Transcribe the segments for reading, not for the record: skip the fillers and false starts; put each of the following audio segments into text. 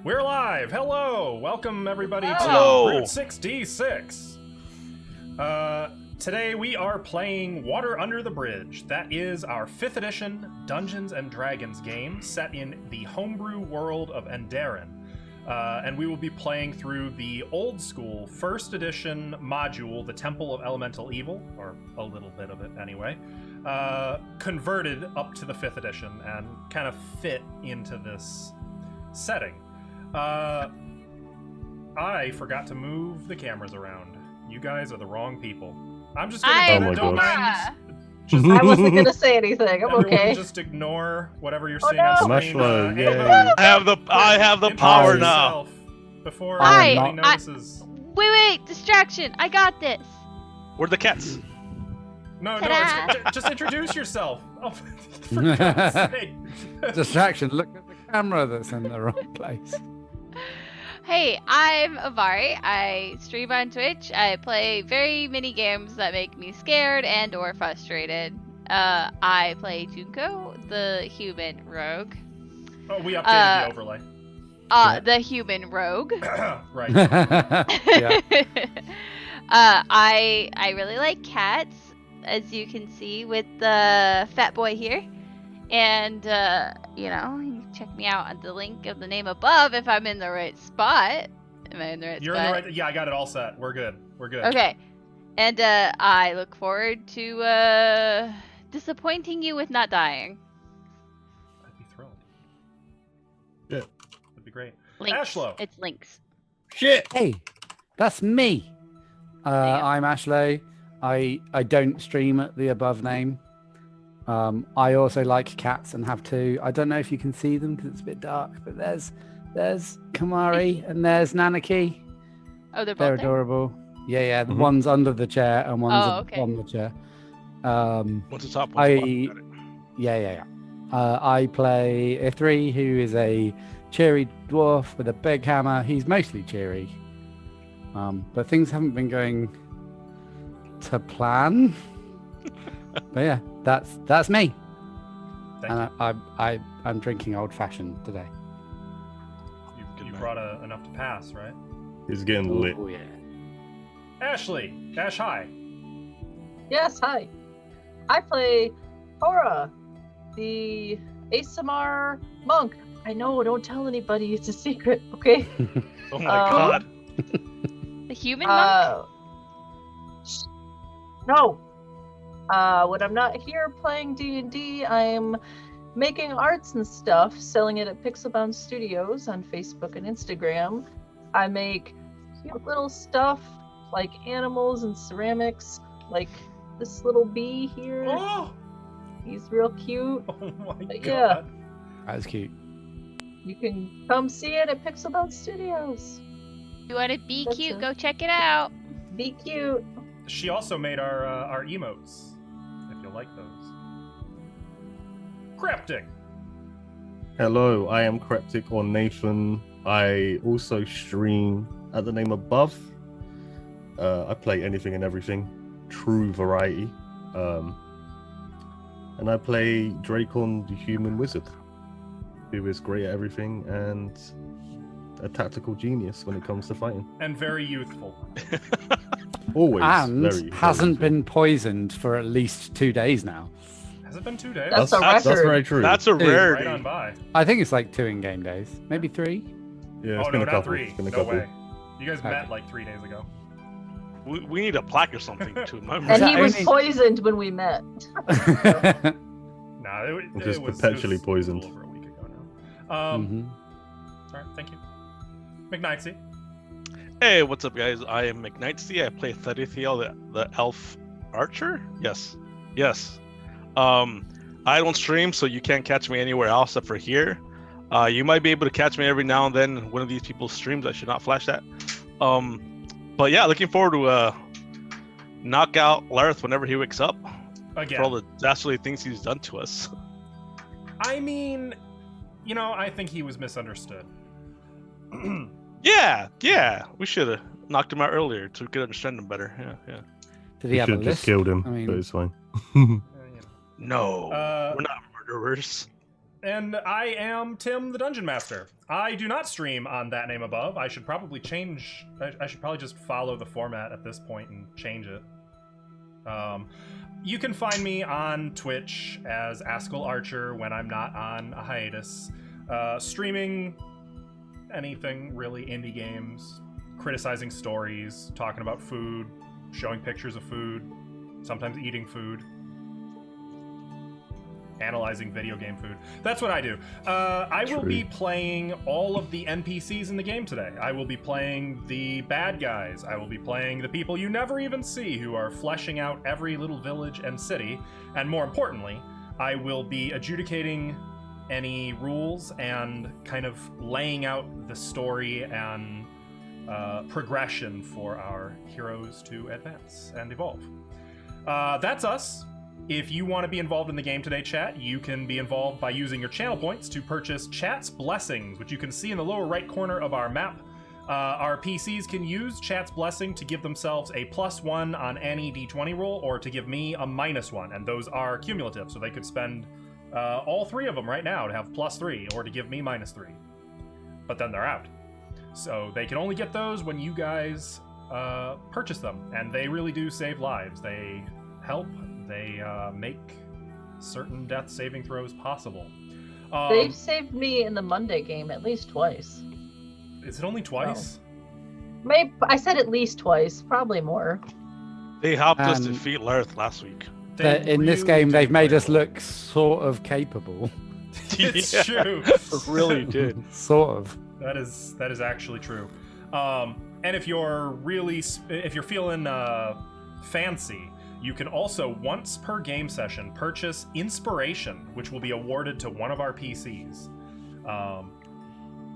We're live. Hello. Welcome everybody to Route 66. Today we are playing Water Under the Bridge. That is our 5th edition Dungeons and Dragons game set in the homebrew world of Enderan. And we will be playing through the old school 1st edition module, the Temple of Elemental Evil, or a little bit of it anyway, converted up to the 5th edition and kind of fit into this setting. I forgot to move the cameras around. You guys are the wrong people. I'm just gonna don't mind. I wasn't gonna say anything. I'm Everyone okay. Just ignore whatever you're seeing no. on screen. I have the power now. Before Hi, anybody notices. Wait, distraction. I got this. Where are the cats? No, Ta-da. just introduce yourself. Oh, for God's sake. Distraction. Look at the camera that's in the wrong place. Hey, I'm Avari. I stream on Twitch. I play very many games that make me scared and or frustrated. I play Junko, the human rogue. Oh, we updated the overlay. The human rogue. Right. Yeah. I really like cats, as you can see with the fat boy here. And, you can check me out at the link of the name above if I'm in the right spot. Am I in the right You're spot? in the right. Yeah, I got it all set. We're good. Okay. And, I look forward to, disappointing you with not dying. I'd be thrilled. Yeah. That'd be great. Lynx. Ashlow. It's Lynx. Shit. Hey, that's me. I'm Ashlow. I don't stream at the above name. I also like cats and have two. I don't know if you can see them because it's a bit dark, but there's Kamari and there's Nanaki. Oh, they're both They're there? adorable. Yeah. The one's under the chair and one's okay. on the chair. What's the top one? Yeah. I play Ithri, who is a cheery dwarf with a big hammer. He's mostly cheery, but things haven't been going to plan. But yeah, that's me. Thank And I'm drinking old fashioned today. you brought enough to pass, right? He's getting lit. Oh yeah. Ashley. Ash, hi. Yes, hi. I play Tora, the ASMR monk. I know, don't tell anybody. It's a secret, okay? Oh my god. The human monk? No. When I'm not here playing D&D, I'm making arts and stuff, selling it at Pixelbound Studios on Facebook and Instagram. I make cute little stuff like animals and ceramics, like this little bee here. Oh, He's real cute. oh my But god. yeah. That's cute. You can come see it at Pixelbound Studios. You want to be That's cute? it. Go check it out. Be cute. She also made our emotes, if you like those. Cryptic. Hello, I am Cryptic or Nathan. I also stream at the name above. I play anything and everything, true variety. And I play Dracon, the human wizard, who is great at everything and a tactical genius when it comes to fighting. And very youthful. Always. And very hasn't very been poisoned for at least 2 days now. Has it been 2 days? That's a That's record. very true. That's a Right rarity. on by. I think it's like 2 in-game days, maybe 3. Yeah, it's Oh been no, a not couple. 3. It's been a No couple. way. You guys met Okay. like 3 days ago. We need a plaque or something to remember. And that he was only- poisoned when we met. Nah, it Just was perpetually it was poisoned. A little over a week ago now. All right, thank you. McKnightsy. Hey, what's up, guys? I am McKnightsy. I play Thedithiel, the elf archer. Yes. I don't stream, so you can't catch me anywhere else except for here. You might be able to catch me every now and then in one of these people's streams. I should not flash that. But yeah, looking forward to knock out Lareth whenever he wakes up Again. for all the dastardly things he's done to us. I mean, I think he was misunderstood. Yeah. We should have knocked him out earlier so we could understand him better. Yeah. Did he have a should have just list? killed him, I mean- but it's fine. No, Uh, we're not murderers. And I am Tim, the Dungeon Master. I do not stream on that name above. I should probably change. I should probably just follow the format at this point and change it. You can find me on Twitch as Askell Archer when I'm not on a hiatus, streaming anything really, indie games, criticizing stories, talking about food, showing pictures of food, sometimes eating food, analyzing video game food. That's what I do. I will be playing all of the NPCs in the game today. I will be playing the bad guys. I will be playing the people you never even see who are fleshing out every little village and city. And more importantly, I will be adjudicating any rules and kind of laying out the story and progression for our heroes to advance and evolve. That's us. If you want to be involved in the game today, chat, you can be involved by using your channel points to purchase Chat's Blessings, which you can see in the lower right corner of our map. Our PCs can use Chat's Blessing to give themselves a +1 on any d20 roll, or to give me a -1, and those are cumulative, so they could spend all 3 of them right now to have +3, or to give me -3. But then they're out. So they can only get those when you guys purchase them, and they really do save lives. They help. They make certain death saving throws possible. They've saved me in the Monday game at least twice. Is it only twice? Maybe I said at least twice, probably more. They helped us defeat Lareth last week. In this game, they've made us look sort of capable. It's true. Really did. Sort of. That is actually true. And if you're feeling fancy, you can also, once per game session, purchase Inspiration, which will be awarded to one of our PCs.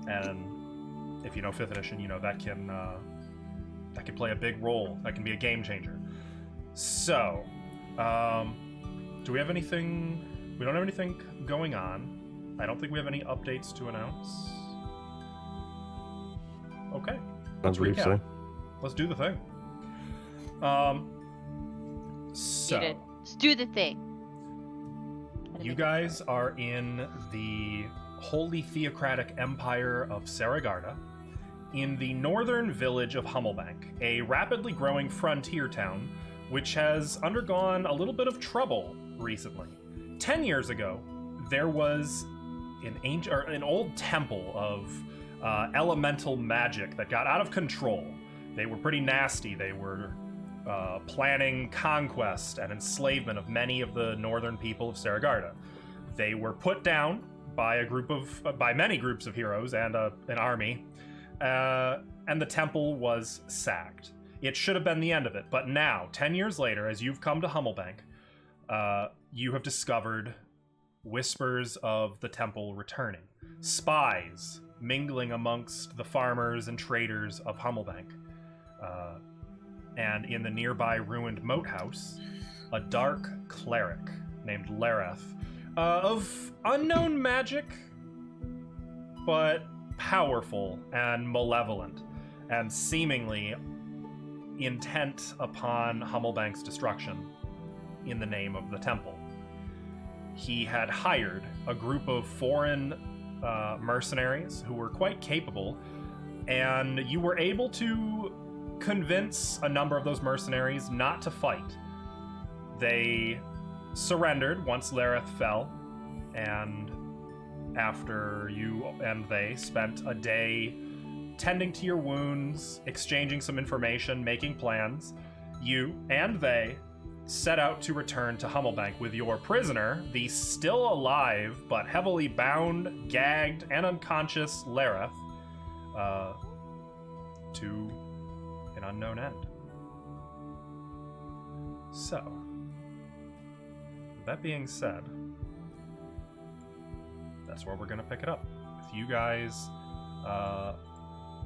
And if you know 5th edition, you know that can play a big role. That can be a game changer. So, do we have anything? We don't have anything going on. I don't think we have any updates to announce. Okay. Let's recap. So. Let's do the thing. So, let's do the thing. You guys are in the Holy Theocratic Empire of Saragarda, in the northern village of Hummelbank, a rapidly growing frontier town which has undergone a little bit of trouble recently. 10 years ago, there was an old temple of elemental magic that got out of control. They were pretty nasty. They were planning conquest and enslavement of many of the northern people of Saragarda. They were put down by many groups of heroes and an army, and the temple was sacked. It should have been the end of it, but now, 10 years later, as you've come to Hummelbank, you have discovered whispers of the temple returning. Spies mingling amongst the farmers and traders of Hummelbank. And in the nearby ruined moat house, a dark cleric named Lareth, of unknown magic, but powerful and malevolent, and seemingly intent upon Hummelbank's destruction in the name of the temple. He had hired a group of foreign mercenaries who were quite capable, and you were able to convince a number of those mercenaries not to fight. They surrendered once Lareth fell, and after you and they spent a day tending to your wounds, exchanging some information, making plans, you and they set out to return to Hummelbank with your prisoner, the still alive but heavily bound, gagged, and unconscious Lareth, to an unknown end. So, that being said, that's where we're going to pick it up. With you guys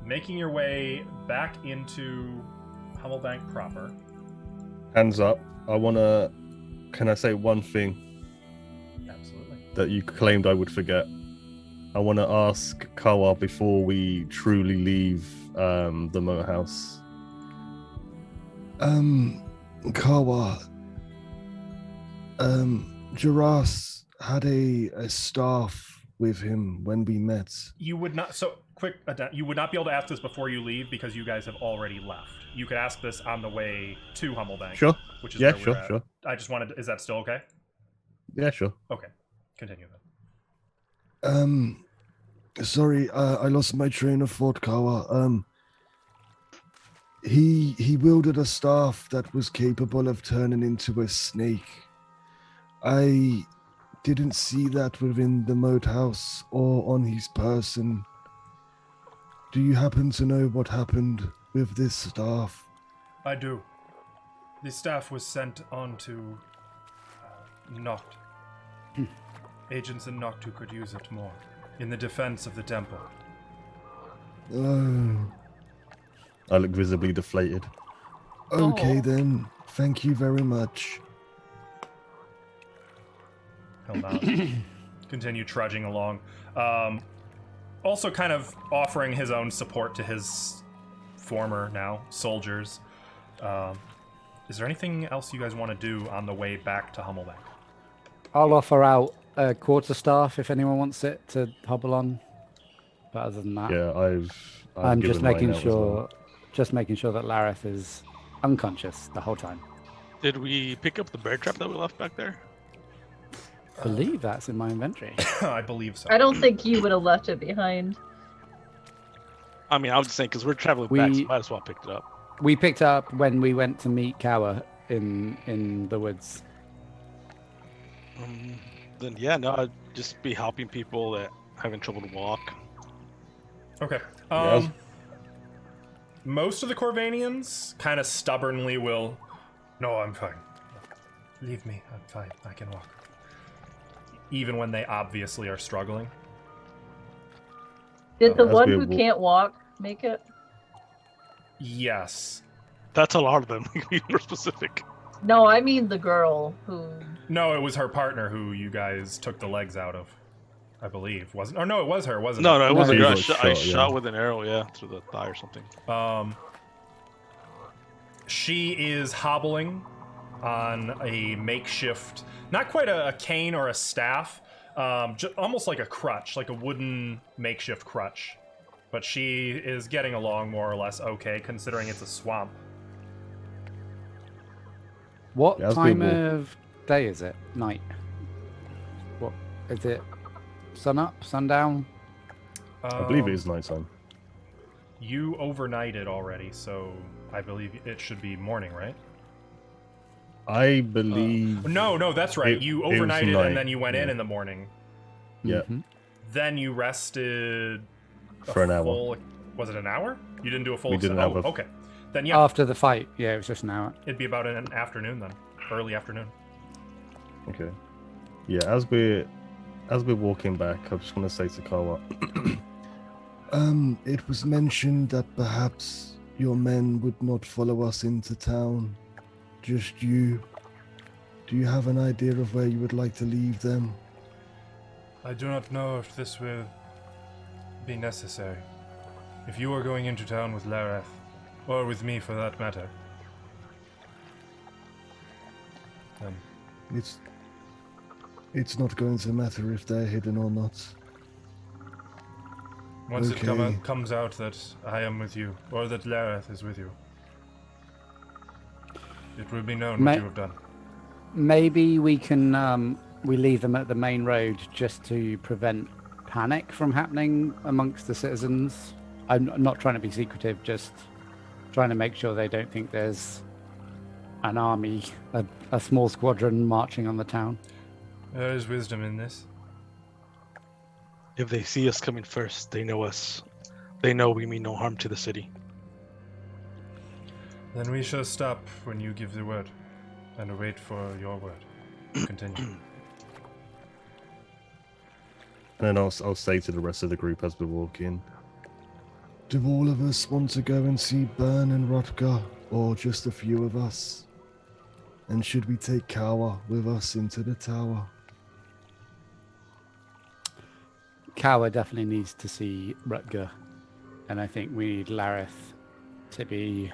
making your way back into Hummelbank proper. Hands up. Can I say one thing? Absolutely. That you claimed I would forget. I want to ask Kawa before we truly leave the moat house. Kawa, Jaras had a staff with him when we met. You would not. So quick. You would not be able to ask this before you leave because you guys have already left. You could ask this on the way to Hummelbank. Sure. Which is Yeah, where sure, we're at. sure. I just wanted. Is that still okay? Yeah, sure. Okay. Continue then. Sorry, I lost my train of thought, Kawa. He wielded a staff that was capable of turning into a snake. I didn't see that within the moat house or on his person. Do you happen to know what happened with this staff? I do. The staff was sent on to Noct. Agents in Noct who could use it more in the defense of the temple. Oh. I look visibly deflated. Okay Oh. then. Thank you very much. He'll not continue trudging along. Also kind of offering his own support to his former, now, soldiers. Is there anything else you guys want to do on the way back to Hummelbank? I'll offer out a quarterstaff if anyone wants it to hobble on. But other than that, Yeah, I'm just given mine making out as well. sure that Lareth is unconscious the whole time. Did we pick up the bear trap that we left back there? I believe that's in my inventory. I believe so. I don't think you would have left it behind. I mean, I was just saying because we're traveling back, so We- might as well pick it up. We picked it up when we went to meet Kawa in the woods. Then yeah, no, I'd just be helping people that having trouble to walk. Okay. Yes. Most of the Corvanians kind of stubbornly will. No, I'm fine. Leave me. I'm fine. I can walk. Even when they obviously are struggling. Did the As one we who wa- can't walk make it? Yes. That's a lot of them. Be more specific. No, I mean the girl who. No, it was her partner who you guys took the legs out of. I believe. Wasn't. Or no, it was her, wasn't No, it? no, it No, wasn't. he I was shot, shot, yeah. shot with an arrow, yeah, through the thigh or something. She is hobbling on a makeshift, not quite a cane or a staff, almost like a crutch, like a wooden makeshift crutch. But she is getting along more or less okay, considering it's a swamp. What Yeah, that's time doable. of day is it? Night. What is it? Sun up? Sundown? I believe it is nighttime. You overnighted already, so I believe it should be morning, right? I believe. No, that's right. It- You it was overnighted night, and then you went in yeah. the morning. Yeah. Mhm. Then you rested a For an hour. full- was it an hour? You didn't do a full. We didn't have a- okay. Then yeah, After the fight, yeah, it was just an hour. it'd be about an afternoon then, early afternoon. Okay. Yeah, as we're walking back, I just want to say to Kawa. It was mentioned that perhaps your men would not follow us into town. Just you. Do you have an idea of where you would like to leave them? I do not know if this will be necessary. If you are going into town with Lareth, or with me for that matter, then It's not going to matter if they're hidden or not. once Okay. it comes out that I am with you, or that Lareth is with you, it will be known Ma- what you have done. Maybe we can we leave them at the main road just to prevent panic from happening amongst the citizens. I'm not trying to be secretive, just trying to make sure they don't think there's an army, a small squadron marching on the town. There is wisdom in this. If they see us coming first, they know us. They know we mean no harm to the city. Then we shall stop when you give the word, and wait for your word. Continue. And then I'll say to the rest of the group as we walk in. Do all of us want to go and see Bern and Rutger, or just a few of us? And should we take Kawa with us into the tower? Kawa definitely needs to see Rutger, and I think we need Lareth to be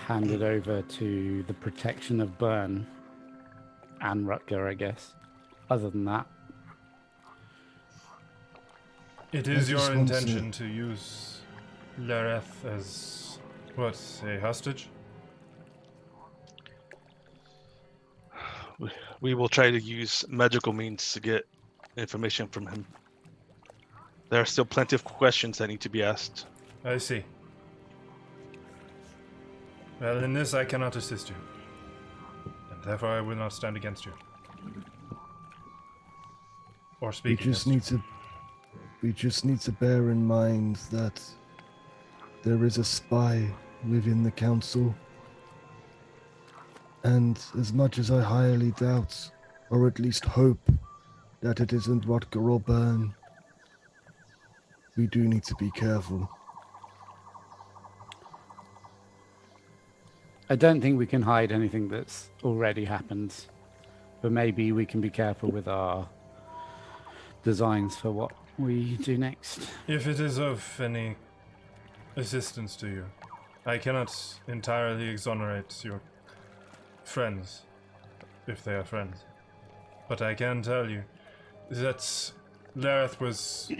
handed over to the protection of Bern and Rutger, I guess. other than that, It is I your just want to- intention to use Lareth as, what, a hostage? We will try to use magical means to get information from him. There are still plenty of questions that need to be asked. I see. Well, in this I cannot assist you. And therefore I will not stand against you. Or We speak just against need to. We just need to bear in mind that there is a spy within the council. And as much as I highly doubt, or at least hope, that it isn't Rutger or Byrne, we do need to be careful. I don't think we can hide anything that's already happened, but maybe we can be careful with our designs for what we do next. If it is of any assistance to you, I cannot entirely exonerate your friends, if they are friends. But I can tell you that Lareth was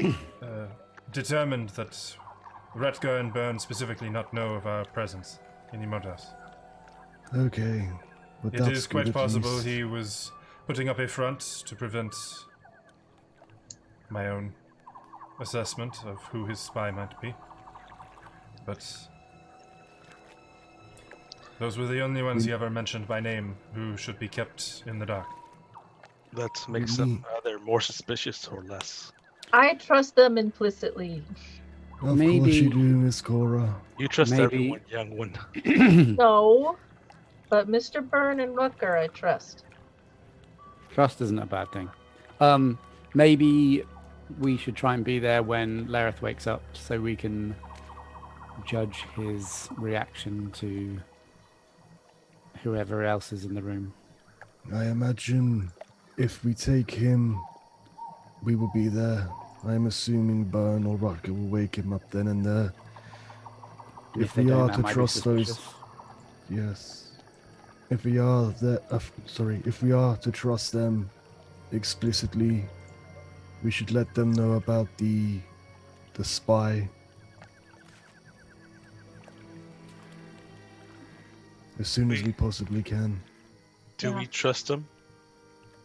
determined that Rutger and Byrne specifically not know of our presence in Imotas. Okay, but It that's is quite good at possible least. he was putting up a front to prevent my own assessment of who his spy might be. But those were the only ones he ever mentioned by name who should be kept in the dark. That makes them either more suspicious or less. I trust them implicitly. Of course Maybe- you do, Miss Cora. You trust Maybe- everyone, young one. No, but Mr. Byrne and Rutger I trust. Trust isn't a bad thing. Maybe we should try and be there when Lareth wakes up so we can judge his reaction to whoever else is in the room. I imagine if we take him, we will be there. I'm assuming Byrne or Rutger will wake him up then and there. If they we don't, are that to might be trust those, suspicious. yes. If we are if we are to trust them explicitly, we should let them know about the spy. As soon as we possibly can. Do Yeah. we trust them?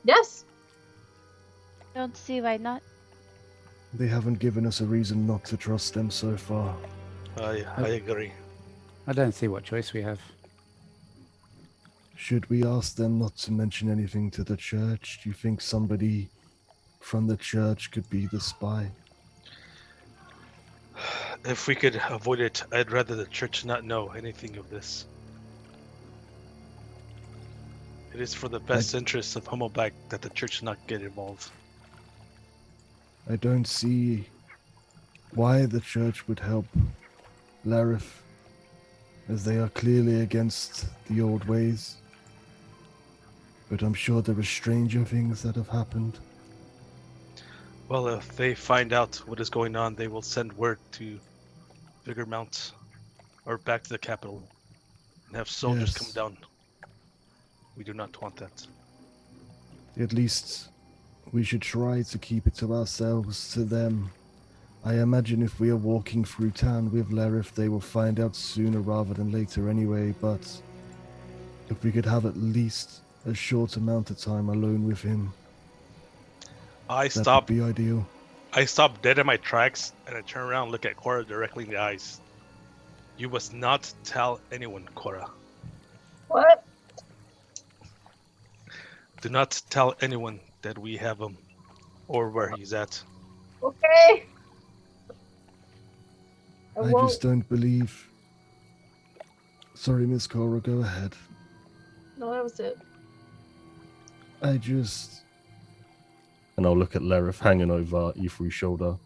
Yes, Don't see why not. They haven't given us a reason not to trust them so far. I agree. I don't see what choice we have. Should we ask them not to mention anything to the church? Do you think somebody from the church could be the spy? If we could avoid it, I'd rather the church not know anything of this. It is for the best interests of Hummelback that the church not get involved. I don't see why the church would help Lareth, as they are clearly against the old ways. But I'm sure there are stranger things that have happened. Well, if they find out what is going on, they will send word to Vigormount or back to the capital and have soldiers Yes. come down. We do not want that. At least we should try to keep it to ourselves, to them. I imagine if we are walking through town with Lareth, they will find out sooner rather than later anyway, but if we could have at least a short amount of time alone with him, I that stop. would be ideal. I stop dead in my tracks and I turn around and look at Cora directly in the eyes. You must not tell anyone, Cora. what? Do not tell anyone that we have him or where he's at. Okay. I I won't. just don't believe. Sorry, Miss Cora, go ahead. No, that was it. I just. And I'll look at Lareth hanging over Ephraim's shoulder.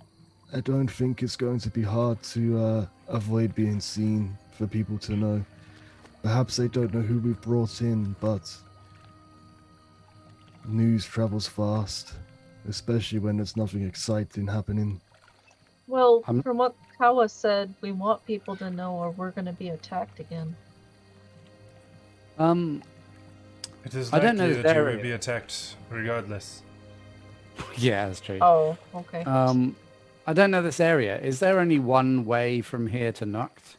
I don't think it's going to be hard to avoid being seen for people to know. Perhaps they don't know who we've brought in, but news travels fast, especially when there's nothing exciting happening. Well, I'm- from what Kawa said, we want people to know or we're going to be attacked again. It is I don't know likely this that you area. will be attacked regardless. Yeah, that's true. Oh, okay. I don't know this area. Is there only one way from here to Noct?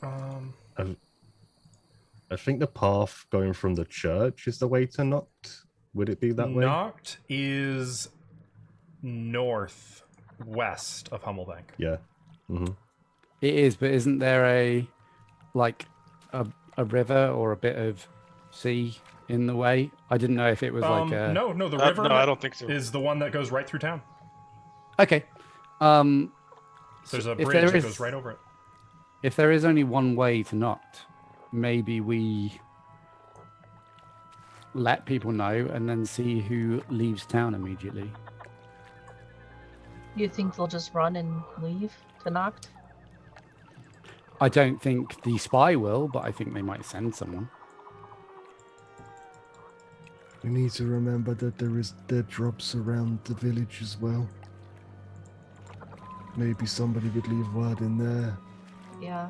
I think the path going from the church is the way to Noct. Would it be that way? Noct is northwest of Hummelbank. Yeah. Mm-hmm. It is, but isn't there a river or a bit of sea in the way? I didn't know if it was like a... No, the river No, I don't think so. is the one that goes right through town. Okay. There's a if bridge there that is- goes right over it. If there is only one way to Noct, maybe we let people know and then see who leaves town immediately. You think they'll just run and leave to Noct? I don't think the spy will, but I think they might send someone. We need to remember that there is dead drops around the village as well. Maybe somebody would leave word in there. Yeah.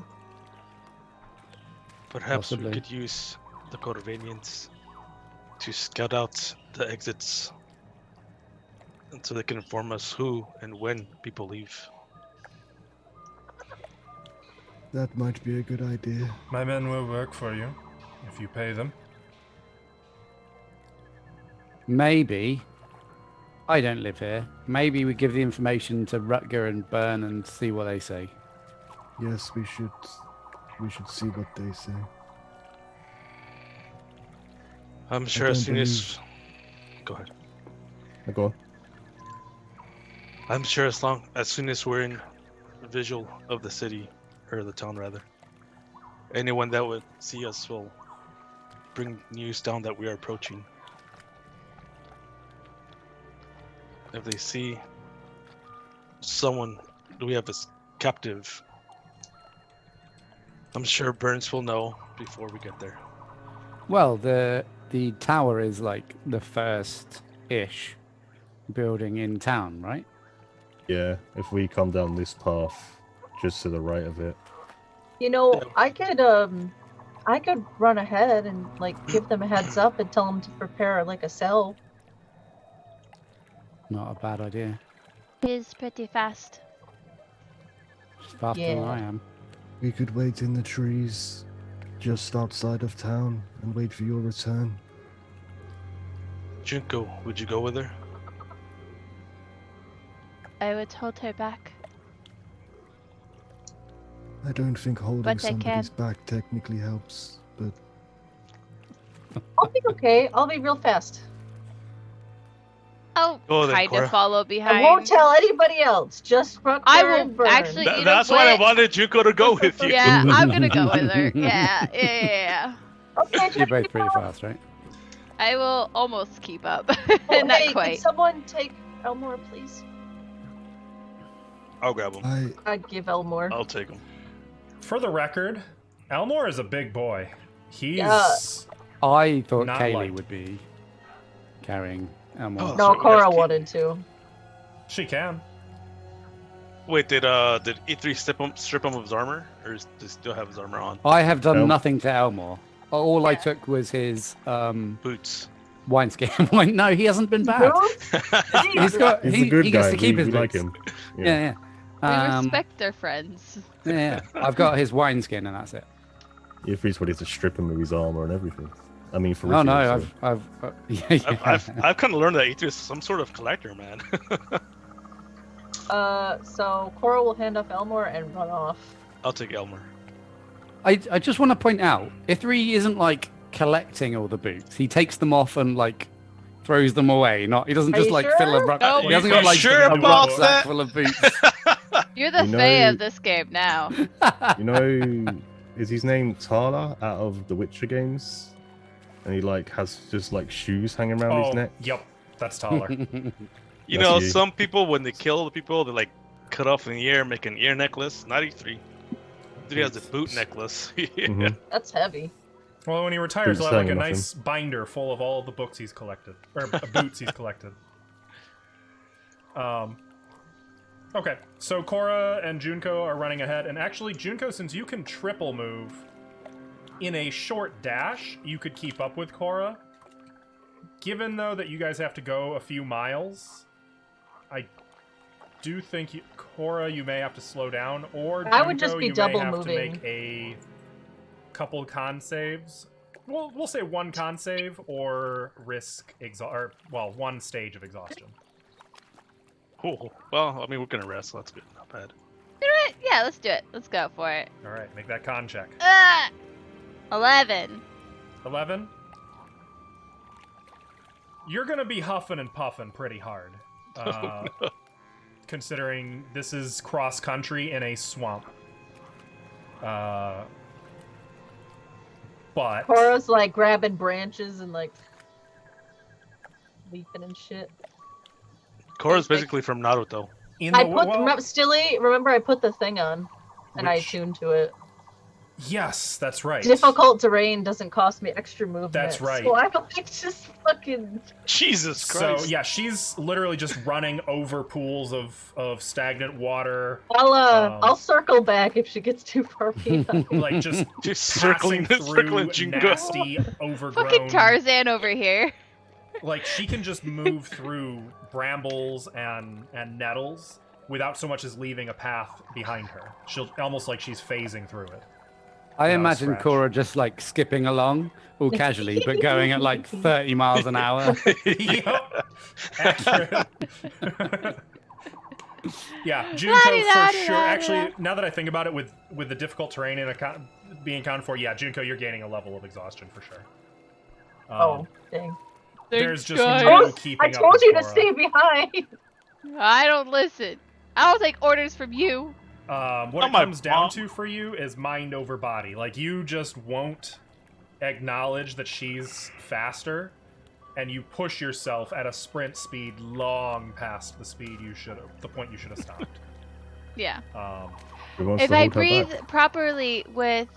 Perhaps Possibly. we could use the Corvanians to scout out the exits, and so they can inform us who and when people leave. That might be a good idea. My men will work for you if you pay them. Maybe, I don't live here. Maybe we give the information to Rutger and Byrne and see what they say. Yes, we should see what they say. I'm sure as don't soon as... Go ahead. Go on. I'm sure as soon as we're in visual of the city, or the town rather, anyone that would see us will bring news down that we are approaching. If they see someone we have as captive, I'm sure Burns will know before we get there. Well, the tower is like the first-ish building in town, right? Yeah, if we come down this path, just to the right of it. You know, I could run ahead and like give them a heads up and tell them to prepare like a cell. Not a bad idea. He's pretty fast. It's faster than Yeah. I am. We could wait in the trees just outside of town and wait for your return. Junko, would you go with her? I would hold her back. I don't think holding But I somebody's back technically helps, but I'll be okay. I'll be real fast. I'll Go then, kind Cora. of follow behind. I won't tell anybody else. Just Rutger I will and Byrne. actually- You know That's why I what? wanted Junko to go with you. Yeah, I'm gonna go with her. Yeah. Okay, You're both pretty fast, right? I will almost keep up. Oh, Not hey, quite. Can someone take Elmore, please? I'll grab him. I'd give Elmore. I'll take him. For the record, Elmore is a big boy. He's Yeah. I thought Not Kaylee like- would be carrying Elmore. Oh. No, Sorry, Cora that's cute. wanted to. she can. Wait, did E3 strip him of his armor, or does he still have his armor on? I have done No. nothing to Elmore. All I took was his Boots. wineskin. No, he hasn't been bad. He's got. He's he a good he guy. gets to keep we his like boots. him. Yeah, We yeah. respect our friends. Yeah, I've got his wineskin and that's it. If he's ready to strip him of his armor and everything. I mean, for Oh Richard, no, so- I've kind of learned that E3 is some sort of collector, man. So Cora will hand off Elmore and run off. I'll take Elmer. I just want to point out, Ithri isn't like collecting all the boots. He takes them off and like throws them away. Not he doesn't Are just you like sure? fill a ruck. Oh, he hasn't you got like sure a about rucksack that? full of boots. You're the You Fae know- of this game now. You know, is his name Tala out of the Witcher games? And he like has just like shoes hanging around his neck. Yep, that's taller. You That's know, you. some people, when they kill the people, they like cut off in the ear, make an ear necklace. Not E3. E3 has a boot necklace. Yeah. Mhm. That's heavy. Well, when he retires, Boots he'll have like a hanging off nice binder full of all the books he's collected, or boots he's collected. Okay, so Cora and Junko are running ahead, and actually, Junko, since you can triple move in a short dash, you could keep up with Cora. Given though that you guys have to go a few miles, I do think Cora, you may have to slow down, or I would just Junko, be you double may have moving. to make a couple con saves. We'll say one con save or risk one stage of exhaustion. Cool. Well, I mean, we're gonna rest, so that's good. Not bad. You know what? Yeah, let's do it. Let's go for it. All right, make that con check. 11. 11. You're gonna be huffing and puffing pretty hard, considering this is cross country in a swamp. But Cora's like grabbing branches and like leaping and shit. Cora's basically from Naruto. Remember I put the thing on and I Which- tuned to it. Yes, that's right. Difficult terrain doesn't cost me extra movement. That's right. So I'm like just fucking. Jesus So Christ. yeah, she's literally just running over pools of stagnant water, I'll circle back if she gets too far behind. like just Just circling through Junko. nasty, overgrown. Fucking Tarzan over here. Like she can just move through brambles and nettles without so much as leaving a path behind her. She'll almost like she's phasing through it. I Not a imagine scratch. Cora just like skipping along, all casually, but going at like 30 miles an hour. Yep. Accurate. Yeah, Junko for sure. Actually, now that I think about it, with the difficult terrain and being accounted for, yeah, Junko, you're gaining a level of exhaustion for sure. Oh, dang. There's just Thanks, no guys. keeping I up told with you to Cora. stay behind. I don't listen. I don't take orders from you. What Not it my comes down mom. to for you is mind over body. Like, you just won't acknowledge that she's faster, and you push yourself at a sprint speed long past the point you should have stopped. Yeah. Who wants If to I hold her breathe back? properly with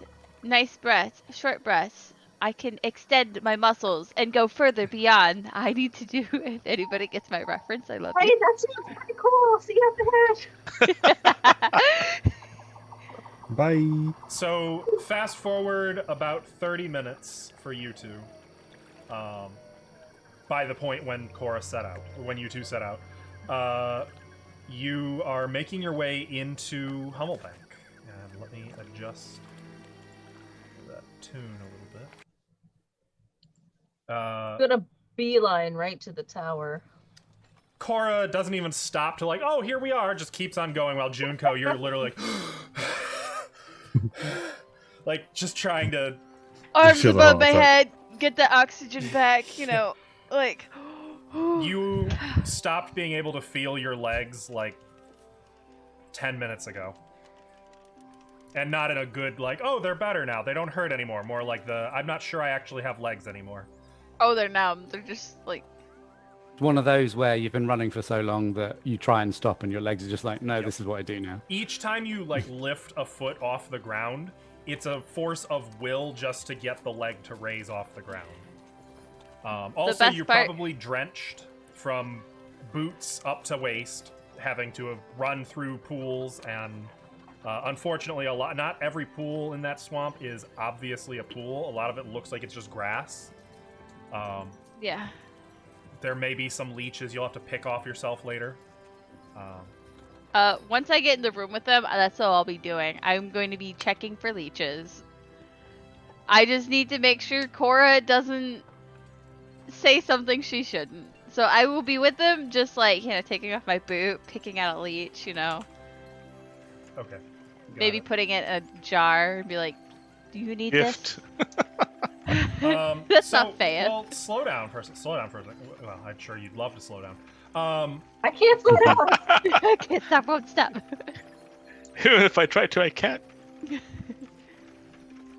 nice breaths, short breaths, I can extend my muscles and go further beyond I need to do. If anybody gets my reference, I love Hey, you. that's pretty cool. See you at the head. Bye. So, fast forward about 30 minutes for you two. By the point when Cora set out, when you two set out, you are making your way into Hummelbank. And let me adjust that tune a little bit. I'm gonna beeline right to the tower. Cora doesn't even stop to like, oh, here we are, just keeps on going, while Junko, you're literally like just trying to Arms She's a above my heart head, get the oxygen back, like. you stopped being able to feel your legs like 10 minutes ago. And not in a good, like, oh, they're better now. They don't hurt anymore. More like I'm not sure I actually have legs anymore. Oh, they're numb. They're just like. It's one of those where you've been running for so long that you try and stop and your legs are just like, no, Yep. this is what I do now. Each time you, like, lift a foot off the ground, it's a force of will just to get the leg to raise off the ground. Also, best you're part- probably drenched from boots up to waist, having to have run through pools, and unfortunately, not every pool in that swamp is obviously a pool. A lot of it looks like it's just grass. Yeah. There may be some leeches you'll have to pick off yourself later. Once I get in the room with them, that's all I'll be doing. I'm going to be checking for leeches. I just need to make sure Cora doesn't say something she shouldn't. So I will be with them, just like, taking off my boot, picking out a leech, Okay. Got maybe it. putting it in a jar and be like, do you need Gift. That's not fair. Well, slow down for a second. Well, I'm sure you'd love to slow down. I can't slow down. this? I can't stop, won't stop. Even if I try to, I can't.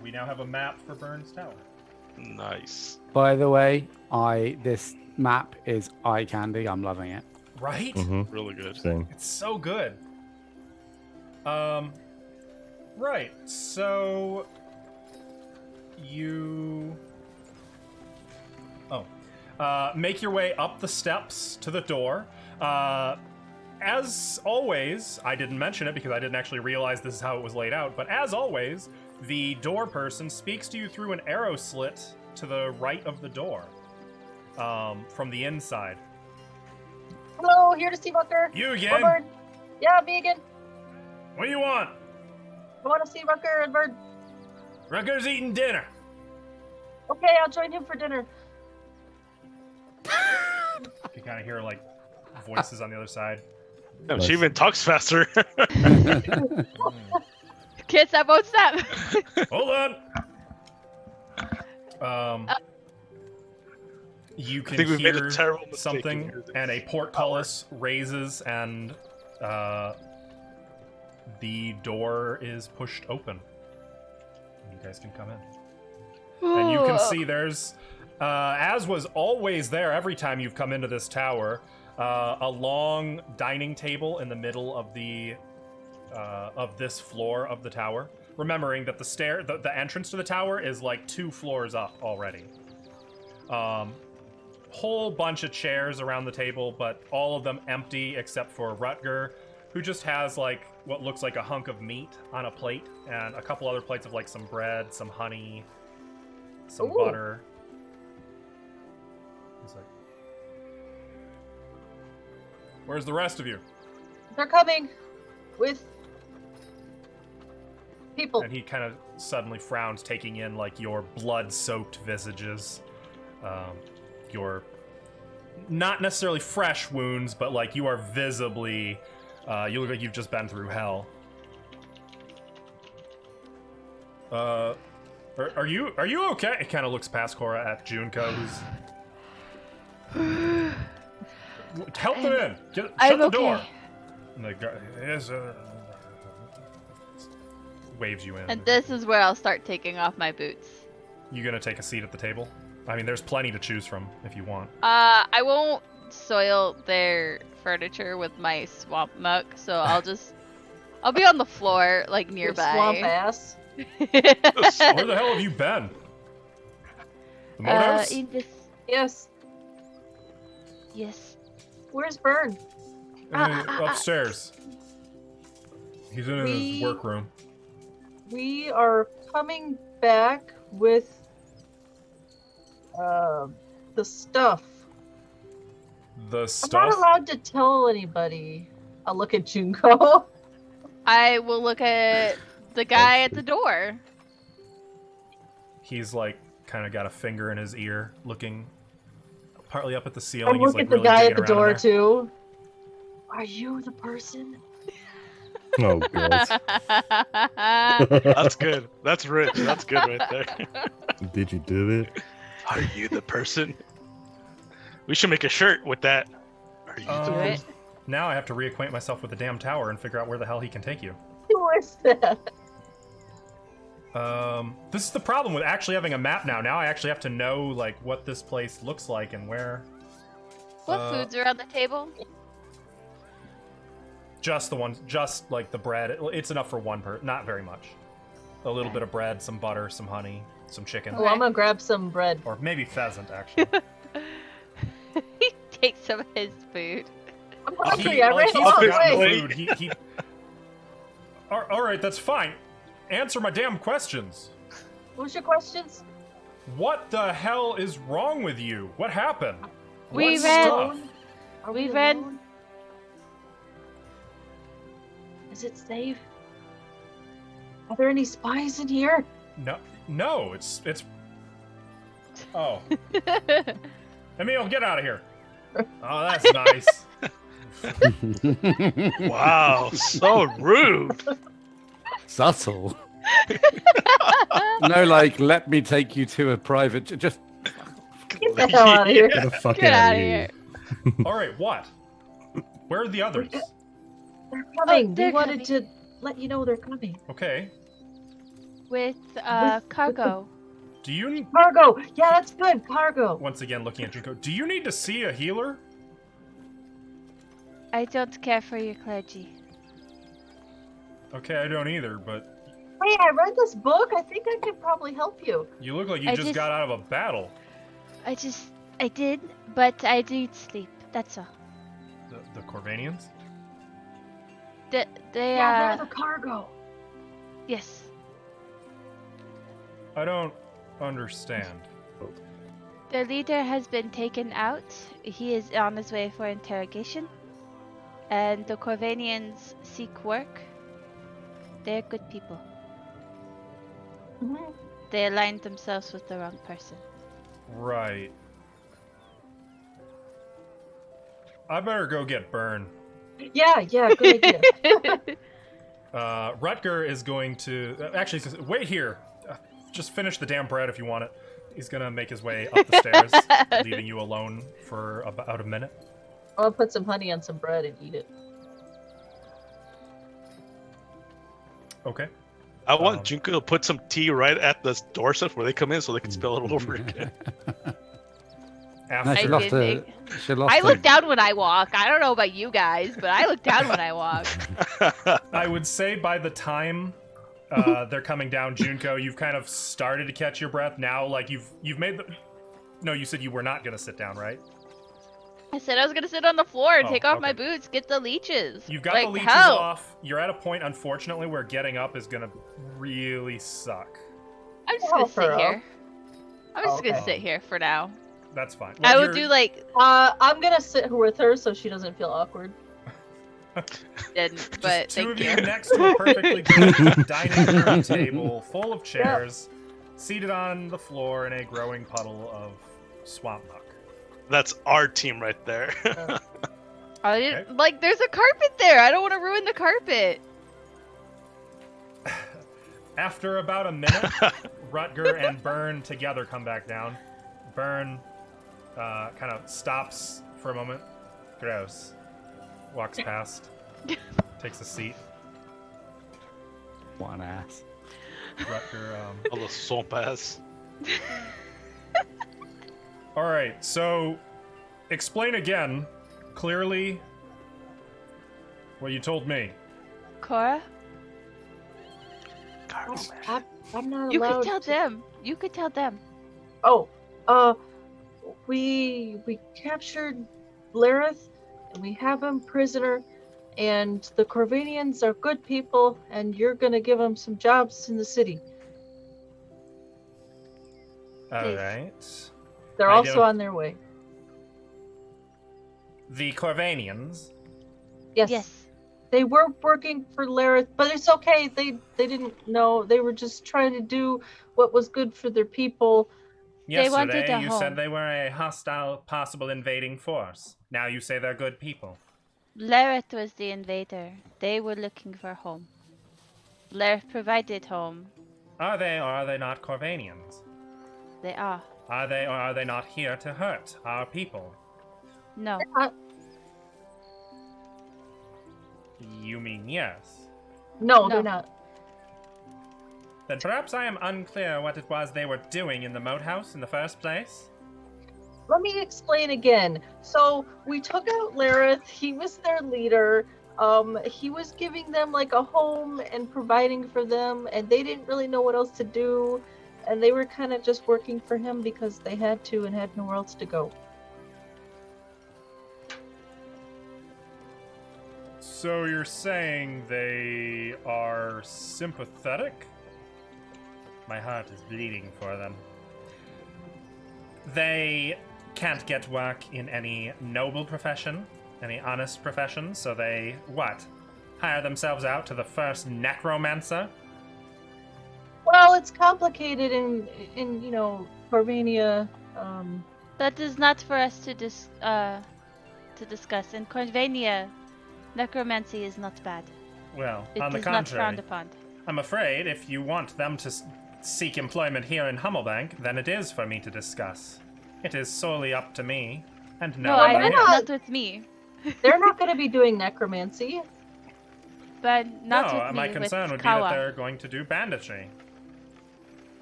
We now have a map for Burns Tower. Nice. By the way, this map is eye candy. I'm loving it. Right? Mm-hmm. Really good. Same. It's so good. Right. So you make your way up the steps to the door. As always, I didn't mention it because I didn't actually realize this is how it was laid out, but as always, the door person speaks to you through an arrow slit to the right of the door. from the inside. Hello, here to see Rucker. You again? Edward. Yeah, me again. What do you want? I want to see Rucker, Edward. Rucker's eating dinner. Okay, I'll join him for dinner. You kind of hear like voices on the other side. No, Nice. she even talks faster. Can't stop, won't stop. Hold on. You I can think we've made a hear terrible mistake. something, and a portcullis raises, and the door is pushed open. You guys can come in, and you can see there's, as was always there every time you've come into this tower, a long dining table in the middle of the of this floor of the tower. Remembering that the entrance to the tower is like 2 floors up already. Whole bunch of chairs around the table, but all of them empty except for Rutger, who just has like what looks like a hunk of meat on a plate, and a couple other plates of like some bread, some honey, some Ooh. butter. He's like, "Where's the rest of you?" They're coming with people. And he kind of suddenly frowns, taking in like your blood-soaked visages, your not necessarily fresh wounds, but like you are visibly, you look like you've just been through hell. Are you okay? It kind of looks past Cora at Junko, who's help them in. Shut I'm the okay. door. And the guy waves you in. And this is where I'll start taking off my boots. You gonna take a seat at the table? I mean, there's plenty to choose from if you want. I won't soil their furniture with my swamp muck, so I'll be on the floor, like, Your nearby. swamp ass. Where the hell have you been? The motorhouse? In this, Yes. yes. Where's Burn? Upstairs. He's in his We- workroom. We are coming back with the stuff. The I'm stuff. not allowed to tell anybody. I'll look at Junko. I will look at the guy at the door. He's like kind of got a finger in his ear, looking partly up at the ceiling. I He's look like at the really guy at digging the around in door there. too. Are you the person? Oh god. That's good. That's rich. That's good right there. Did you do it? Are you the person? We should make a shirt with that. Are you the Um, Do it. person? Now I have to reacquaint myself with the damn tower and figure out where the hell he can take you. Who is that? This is the problem with actually having a map now. Now I actually have to know like what this place looks like and where. What foods are on the table? Just the ones, just like the bread. It's enough for one not very much. A little bit of bread, some butter, some honey, some chicken, Oh, I'm gonna grab some bread. or maybe pheasant actually. He takes some of his food. I'm hungry. I ran he's a long forgotten way. the food. He... All right, that's fine. Answer my damn questions. What's your questions? What the hell is wrong with you? What happened? We What ran- stuff? Are We we ran- alone? Is it safe? Are there any spies in here? No, it's. Oh, Emil, get out of here. Oh, that's nice. Wow, so rude. Subtle. No, like, let me take you to a private. Just Get the hell out of here. Get the fuck Get out out of of here. here. All right, what? Where are the others? They're coming. they're They wanted to let you know they're coming. Okay. With With cargo. Do you Cargo. Yeah, that's good. Cargo. once again looking at Junko? Do you need to see a healer? I don't care for your clergy. Okay, I don't either, but Hey, I read this book. I think I could probably help you. you look like you I just just- got out of a battle. I did, but I need sleep. That's all. The Corvanians? They Yeah, they're the cargo. yes. I don't understand. Their leader has been taken out. He is on his way for interrogation. And the Corvanians seek work. They're good people. Mhm. They aligned themselves with the wrong person. Right. I better go get Burn. Yeah, good idea. Rutger is going to... Actually, wait here. Just finish the damn bread if you want it. He's going to make his way up the stairs, leaving you alone for about a minute. I'll put some honey on some bread and eat it. Okay. I want Junko to put some tea right at the doorstep where they come in so they can spill it all over again. No, she lost her. She lost I her- look down when I walk. I don't know about you guys, but I look down when I walk. I would say by the time they're coming down, Junko, you've kind of started to catch your breath. Now, like, you've made the... No, you said you were not going to sit down, right? I said I was gonna sit on the floor and Oh, take off my okay. boots, get the leeches. You've got like, the leeches how? off. You're at a point, unfortunately, where getting up is going to really suck. I'm just I'll gonna sit help her here. I'm just Okay. gonna sit here for now. That's fine. I Well, would you're- do like I'm gonna sit with her so she doesn't feel awkward. didn't, but Just two thank of you you. next to a perfectly good dining room table full of chairs, seated on the floor in a growing puddle of swamp muck. That's our team right there. I didn't, like, there's a carpet there. I don't want to ruin the carpet. After about a minute, Rutger and Burn together come back down. Burn kind of stops for a moment. Gross. Walks past. Takes a seat. What an ass. Rutger, All the swamp ass. Alright, so explain again, clearly, what you told me. Cora, I'm not you allowed. could tell to- them. You could tell them. Oh, we captured Lareth, and we have him prisoner, and the Corvanians are good people, and you're gonna give them some jobs in the city. Alright. They're I also don't- on their way. The Corvanians. Yes. They were working for Lareth, but it's okay. They didn't know. They were just trying to do what was good for their people. wanted Yesterday, a you home. said they were a hostile, possible invading force. Now you say they're good people. Lareth was the invader. They were looking for home. Lareth provided home. Are they or are they not Corvanians? They are. Are they or are they not here to hurt our people? No. You mean yes? No, No. they're not. Then perhaps I am unclear what it was they were doing in the moat house in the first place. Let me explain again. So we took out Lareth. He was their leader. He was giving them like a home and providing for them, and they didn't really know what else to do, and they were kind of just working for him because they had to and had nowhere else to go. So you're saying they are sympathetic? My heart is bleeding for them. They can't get work in any noble profession, any honest profession, so they, what? Hire themselves out to the first necromancer? Well, it's complicated in Corvania. That is not for us to discuss. In Corvania, necromancy is not bad. Well, It on the is not contrary. frowned upon. I'm afraid if you want them to seek employment here in Hummelbank, then it is for me to discuss. It is solely up to me, and no No, one I they're meant here. not. not with me. They're not going to be doing necromancy. But not No, with me. my concern with would be Kawa. that they're going to do banditry.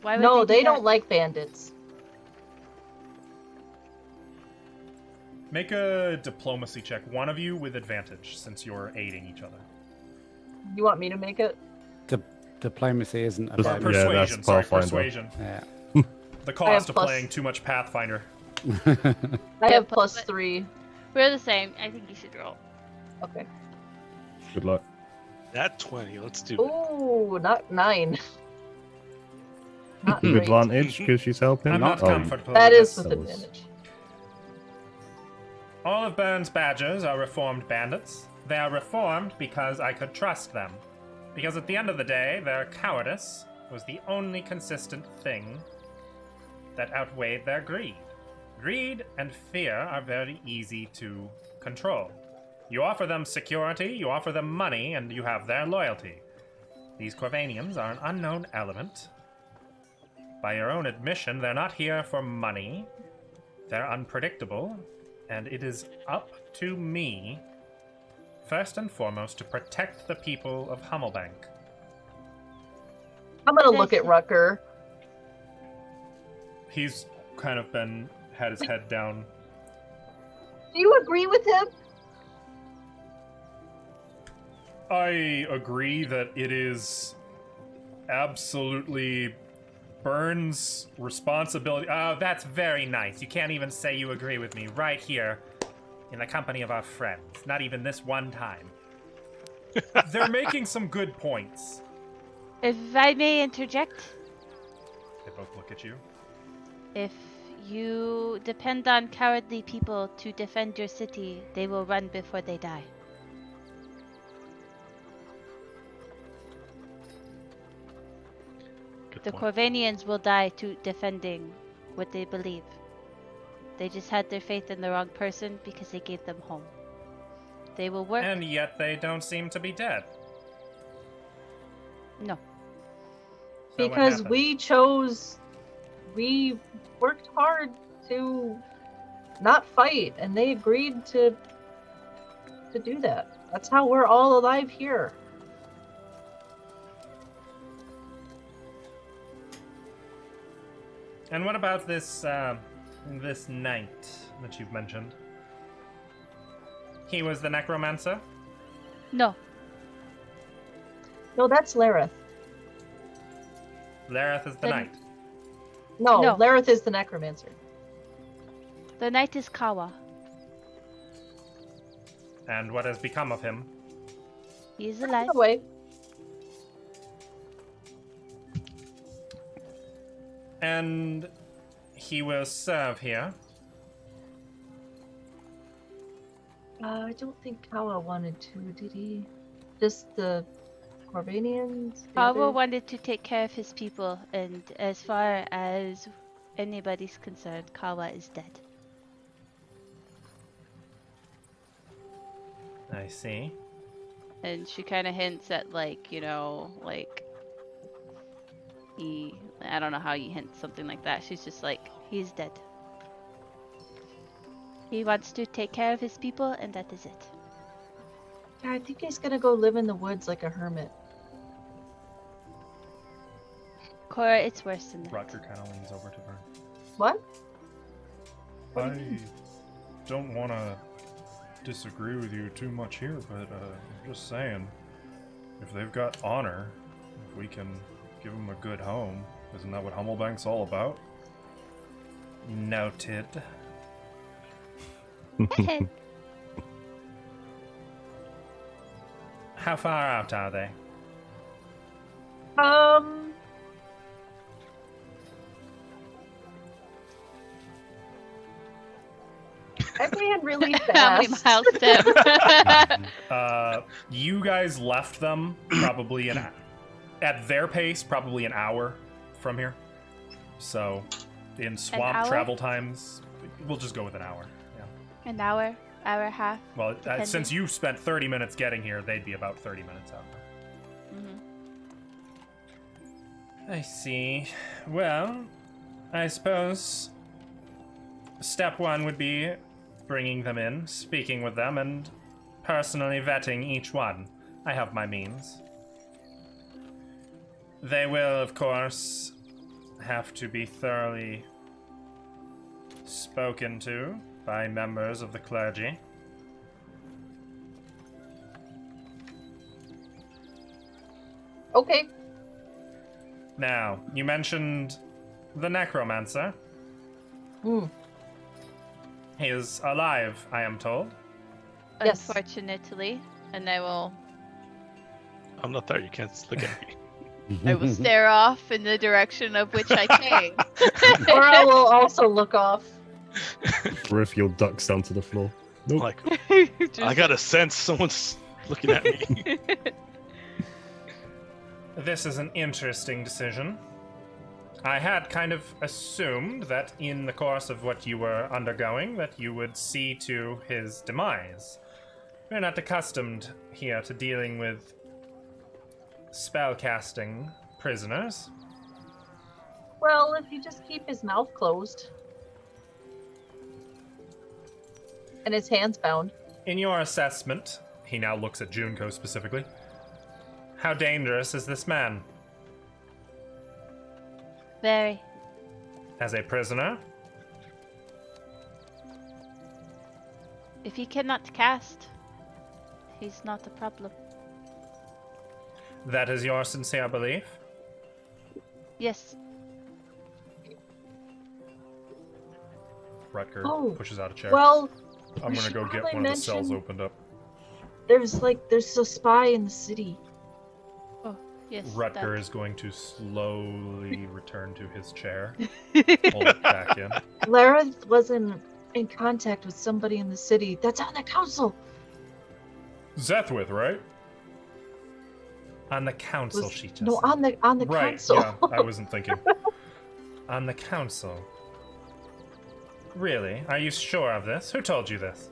Why would No, they they do don't that? like bandits. Make a diplomacy check, one of you with advantage, since you're aiding each other. You want me to make it? Diplomacy isn't Yeah, about Persuasion, that's sorry, Pathfinder. persuasion. Yeah. The cost of plus- playing too much Pathfinder. I Yeah, have but- +3. We're the same. I think you should roll. Okay. Good luck. That 20. Let's do it. Ooh, not 9. Not With great. advantage because she's helping. I'm not Oh, comfortable That with is this. with Souls. advantage. All of Byrne's badgers are reformed bandits. They are reformed because I could trust them. Because at the end of the day, their cowardice was the only consistent thing that outweighed their greed. Greed and fear are very easy to control. You offer them security, you offer them money, and you have their loyalty. These Corvanians are an unknown element. By your own admission, they're not here for money. They're unpredictable, and it is up to me, first and foremost, to protect the people of Hummelbank. I'm gonna look at Rucker. He's kind of had his head down. Do you agree with him? I agree that it is absolutely Byrne's responsibility. Oh, that's very nice. You can't even say you agree with me right here in the company of our friends. Not even this one time. They're making some good points. If I may interject, They both look at you. if you depend on cowardly people to defend your city, they will run before they die. Good The point. Corvanians will die to defending what they believe. They just had their faith in the wrong person because they gave them home. They will work. And yet they don't seem to be dead. No. So what Because happened? we worked hard to not fight, and they agreed to do that. That's how we're all alive here. And what about this this knight that you've mentioned? He was the necromancer? No. No, that's Lareth. Lareth is the Then- knight. No, No. Lareth is the necromancer. The knight is Kawa. And what has become of him? He is alive. Away. And he will serve here. I don't think Kawa wanted to, did he? Just the Corvanians? the Kawa other- wanted to take care of his people, and as far as anybody's concerned, Kawa is dead. I see. And she kind of hints at, like, I don't know how you hint something like that. She's just like, he's dead. He wants to take care of his people, and that is it. Yeah, I think he's gonna go live in the woods like a hermit. Cora, it's worse than that. Roger kind of leans over to her. What? What do you I mean? don't want to disagree with you too much here, but I'm just saying, if they've got honor, if we can give them a good home, isn't that what Hummelbank's all about? Noted. How far out are they? I ran really How many fast. miles, Tim? You guys left them probably at their pace, probably an hour from here. So, in swamp hour? travel times, we'll just go with an hour. Yeah. An hour, hour and a half. Well, Depending. since you spent 30 minutes getting here, they'd be about 30 minutes out. Hmm. I see. Well, I suppose step one would be bringing them in, speaking with them, and personally vetting each one. I have my means. They will, of course, have to be thoroughly spoken to by members of the clergy. Okay. Now, you mentioned the necromancer. Hmm. He is alive, I am told. Yes. Unfortunately, and I will. I'm not there. You can't look at me. I will stare off in the direction of which I came. Or I will also look off. Riff your ducks down to the floor. Nope. Like, Just I got a sense someone's looking at me. This is an interesting decision. I had kind of assumed that in the course of what you were undergoing, that you would see to his demise. We're not accustomed here to dealing with spellcasting prisoners. Well, if you just keep his mouth closed. And his hands bound. In your assessment, he now looks at Junko specifically, how dangerous is this man? Very. As a prisoner? If he cannot cast, he's not a problem. That is your sincere belief? Yes. Rutger Oh, pushes out a chair. Well, I'm we gonna should go get probably one of the cells mention- opened up. there's a spy in the city. Oh, yes. Rutger is going to slowly return to his chair, pull it back in. Lareth was in contact with somebody in the city that's on the council. Zethwith, right? On the council, Was- she just No, said. on the Right, council. yeah, I wasn't thinking. On the council. Really? Are you sure of this? Who told you this?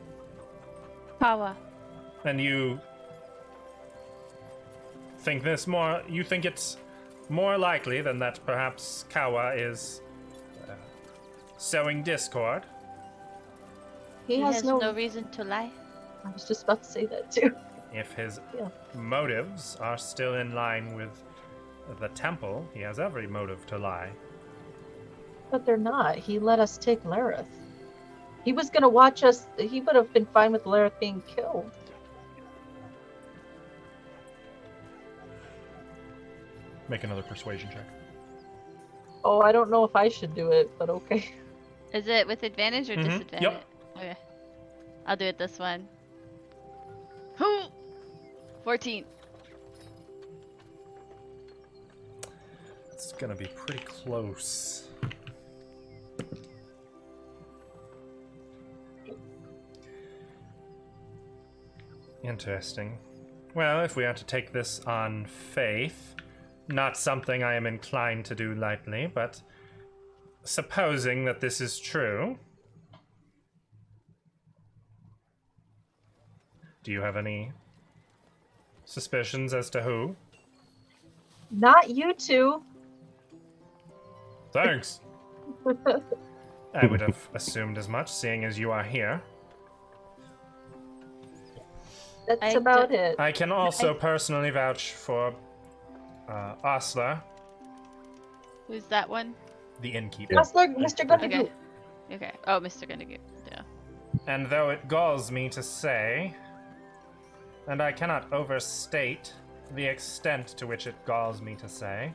Power. And you think you think it's more likely than that perhaps Kawa is sowing discord? He He has has no. no reason to lie. I was just about to say that too. If his Yeah. motives are still in line with the temple, he has every motive to lie. But they're not. He let us take Lareth. He was gonna watch us. He would have been fine with Lareth being killed. Make another persuasion check. Oh, I don't know if I should do it, but okay. Is it with advantage or Mhm, disadvantage? yep. Okay. I'll do it this one. 14. It's gonna be pretty close. Interesting. Well, if we are to take this on faith, not something I am inclined to do lightly, but supposing that this is true, do you have any suspicions as to who? Not you two. Thanks. I would have assumed as much, seeing as you are here. That's I about d- it. I can also personally vouch for Osler, Who's that one? the innkeeper. Yeah. Hustler, Mr. Gunnagoot. Okay. Okay. Oh, Mr. Gunnagoot. Yeah. And though it galls me to say, and I cannot overstate the extent to which it galls me to say,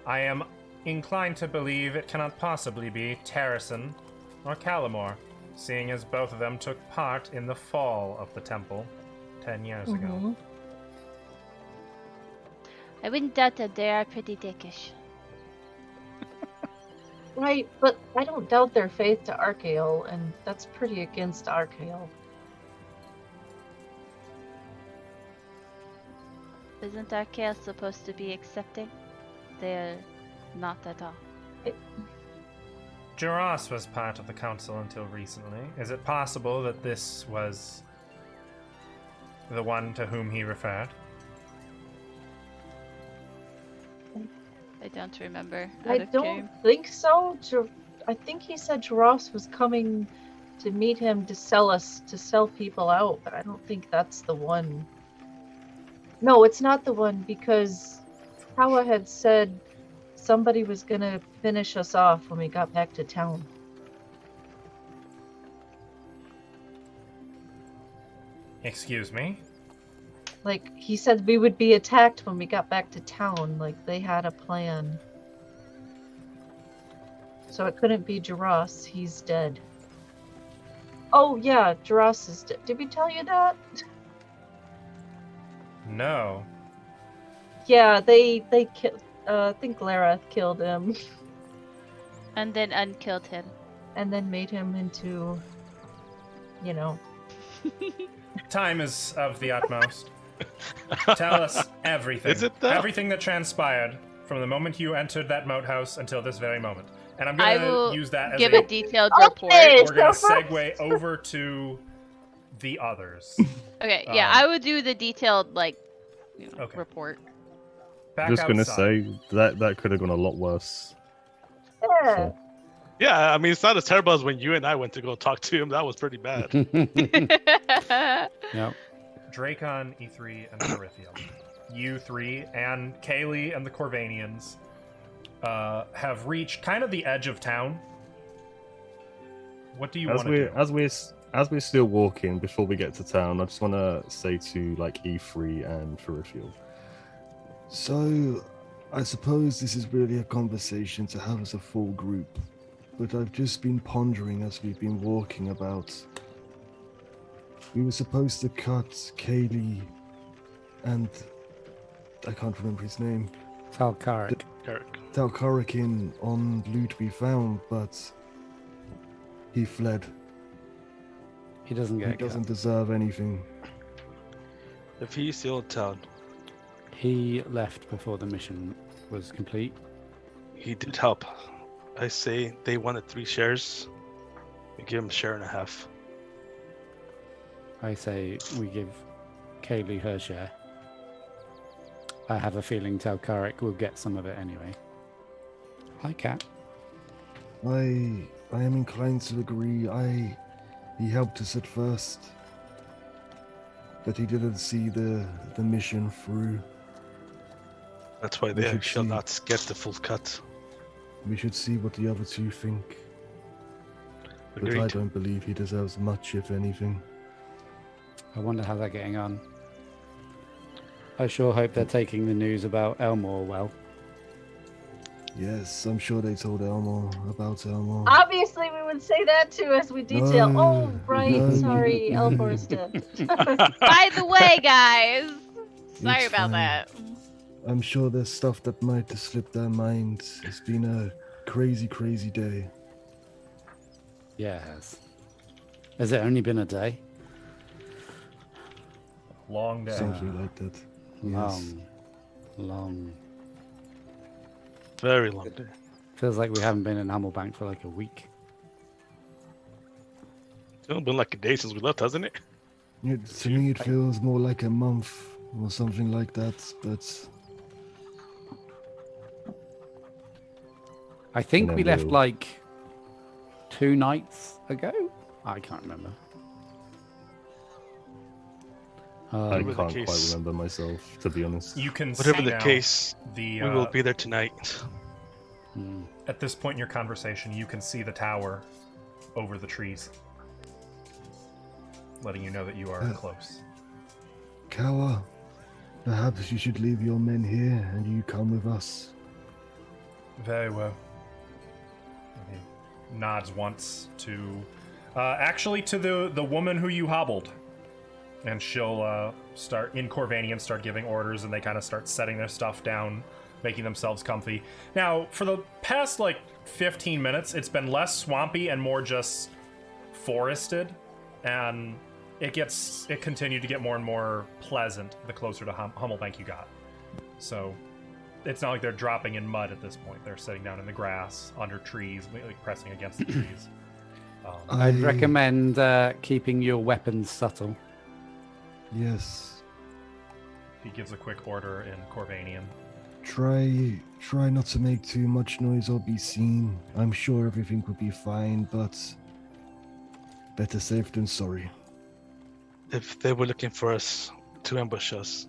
I am inclined to believe it cannot possibly be Terrison or Calamore, seeing as both of them took part in the fall of the temple 10 years ago. Mhm. I wouldn't doubt that they are pretty dickish. Right, but I don't doubt their faith to Archael, and that's pretty against Archael. Isn't Archaea supposed to be accepting? They're not at all. Juras was part of the council until recently. Is it possible that this was the one to whom he referred? I don't remember. I Out of don't game. think so. I think he said Jaros was coming to meet him to sell people out, but I don't think that's the one. No, it's not the one because Kawa had said somebody was gonna finish us off when we got back to town. Excuse me? Like, he said we would be attacked when we got back to town. Like, they had a plan. So it couldn't be Jaros. He's dead. Oh, yeah, Jaros is dead. Did we tell you that? No. Yeah, they killed. think Larath killed him And then unkilled him. and then made him into, you know. Time is of the utmost. Tell us everything. Is it though? Everything that transpired from the moment you entered that moat house until this very moment. And I'm I going will to use that as give a... a detailed Okay. report. We're going to So segue over to the others. Okay, yeah, I would do the detailed, like, Okay. report. Back Just gonna outside. say that could have gone a lot worse. Yeah. So, Yeah, I mean, it's not as terrible as when you and I went to go talk to him. That was pretty bad. Yep. Dracon, E3, and Corythium. You three and Kaylee and the Corvanians have reached kind of the edge of town. What do you want to do? as we're still walking before we get to town, I just want to say to like E3 and Peripheral. So, I suppose this is really a conversation to have as a full group, but I've just been pondering as we've been walking about. We were supposed to cut Kaylee and I can't remember his name. Talkarik. Eric. Talkarikin on loot we found, but he fled. He doesn't He get doesn't cut. deserve anything. If he's still in town, He left before the mission was complete. he did help. I say they wanted 3 shares. We give him a share and a half. I say we give Kaylee her share. I have a feeling Talkarik will get some of it anyway. Hi, Cat. I am inclined to agree. He helped us at first, but he didn't see the mission through. That's why We they should shall see. not get the full cut. We should see what the other two think. But I Agreed. don't believe he deserves much, if anything. I wonder how they're getting on. I sure hope they're taking the news about Elmore well. Yes, I'm sure they told Elmore about Elmore. Obviously, we would say that too as we detail. No, Oh, right. no. Sorry, Elmore is dead. By the way, guys, sorry It's about fine. that. I'm sure there's stuff that might have slipped their minds. It's been a crazy, crazy day. Yeah, it has. Has it only been a day? Long day. Something like that. Yes. Long. Very long day. Feels like we haven't been in Hammelbank for like a week. It's only been like a day since we left, hasn't it? To me, it feels more like a month or something like that, but I think And we then left we'll- like 2 nights ago. I can't remember. I Whatever the can't quite case. remember myself, to be honest. You can Whatever see the now case, the we will be there tonight. Hmm. at this point in your conversation, you can see the tower over the trees, letting you know that you are close. Kawa, perhaps you should leave your men here and you come with us. Very well. And he nods once to, actually to the woman who you hobbled, and she'll start in Corvanian, start giving orders, and they kind of start setting their stuff down, making themselves comfy. Now, for the past like 15 minutes, it's been less swampy and more just forested, and it continued to get more and more pleasant the closer to Hummelbank you got. So it's not like they're dropping in mud at this point. They're sitting down in the grass under trees, like pressing against the trees. I'd recommend keeping your weapons subtle. Yes. He gives a quick order in Corvanian. Try not to make too much noise or be seen. I'm sure everything will be fine, but better safe than sorry. If they were looking for us to ambush us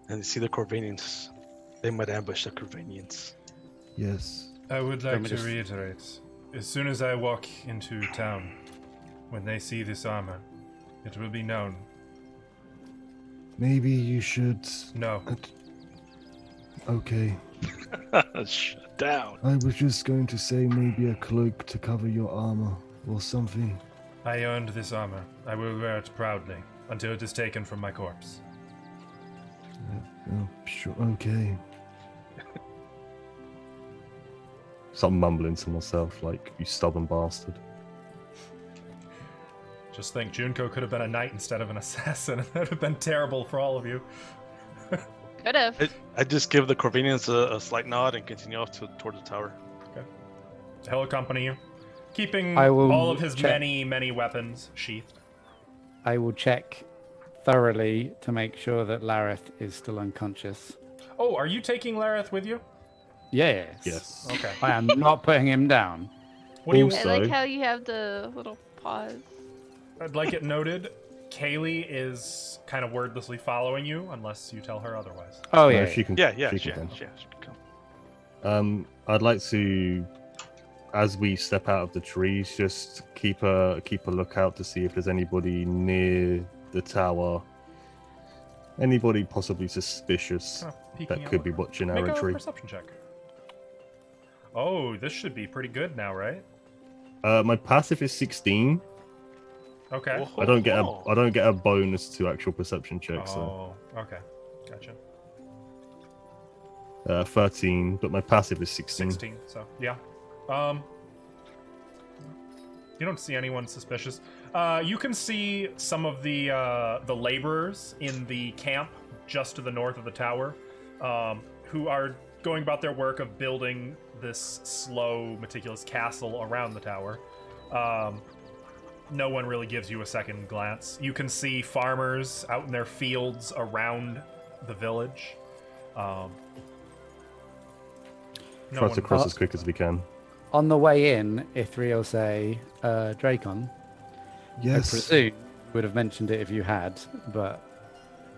and see the Corvanians, they might ambush the Corvanians. Yes. I would Let like me to just- reiterate, as soon as I walk into town, when they see this armor, it will be known. Maybe you should. No, Okay. Shut down. I was just going to say maybe a cloak to cover your armor or something. I earned this armor. I will wear it proudly until it is taken from my corpse. Oh, sure. Okay. start mumbling to myself, like, you stubborn bastard. Just think, Junko could have been a knight instead of an assassin. That would have been terrible for all of you. Could have. I just give the Corvinians a slight nod and continue off towards the tower. He'll accompany you, keeping I will all of his check. many weapons sheathed. I will check thoroughly to make sure that Lareth is still unconscious. Oh, are you taking Lareth with you? Yes. Yes. Okay. I am not putting him down. What do you? Also- I like how you have the little paws. I'd like it noted. Kaylee is kind of wordlessly following you, unless you tell her otherwise. Oh No, yeah. she can. Yeah, she she can can come. come. I'd like to, as we step out of the trees, just keep a lookout to see if there's anybody near the tower. Anybody possibly suspicious Kind of peeking that out. could be watching our Make a entry. perception check. Oh, this should be pretty good now, right? My passive is 16. Okay. Whoa. I don't get a bonus to actual perception checks. Oh, okay. Gotcha. 13, but my passive is 16. 16. So yeah. You don't see anyone suspicious. You can see some of the laborers in the camp just to the north of the tower, who are going about their work of building this slow, meticulous castle around the tower. No one really gives you a second glance. You can see farmers out in their fields around the village. No Try to cross Oh. as quick as we can. On the way in, Ithri will say, Dracon, I Yes. presume would have mentioned it if you had, but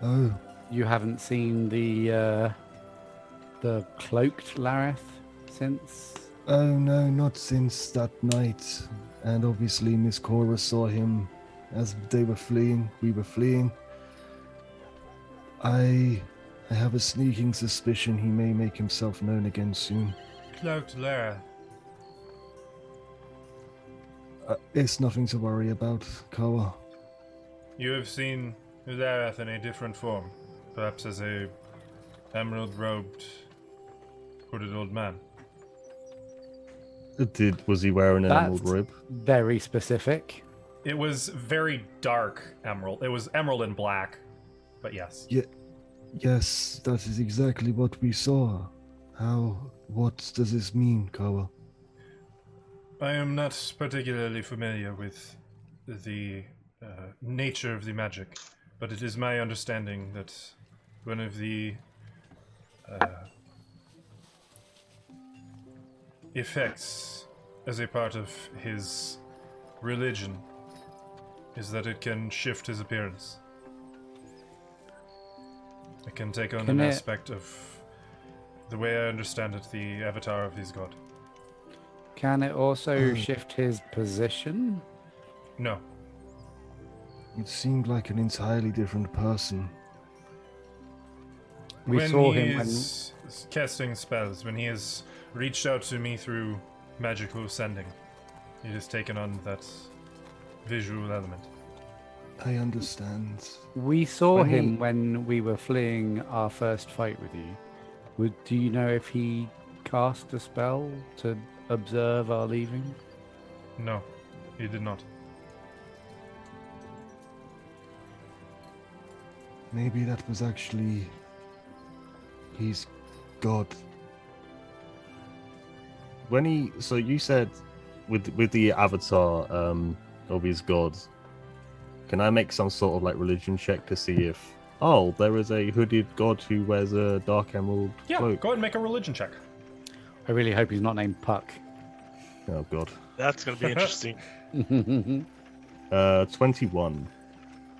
Oh, you haven't seen the cloaked Lareth since. oh no, not since that night. And obviously Miss Cora saw him as they were fleeing. We were fleeing. I have a sneaking suspicion he may make himself known again soon. Cloaked Lara. It's nothing to worry about, Kawa. You have seen Lareth in a different form, perhaps as a emerald-robed, hooded old man. Was he wearing an emerald That's robe? very specific. It was very dark emerald. It was emerald and black, but yes. Yes, that is exactly what we saw. What does this mean, Kawa? I am not particularly familiar with the nature of the magic, but it is my understanding that one of the effects as a part of his religion is that it can shift his appearance. It can take on Can an it- aspect of, the way I understand it, the avatar of his god. Can it also Oh. shift his position? No. It seemed like an entirely different person. We when saw he him when is casting spells, when he has reached out to me through magical sending, he has taken on that visual element. I understand. we saw when he- him when we were fleeing our first fight with you. Do you know if he cast a spell to observe our leaving? No, he did not. Maybe that was actually his god. So you said with the avatar of his god, can I make some sort of like religion check to see if there is a hooded god who wears a dark emerald Yeah, cloak? go ahead and make a religion check. I really hope he's not named Puck. Oh god. That's gonna be interesting. 21.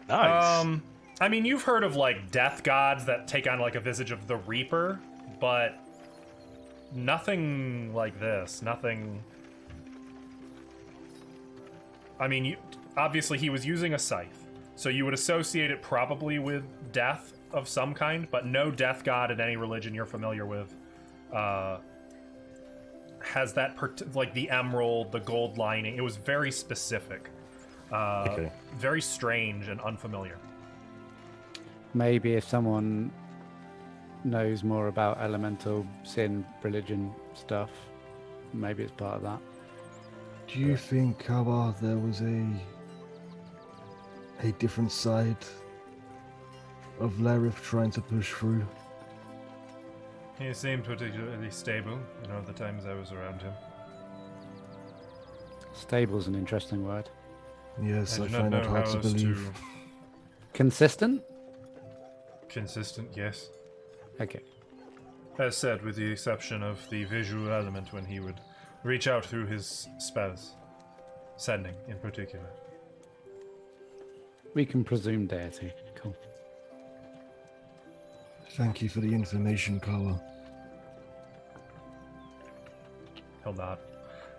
Nice. I mean, you've heard of like death gods that take on like a visage of the Reaper, but nothing like this. Nothing. I mean, obviously he was using a scythe, so you would associate it probably with death of some kind, but no death god in any religion you're familiar with has that like the emerald, the gold lining. It was very specific, Okay. very strange and unfamiliar. Maybe if someone knows more about elemental sin religion stuff, maybe it's part of that. Do you think, Kawa, there was a different side of Larif trying to push through? He seemed particularly stable in all the times I was around him. Stable's an interesting word. Yes, I do not find that know hard how to else believe. Consistent? Consistent, yes. Okay. As said, with the exception of the visual element when he would reach out through his spells. Sending, in particular. We can presume deity. Cool. Thank you for the information, Kawa. He'll nod.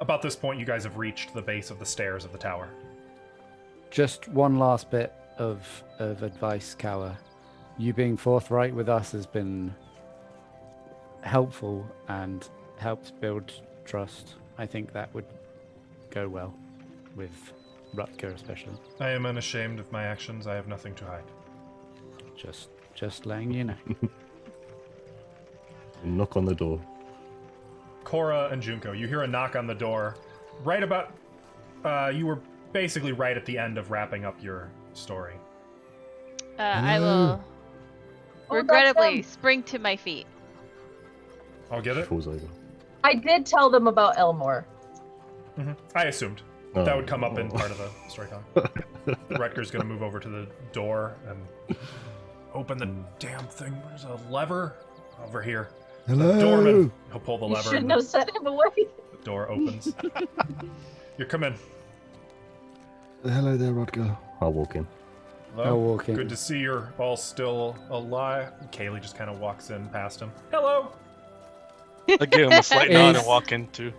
About this point, you guys have reached the base of the stairs of the tower. Just one last bit of advice, Kawa. You being forthright with us has been helpful and helps build trust. I think that would go well with Rutger especially. I am unashamed of my actions. I have nothing to hide. Just letting you know. Knock on the door. Cora and Junko, you hear a knock on the door. Right about... you were basically right at the end of wrapping up your story. I will Oh, regrettably that's spring to my feet. I'll get it. Falls over. I did tell them about Elmore. I assumed. Oh. That would come up in part of the storytelling. Rutger's gonna move over to the door and open the damn thing. There's a lever over here. Hello? Doorman. He'll pull the You lever shouldn't and have sent him away. the door opens. You come in. Hello there, Rodger. I'll walk in. Hello. I'll walk in. Good to see you're all still alive. Kaylee just kind of walks in past him. Hello. I give him a slight nod Is- and walk in too.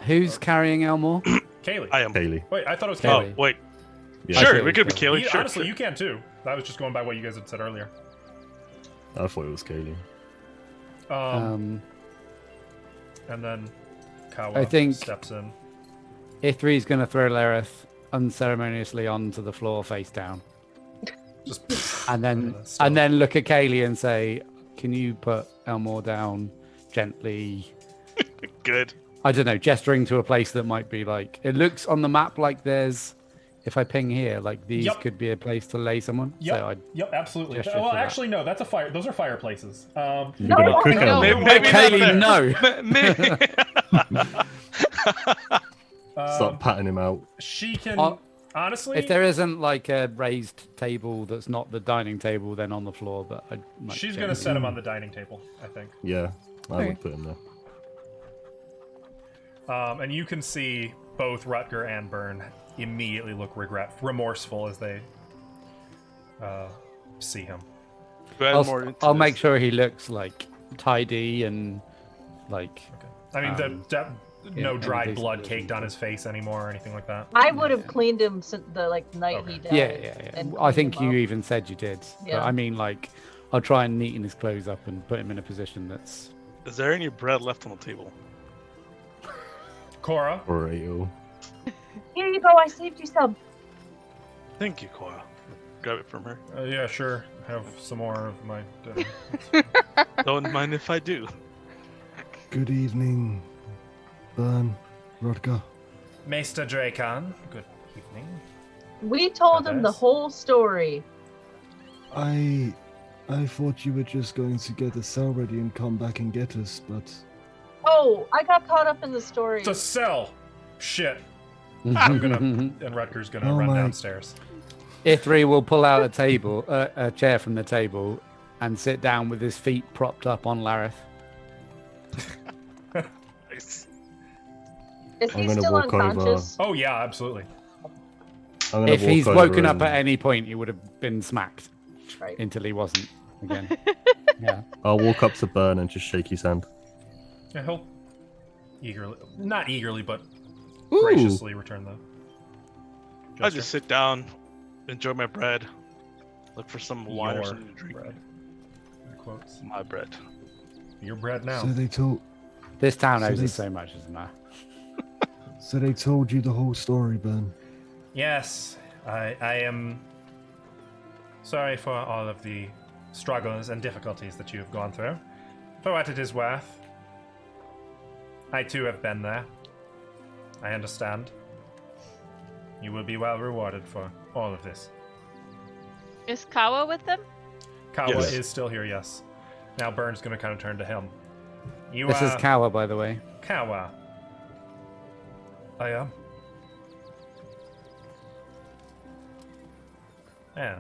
Who's carrying Elmore? Kaylee. I am. Kaylee. Wait, I thought it was Kaylee. Kaylee. Oh, wait. Yeah. Sure, thought we it could was be Kaylee. Sure. Honestly, sure. you can too. I was just going by what you guys had said earlier. I thought it was Kaylee. And then Kawa I think- steps in. Ithri's going to throw Lareth unceremoniously onto the floor face down. Just And then Stone. and then look at Kaylee and say, "Can you put Elmore down gently?" Good. I don't know, gesturing to a place that might be like it looks on the map like there's. If I ping here, like these Yep. could be a place to lay someone. Yep. So Yep, absolutely. gesture Well, to that. actually, no. That's a fire. Those are fireplaces. You're No, gonna cook no. Elmo. Maybe Kaylee, no. Start patting him out. She can honestly. If there isn't like a raised table that's not the dining table, then on the floor. But I might She's check gonna it. set him on the dining table, I think. Yeah, I Okay. would put him there. And you can see both Rutger and Byrne immediately look remorseful as they see him. I'll make sure he looks like tidy and like. I mean, no yeah, dried and blood decent caked on his face anymore or anything like that. I would have cleaned him since the night Okay. he died. Yeah. and I cleaned think him you up. even said you did. But Yeah. I mean, like, I'll try and neaten his clothes up and put him in a position that's. Is there any bread left on the table? Cora, Burrito. Here you go. I saved you some. Thank you, Cora. Grab it from her. yeah, sure. Have some more of my dinner. Don't mind if I do. Good evening, Byrne, Rodger. Maester Dracan, good evening. We told him the Others? whole story. I thought you were just going to get the cell ready and come back and get us, but Oh, I got caught up in the story. To sell. Shit. I'm gonna and Rutger's gonna Oh run my- downstairs. Ithri will pull out a table, a chair from the table, and sit down with his feet propped up on Lareth. Nice. Is I'm he gonna still walk over. unconscious? Oh yeah, absolutely. I'm gonna If walk he's over woken up and at any point, he would have been smacked Right. until he wasn't again. Yeah. I'll walk up to Byrne and just shake his hand. Yeah, he'll eagerly, not eagerly, but Ooh. graciously return the I gesture. just sit down, enjoy my bread, look for some wine or Your something to drink. bread. In quotes. My bread. Your bread now. so they told This town So owes us this- so much, doesn't it? so they told you the whole story, Byrne. Yes, I am sorry for all of the struggles and difficulties that you have gone through. For what it is worth, I too have been there. I understand. You will be well rewarded for all of this. Is Kawa with them? Kawa Yes. is still here, yes. Now Burn's going to kind of turn to him. You This is Kawa, by the way. Kawa. I am. Yeah.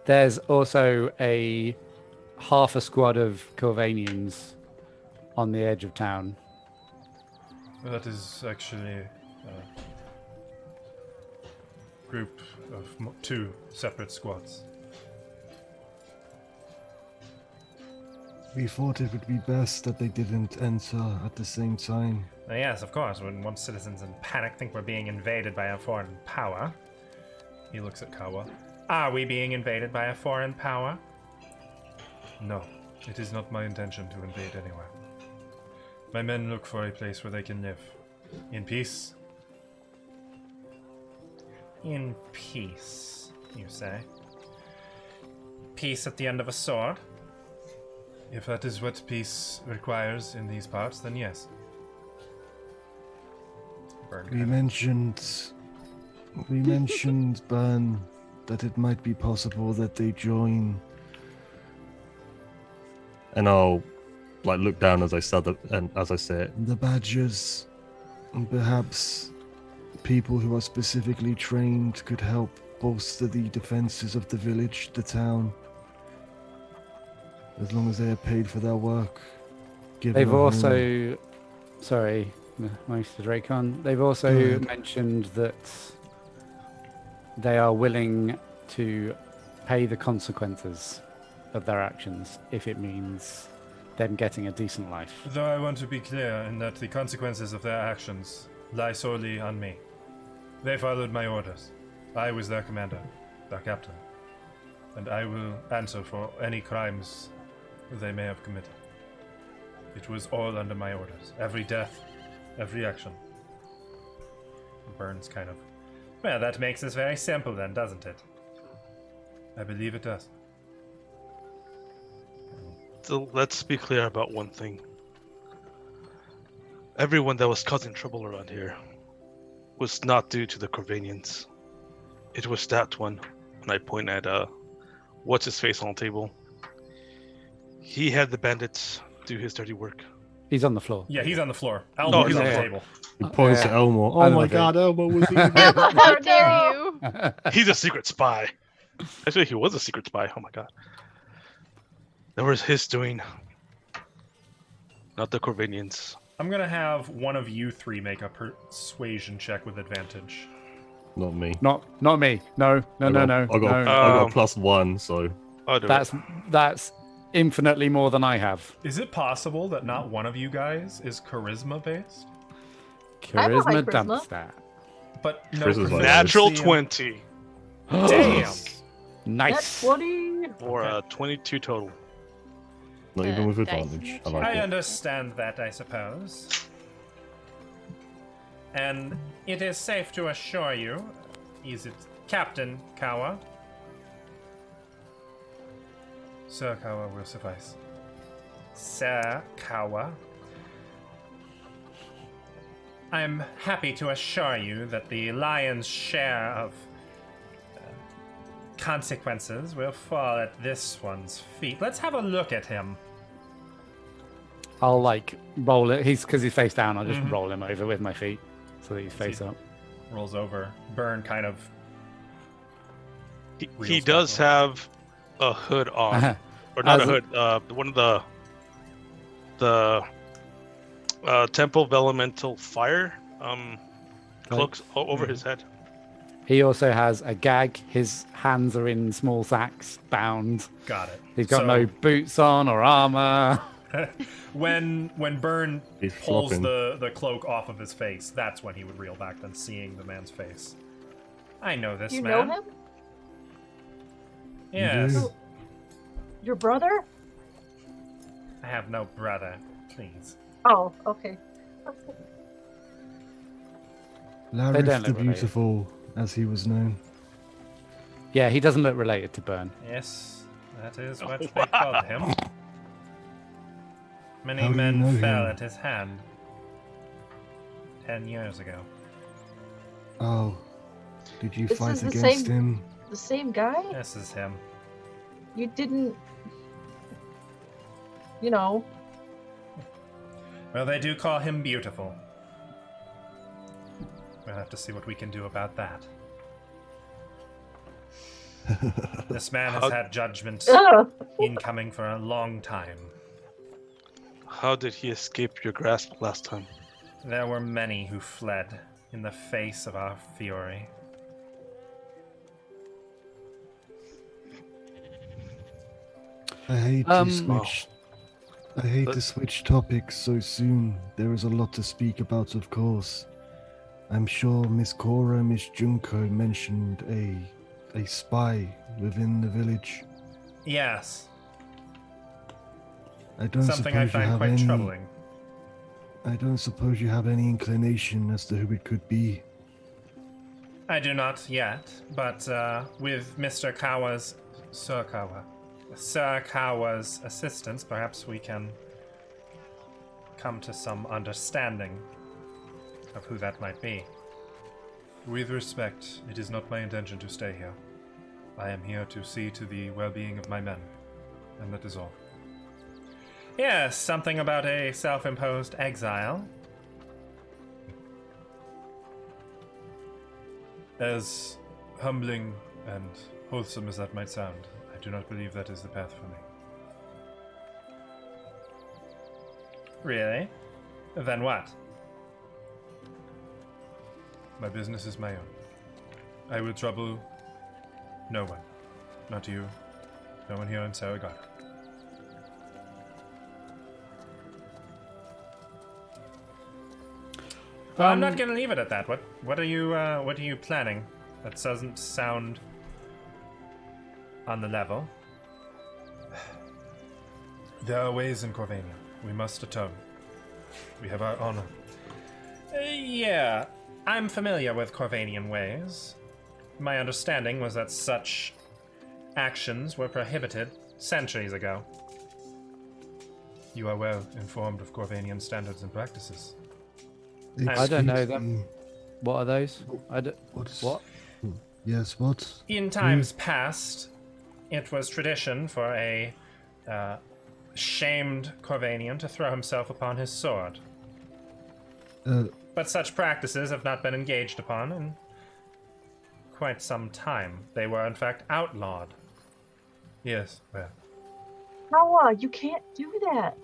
There's also half a squad of Corvanians on the edge of town. That is actually a group of 2 separate squads. We thought it would be best that they didn't enter at the same time. Yes, of course. When once citizens in panic think we're being invaded by a foreign power. He looks at Kawa. Are we being invaded by a foreign power? No, it is not my intention to invade anywhere. My men look for a place where they can live. In peace. In peace, you say? Peace at the end of a sword? If that is what peace requires in these parts, then yes. Burn We kind mentioned, Burn, that it might be possible that they join. And I'll look down as I say it. The Badgers, and perhaps people who are specifically trained could help bolster the defenses of the village, the town. As long as they are paid for their work. They've also, sorry, Mr. Dracon, they've also mentioned that they are willing to pay the consequences of their actions if it means them getting a decent life. Though I want to be clear in that the consequences of their actions lie solely on me. They followed my orders. I was their commander, their captain. And I will answer for any crimes they may have committed. It was all under my orders. Every death, every action. Burns kind of... Well, that makes this very simple then, doesn't it? I believe it does. So let's be clear about one thing. Everyone that was causing trouble around here was not due to the Corvanians. It was that one. And I point at what's his face on the table. He had the bandits do his dirty work. He's on the floor. Yeah, he's on the floor. Elmo's he's on on the the table. He points yeah. to Elmo. I Oh know my that. god, Elmo was even How dare you? He's a secret spy. Actually, he was a secret spy. Oh my god. That was his doing. Not the Corvanians. I'm gonna have one of you 3 make a persuasion check with advantage. Not me. Not me. No. I got +1, so I'll do it. That's infinitely more than I have. Is it possible that not one of you guys is charisma based? I have a high Charisma dump charisma. stat. But no Charisma's like Natural proficiency 20 Damn. Nice. That's 20. or 22 total. not even with Dice advantage. I in like I it. understand that, I suppose. And it is safe to assure you, is it Captain Kawa? Sir Kawa will suffice. Sir Kawa. I'm happy to assure you that the lion's share of consequences will fall at this one's feet. Let's have a look at him. I'll roll it. Because he's face down. I'll just roll him over with my feet so that he's face up. Rolls over. Burn kind of. He Wheels does back have a hood on. Or not a As- hood. One of the Temple of Elemental Fire cloaks over his head. He also has a gag. His hands are in small sacks, bound. Got it. He's got So, no boots on or armor. when Burn He's pulls flopping. the cloak off of his face, that's when he would reel back, then seeing the man's face. I know this You man. know him? Yes. do? Your brother? I have no brother. Please. Oh, okay. Larry don't the look related. Beautiful, as he was known. Yeah, he doesn't look related to Burn. Yes, that is what Oh, they wow. called him. Many How do you men know fell him? at his hand. 10 years ago. Oh, did you This fight is the against same- him? The same guy? This is him. You didn't. You know. Well, they do call him beautiful. We'll have to see what we can do about that. This man has had judgment Ugh. incoming for a long time. How did he escape your grasp last time? There were many who fled in the face of our fury. I hate Um, to switch. I hate to switch topics so soon. There is a lot to speak about, of course. I'm sure Miss Cora, Miss Junko mentioned a spy within the village. Yes, I don't something I suppose you find have quite any. troubling. I don't suppose you have any inclination as to who it could be. I do not yet, but with Mr. Kawa's Sir Kawa's assistance, perhaps we can come to some understanding of who that might be. With respect, it is not my intention to stay here. I am here to see to the well-being of my men, and that is all. Yes, something about a self-imposed exile. As humbling and wholesome as that might sound, I do not believe that is the path for me. Really? Then what? My business is my own. I will trouble no one. Not you. No one here in Saragata. Well, I'm not going to leave it at that. What are you planning? That doesn't sound on the level. There are ways in Corvania. We must atone. We have our honor. Yeah, I'm familiar with Corvanian ways. My understanding was that such actions were prohibited centuries ago. You are well informed of Corvanian standards and practices. I don't know Excuse them. me, What are those? I don't. what's- What? Yes, what? In times past, it was tradition for a shamed Corvanian to throw himself upon his sword. But such practices have not been engaged upon in quite some time. They were, in fact, outlawed. Yes, well. Kawa, you can't do that.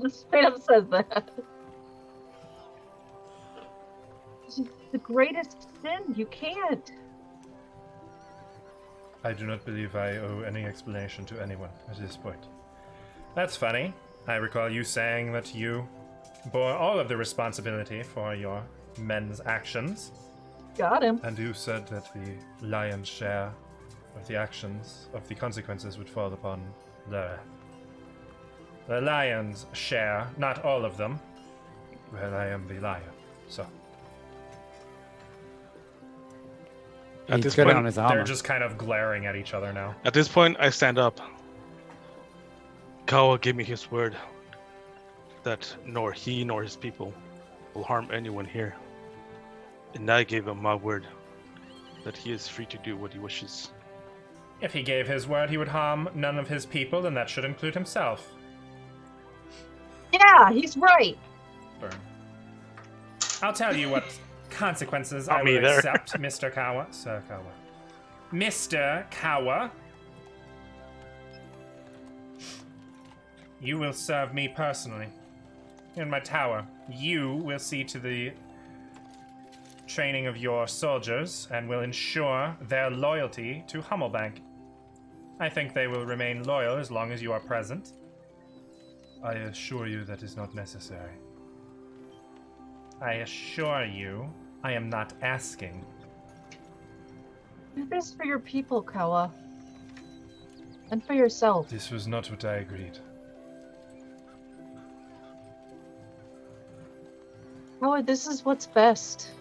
Just straight up says that. It's the greatest sin. You can't. I do not believe I owe any explanation to anyone at this point. That's funny. I recall you saying that you bore all of the responsibility for your men's actions, Got him. and you said that the lion's share of the actions, of the consequences, would fall upon the lion's share, not all of them. Well, I am the lion, so. At He's this got it point, on his They're armor. just kind of glaring at each other now. At this point, I stand up. Kawa gave me his word that nor he nor his people will harm anyone here. And I gave him my word that he is free to do what he wishes. If he gave his word he would harm none of his people, then that should include himself. Yeah, he's right. Burn. I'll tell you what consequences Not I me will there. accept, Mr. Kawa. Sir Kawa. Mr. Kawa. You will serve me personally. In my tower. You will see to the training of your soldiers and will ensure their loyalty to Hummelbank. I think they will remain loyal as long as you are present. I assure you that is not necessary. I assure you, I am not asking. Do this for your people, Kawa. And for yourself. This was not what I agreed. Kawa, this is what's best.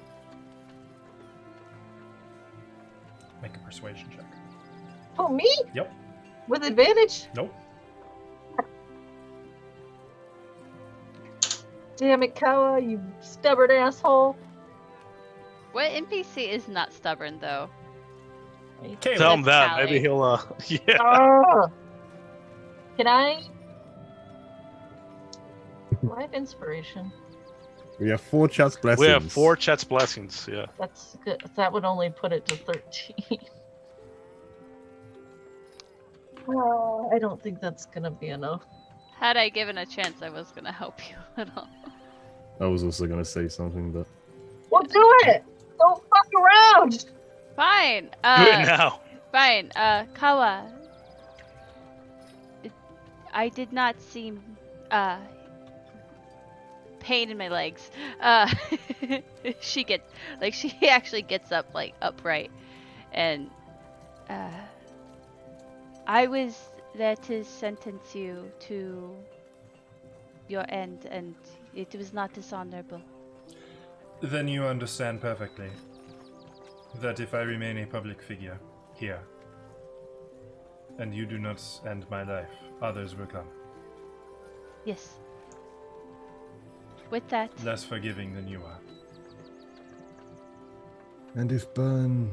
Make a persuasion check. Oh, me? Yep. With advantage? Nope. damn it, Kawa, you stubborn asshole. What NPC is not stubborn though? Caleb. Tell him that. Callie. Maybe he'll. Yeah. Ugh. Can I? Do I have inspiration? We have 4 chat's blessings. We have 4 Chet's blessings. Yeah. That's good. That would only put it to 13. Well, I don't think that's gonna be enough. Had I given a chance, I was gonna help you at all. I was also gonna say something, but Well, do it! Don't fuck around! Fine. Do it now. Fine. Kawa. I did not seem pain in my legs. She actually gets up like upright, and I was there to sentence you to your end, and it was not dishonorable. Then you understand perfectly that if I remain a public figure here, and you do not end my life, others will come. Yes. With that, Less forgiving than you are. And if Byrne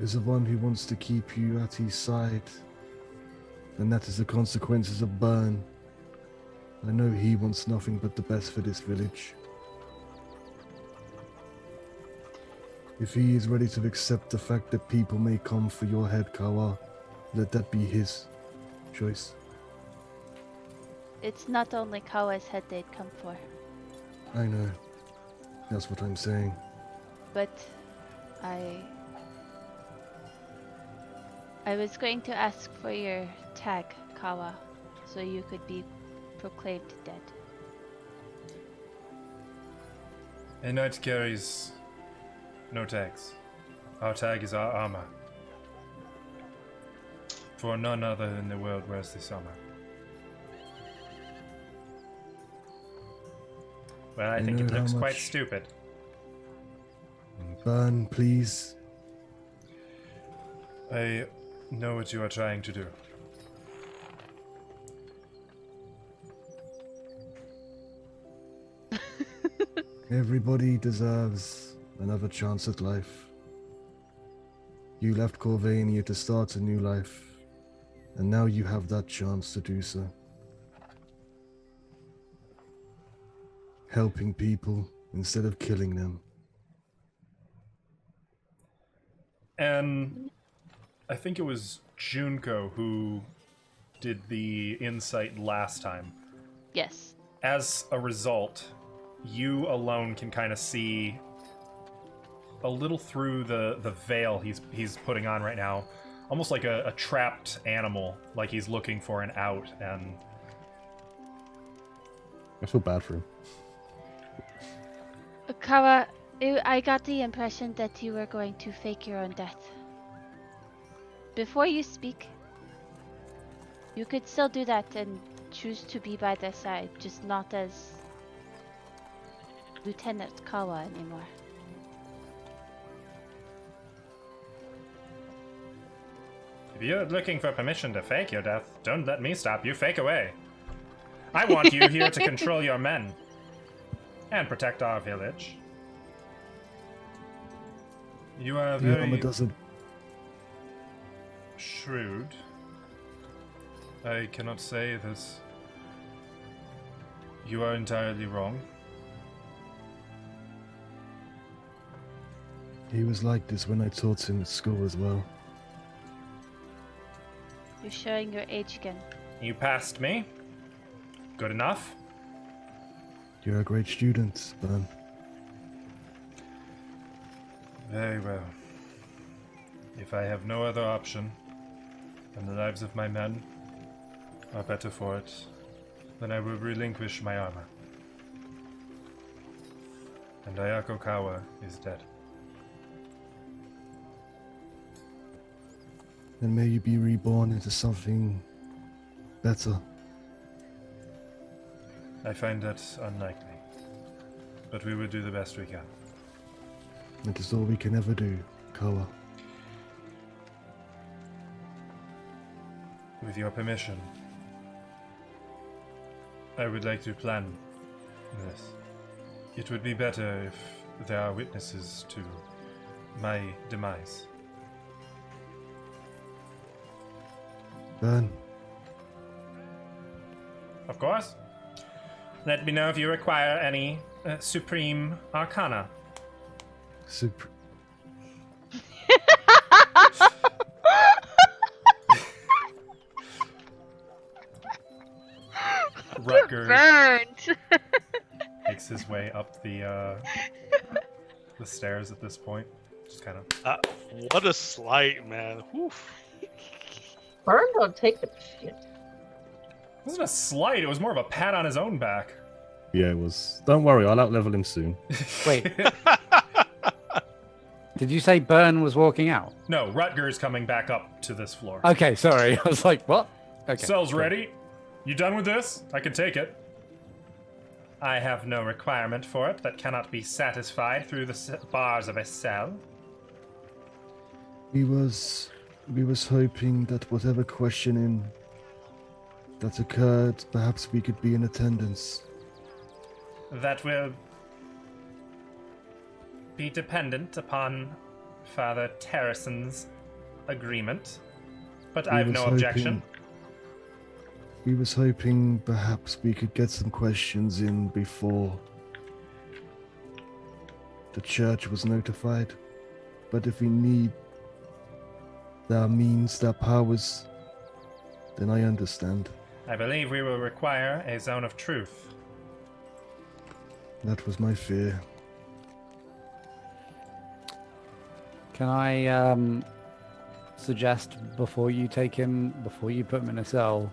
is the one who wants to keep you at his side, then that is the consequences of Byrne. I know he wants nothing but the best for this village. If he is ready to accept the fact that people may come for your head, Kawa, let that be his choice. it's not only Kawa's head they'd come for, I know. That's what I'm saying. but I was going to ask for your tag, Kawa, so you could be proclaimed dead. A knight carries no tags. Our tag is our armor. For none other in the world wears this armor. Well, I You think it know how looks quite much- stupid. Byrne, please. I know what you are trying to do. Everybody deserves another chance at life. You left Corvania to start a new life, and now you have that chance to do so. Helping people instead of killing them. And I think it was Junko who did the insight last time. Yes. As a result, you alone can kind of see a little through the veil he's putting on right now, almost like a trapped animal, like he's looking for an out. And I feel bad for him. Kawa, I got the impression that you were going to fake your own death. Before you speak, you could still do that and choose to be by their side, just not as Lieutenant Kawa anymore. if you're looking for permission to fake your death, don't let me stop you. Fake away. I want you here to control your men and protect our village. You are The armor very doesn't. shrewd. I cannot say that you are entirely wrong. He was like this when I taught him at school as well. You're showing your age again. You passed me. Good enough. You're a great student, Byrne. Very well. If I have no other option, and the lives of my men are better for it, then I will relinquish my armor. And Ayako Kawa is dead. And may you be reborn into something better. I find that unlikely. But we will do the best we can. That is all we can ever do, Kawa. With your permission, I would like to plan Yes. It would be better if there are witnesses to my demise. Burn. Of course. Let me know if you require any supreme arcana. Rutger Burned. makes his way up the stairs at this point. Just kind of. What a slight, man. Oof. Burn don't take the shit. It wasn't a slight. It was more of a pat on his own back. Yeah, it was. Don't worry, I'll outlevel him soon. Wait. Did you say Burn was walking out? No, Rutger's coming back up to this floor. Okay, sorry. I was like, what? Okay. Cell's ready. You done with this? I can take it. I have no requirement for it that cannot be satisfied through the bars of a cell. We was hoping that whatever questioning that occurred, perhaps we could be in attendance. That will be dependent upon Father Terrason's agreement, but I have no objection. We was hoping perhaps we could get some questions in before the church was notified. But if we need their means, their powers, then I understand. I believe we will require a zone of truth. That was my fear. Can I suggest before you put him in a cell,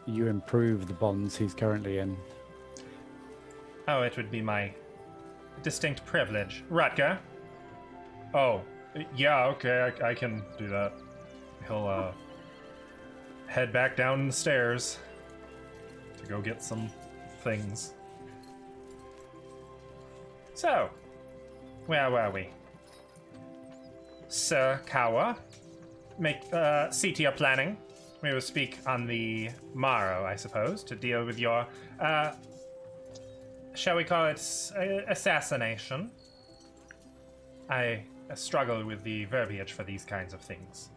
you improve the bonds he's currently in? Oh, it would be my distinct privilege. Rutger? Oh, yeah, okay, I can do that. He'll head back down the stairs to go get some things. So, where were we? Sir Kawa, see to your planning. We will speak on the morrow, I suppose, to deal with your, shall we call it assassination? I struggle with the verbiage for these kinds of things.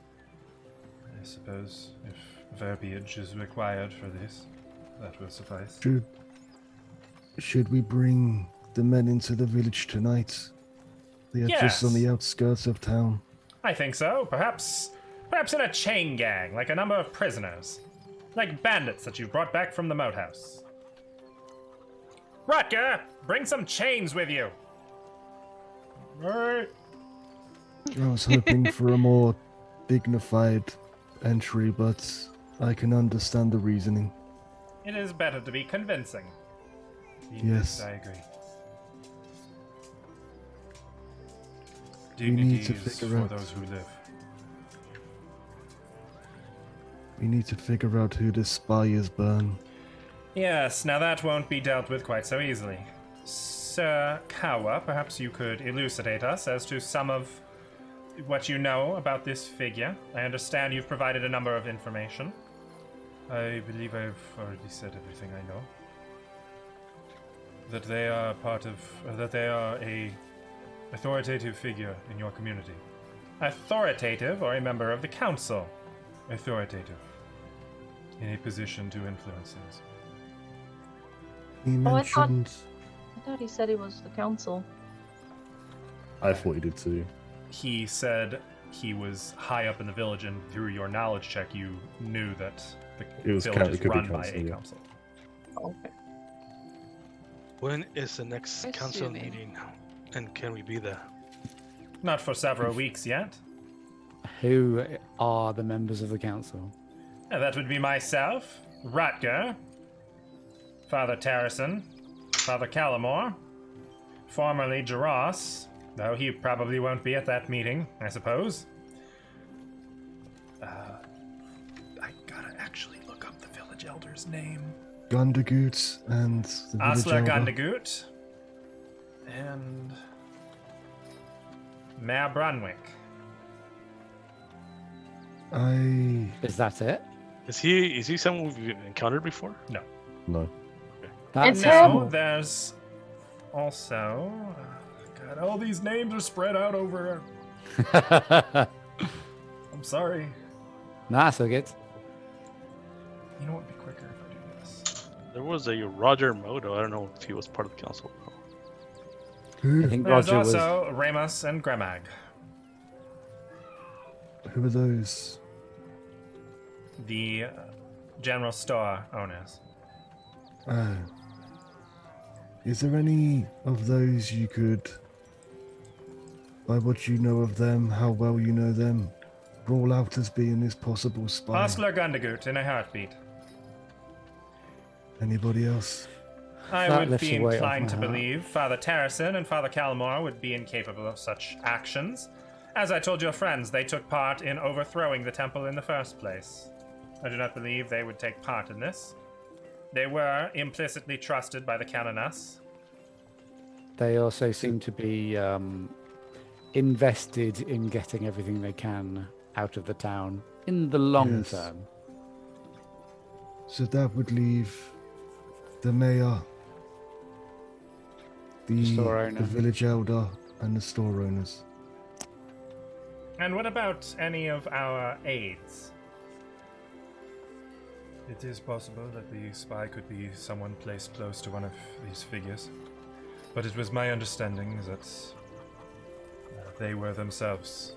I suppose if verbiage is required for this, that will suffice. Should we bring the men into the village tonight? They are just on the outskirts of town. I think so. Perhaps in a chain gang, like a number of prisoners. Like bandits that you brought back from the moat house. Rutger, bring some chains with you. Alright. I was hoping for a more dignified entry, but I can understand the reasoning. It is better to be convincing. Yes. I agree. We need to Dignities figure for out. those who live. We need to figure out who this spy is, Burn. Yes, now that won't be dealt with quite so easily. Sir Kawa, perhaps you could elucidate us as to some of what you know about this figure. I understand you've provided a number of information. I believe I've already said everything I know. That they are that they are a authoritative figure in your community. Authoritative, or a member of the council. Authoritative. In a position to influence things. He I thought- mentioned. I thought he said he was the council. I thought he did too. He said he was high up in the village, and through your knowledge check, you knew that the It was village is it could be run by council, a yeah. council. Okay. When is the next council Assuming. meeting? And can we be there? Not for several weeks yet. Who are the members of the council? That would be myself, Rutger, Father Terrason, Father Callamore, formerly Jaros, though he probably won't be at that meeting, I suppose. I gotta actually look up the village elder's name. Gundagoot and the village Asla elder. Gundagoot and Mayor Brunwick. I Is that it? Is he someone we've encountered before? No. That's It's No, him. there's also. God, all these names are spread out over. I'm sorry. Nah, so good. You know what would be quicker if I do this? There was a Roger Moto. I don't know if he was part of the council. I think There's Roger was. also Remus and Gremag. Who are those? The general store owners. Oh. Is there any of those you could, by what you know of them, how well you know them, rule out as being this possible spy? Hostler Gundagoot in a heartbeat. Anybody else? I That would lifts be the weight off inclined my to heart. believe Father Terracin and Father Calmore would be incapable of such actions. As I told your friends, they took part in overthrowing the temple in the first place. I do not believe they would take part in this. They were implicitly trusted by the Canoness. They also seem to be invested in getting everything they can out of the town in the long Yes. term. So that would leave the mayor, the store owner. the village elder, and the store owners. And what about any of our aides? It is possible that the spy could be someone placed close to one of these figures. But it was my understanding that they were themselves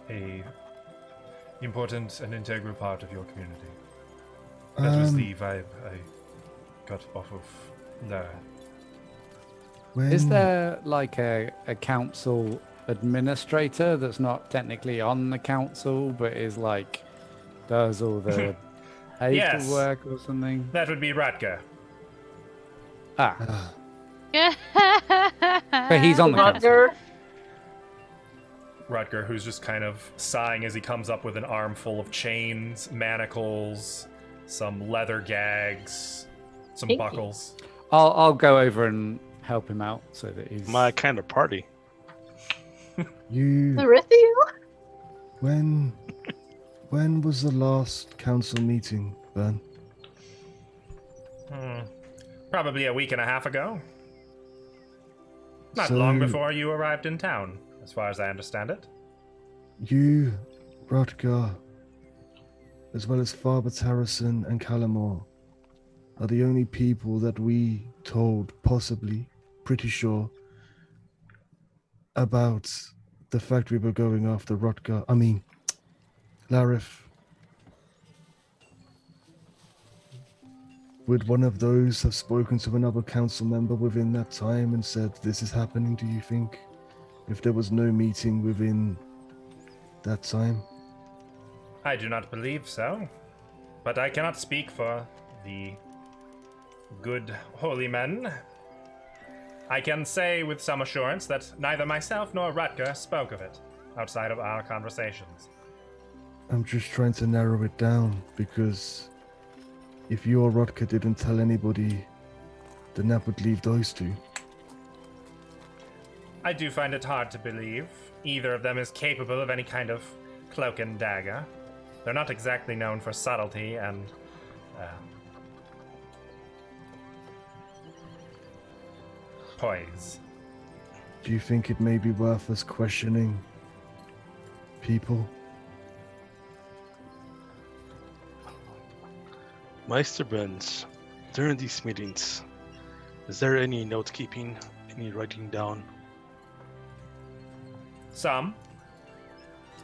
a important and integral part of your community. That was the vibe I got off of there. Is there like a council administrator that's not technically on the council but is like does all the Yes. paperwork or something? That would be Rutger. Ah, but he's on the council. Rutger. Rutger, who's just kind of sighing as he comes up with an armful of chains, manacles, some leather gags, some Pinky. buckles. I'll go over and help him out so that he's My kind of party. You Lithium? when was the last council meeting, Ben? Probably a week and a half ago. Not So- long before you arrived in town, as far as I understand it. You, Rutger, as well as Father Harrison and Callamore, are the only people that we told, possibly, pretty sure, about the fact we were going after Larif. Would one of those have spoken to another council member within that time and said, this is happening, do you think? If there was no meeting within that time? I do not believe so. But I cannot speak for the good holy men. I can say with some assurance that neither myself nor Rutger spoke of it outside of our conversations. I'm just trying to narrow it down because if you or Rutger didn't tell anybody, then that would leave those two. I do find it hard to believe either of them is capable of any kind of cloak and dagger. They're not exactly known for subtlety and poise. Do you think it may be worth us questioning people? Meister Benz, during these meetings, is there any note keeping, any writing down? Some.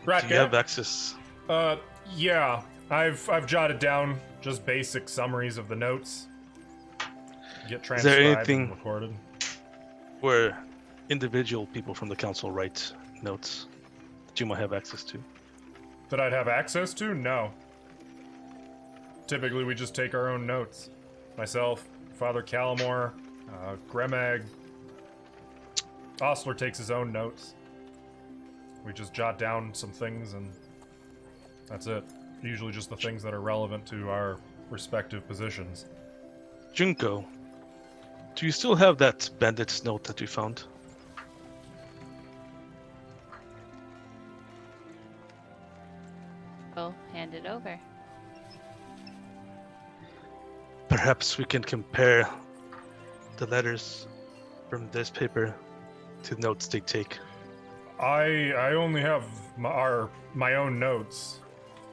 Do you have Rutger? access? Yeah. I've jotted down just basic summaries of the notes. Get Is transcribed there and anything- recorded. Where individual people from the council write notes that you might have access to? That I'd have access to? No. Typically, we just take our own notes. Myself, Father Callamore, Gremag. Ostler takes his own notes. We just jot down some things and that's it. Usually just the things that are relevant to our respective positions. Junko, do you still have that bandit's note that you found? We'll hand it over. Perhaps we can compare the letters from this paper to notes they take. I only have my own notes.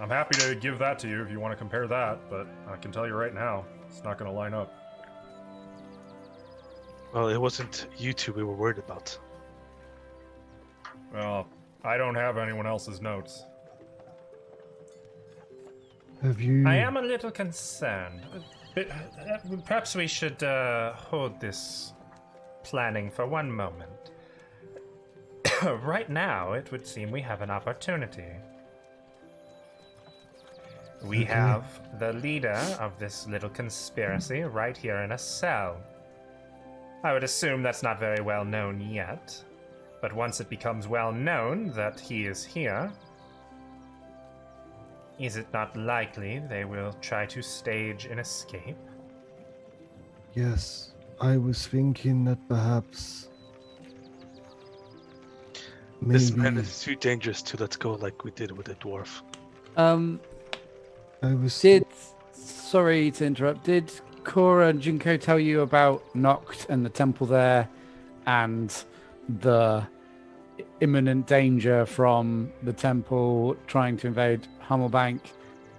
I'm happy to give that to you if you want to compare that, but I can tell you right now, it's not going to line up. Well, it wasn't you two we were worried about. Well, I don't have anyone else's notes. Have you? I am a little concerned. Perhaps we should hold this planning for one moment. Right now, it would seem we have an opportunity. We have the leader of this little conspiracy right here in a cell. I would assume that's not very well known yet, but once it becomes well known that he is here, is it not likely they will try to stage an escape? Yes, I was thinking that perhaps. Maybe. This man is too dangerous to let go like we did with the dwarf. I was. Sorry to interrupt. Did Cora and Junko tell you about Noct and the temple there, and the imminent danger from the temple trying to invade Hummelbank,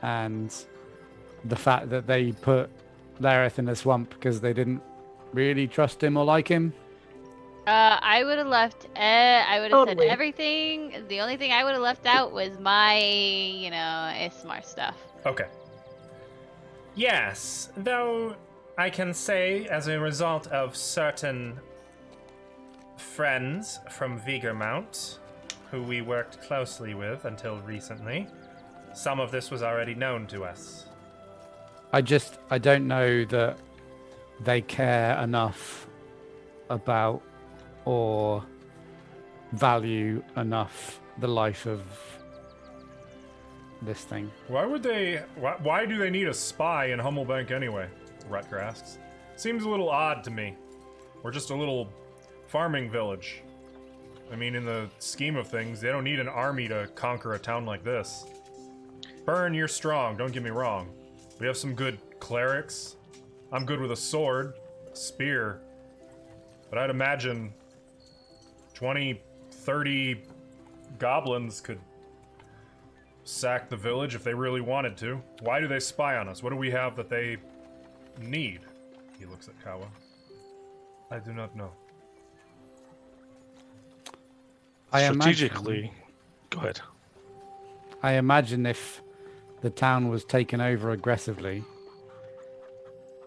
and the fact that they put Lareth in a swamp because they didn't really trust him or like him? I would have left. I would have Totally. said everything. The only thing I would have left out was my, Ismar stuff. Okay. Yes, though I can say, as a result of certain friends from Vigermount, who we worked closely with until recently, some of this was already known to us. I don't know that they care enough about or value enough the life of this thing. Why would they... Why do they need a spy in Hummelbank anyway? Rutger asks. Seems a little odd to me. We're just a little farming village. I mean, in the scheme of things, they don't need an army to conquer a town like this. Burn, you're strong, don't get me wrong. We have some good clerics. I'm good with a sword, spear. But I'd imagine 20, 30 goblins could sack the village if they really wanted to. Why do they spy on us? What do we have that they need? He looks at Kawa. I do not know. Strategically, go ahead. I imagine if the town was taken over aggressively,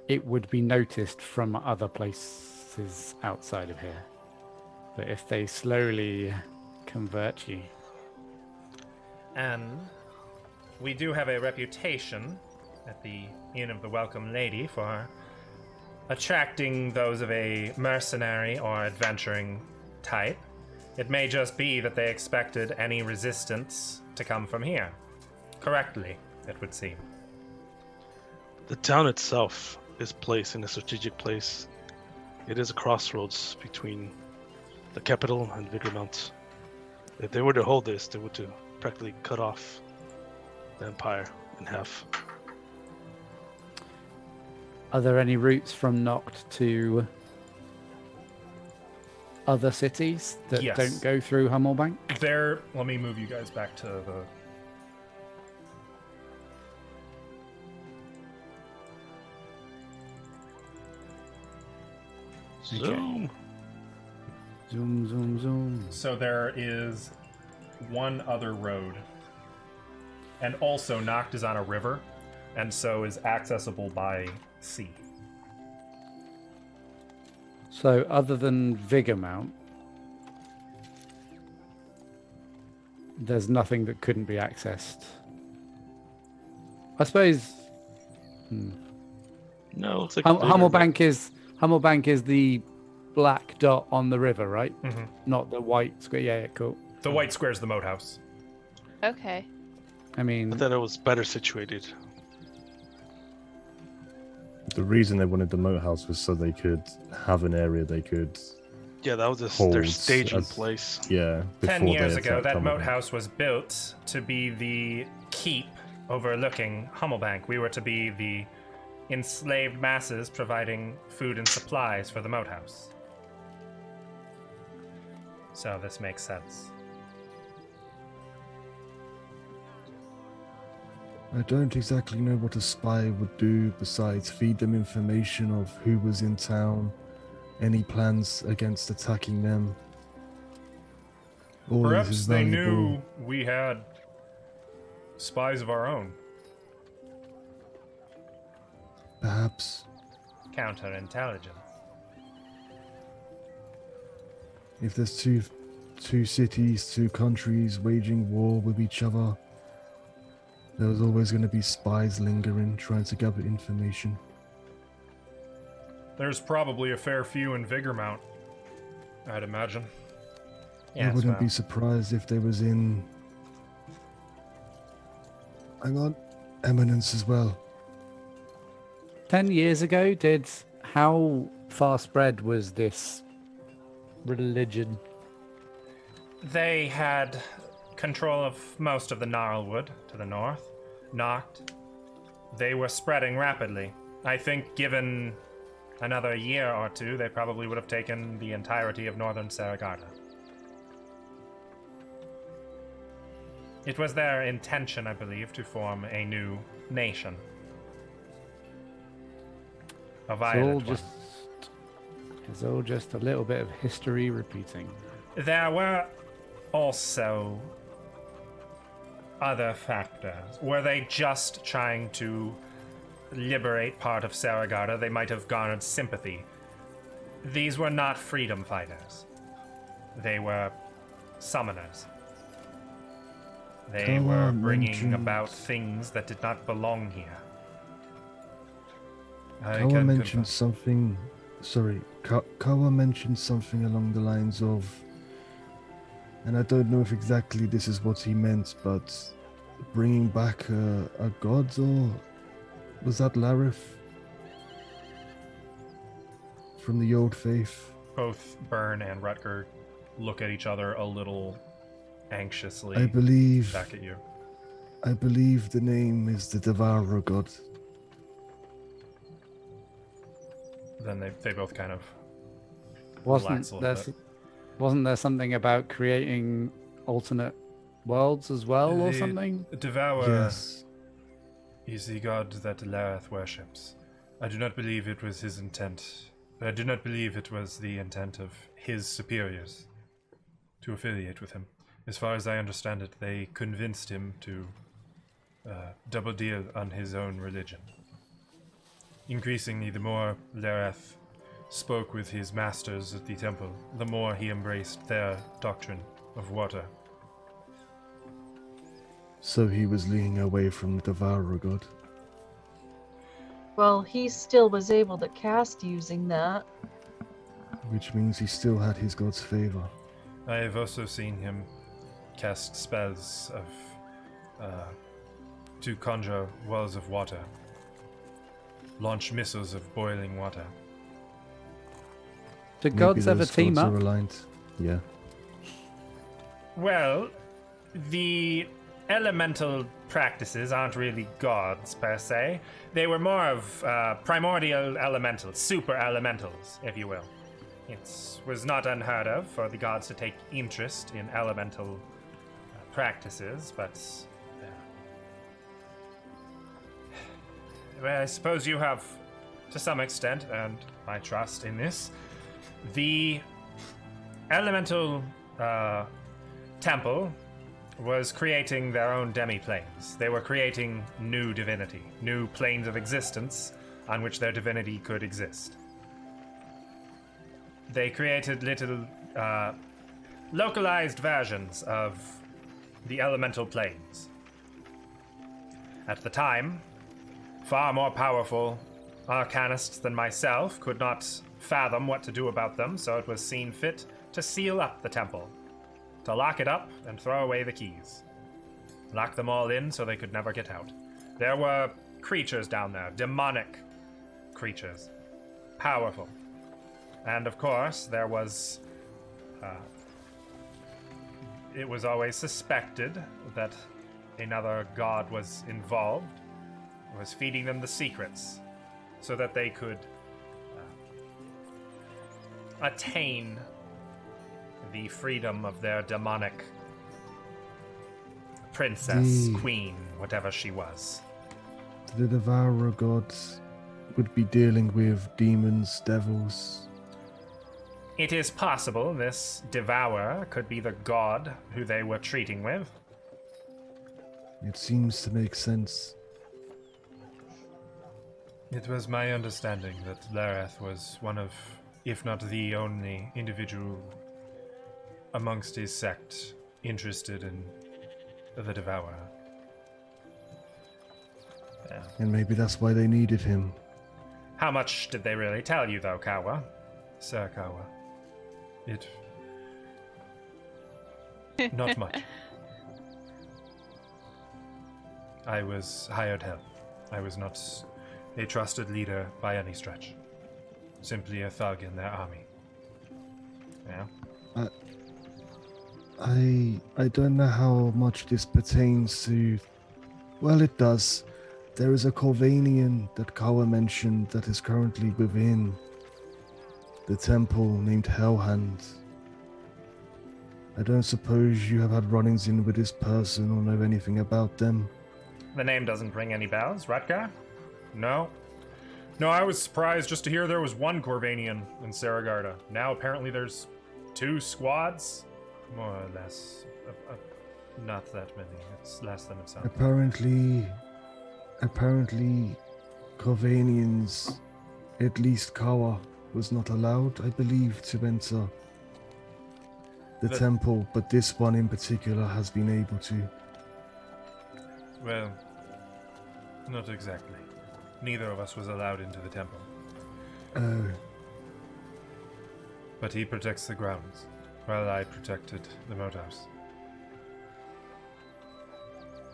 it would be noticed from other places outside of here. But if they slowly convert you... And we do have a reputation at the Inn of the Welcome Lady for attracting those of a mercenary or adventuring type. It may just be that they expected any resistance to come from here. Correctly, it would seem. The town itself is placed in a strategic place. It is a crossroads between the capital and Vigermount. If they were to hold this, they would to practically cut off the empire in half. Are there any routes from Noct to other cities that Yes. don't go through Hummelbank? There, let me move you guys back to the... Zoom. Zoom, zoom, zoom. So there is one other road. And also, Noct is on a river, and so is accessible by sea. So other than Vigermount, there's nothing that couldn't be accessed. I suppose No, it's like Hummelbank is the black dot on the river, right? Mm-hmm. Not the white square. Yeah, cool. The white square's the moat house. Okay. I mean, I thought it was better situated. The reason they wanted the moat house was so they could have an area they could. Yeah, that was their Holds staging as- place. Yeah. 10 before years they ago, attacked that moat Hummelbank. house was built to be the keep overlooking Hummelbank. We were to be the enslaved masses providing food and supplies for the moat house. So this makes sense. I don't exactly know what a spy would do besides feed them information of who was in town, any plans against attacking them. All this is Perhaps they valuable. knew we had spies of our own. Perhaps. Counterintelligence. If there's two cities, two countries waging war with each other, there's always going to be spies lingering, trying to gather information. There's probably a fair few in Vigormount, I'd imagine. I wouldn't be surprised if there was in... Hang on. Eminence as well. 10 years ago, how far spread was this religion? They had control of most of the Gnarlwood to the north. Noct. They were spreading rapidly. I think given another year or two, they probably would have taken the entirety of northern Saragarda. It was their intention, I believe, to form a new nation. A violent one. It's all just a little bit of history repeating. There were also other factors. Were they just trying to liberate part of Saragarda? They might have garnered sympathy. These were not freedom fighters. They were summoners. They were bringing about things that did not belong here. Kawa mentioned something... Sorry, Kawa mentioned something along the lines of... And I don't know if exactly this is what he meant, but bringing back a god, or was that Larif? From the old faith? Both Byrne and Rutger look at each other a little anxiously. I believe... Back at you. I believe the name is the Devourer god. Then they both kind of relax a little bit. Wasn't there something about creating alternate worlds as well, or something? Devourer Yes. is the god that Lareth worships. I do not believe it was his intent. I do not believe it was the intent of his superiors to affiliate with him. As far as I understand it, they convinced him to double deal on his own religion. Increasingly, the more Lareth spoke with his masters at the temple, the more he embraced their doctrine of water. So he was leaning away from the Devourer god. Well, he still was able to cast using that. Which means he still had his god's favor. I have also seen him cast spells to conjure wells of water, launch missiles of boiling water. Do Maybe gods ever those team gods up? are aligned. Yeah. Well, the elemental practices aren't really gods per se. They were more of primordial elementals, super elementals, if you will. It was not unheard of for the gods to take interest in elemental practices, but well, I suppose you have, to some extent, earned my trust in this. The elemental temple was creating their own demi-planes. They were creating new divinity, new planes of existence on which their divinity could exist. They created little localized versions of the elemental planes. At the time, far more powerful arcanists than myself could not fathom what to do about them, so it was seen fit to seal up the temple, to lock it up and throw away the keys. Lock them all in so they could never get out. There were creatures down there, demonic creatures, powerful. And of course, there was... it was always suspected that another god was involved, was feeding them the secrets so that they could attain the freedom of their demonic princess, queen, whatever she was. The Devourer gods would be dealing with demons, devils. It is possible this devourer could be the god who they were treating with. It seems to make sense. It was my understanding that Lareth was one of, if not the only individual amongst his sect interested in the devourer. Yeah. And maybe that's why they needed him. How much did they really tell you, though, Kawa? Sir Kawa. Not much. I was hired help. I was not a trusted leader by any stretch. Simply a thug in their army. Yeah? I don't know how much this pertains to... Well, it does. There is a Corvanian that Kawa mentioned that is currently within the temple named Hellhand. I don't suppose you have had run-ins in with this person or know anything about them? The name doesn't ring any bells, Rutger? No. No, I was surprised just to hear there was one Corvanian in Saragarda. Now apparently there's 2 squads? More or less. Not that many. It's less than it sounds. Apparently, Corvanians, at least Kawa, was not allowed, I believe, to enter the temple, but this one in particular has been able to. Well, not exactly. Neither of us was allowed into the temple. Oh. But he protects the grounds, while I protected the moat house.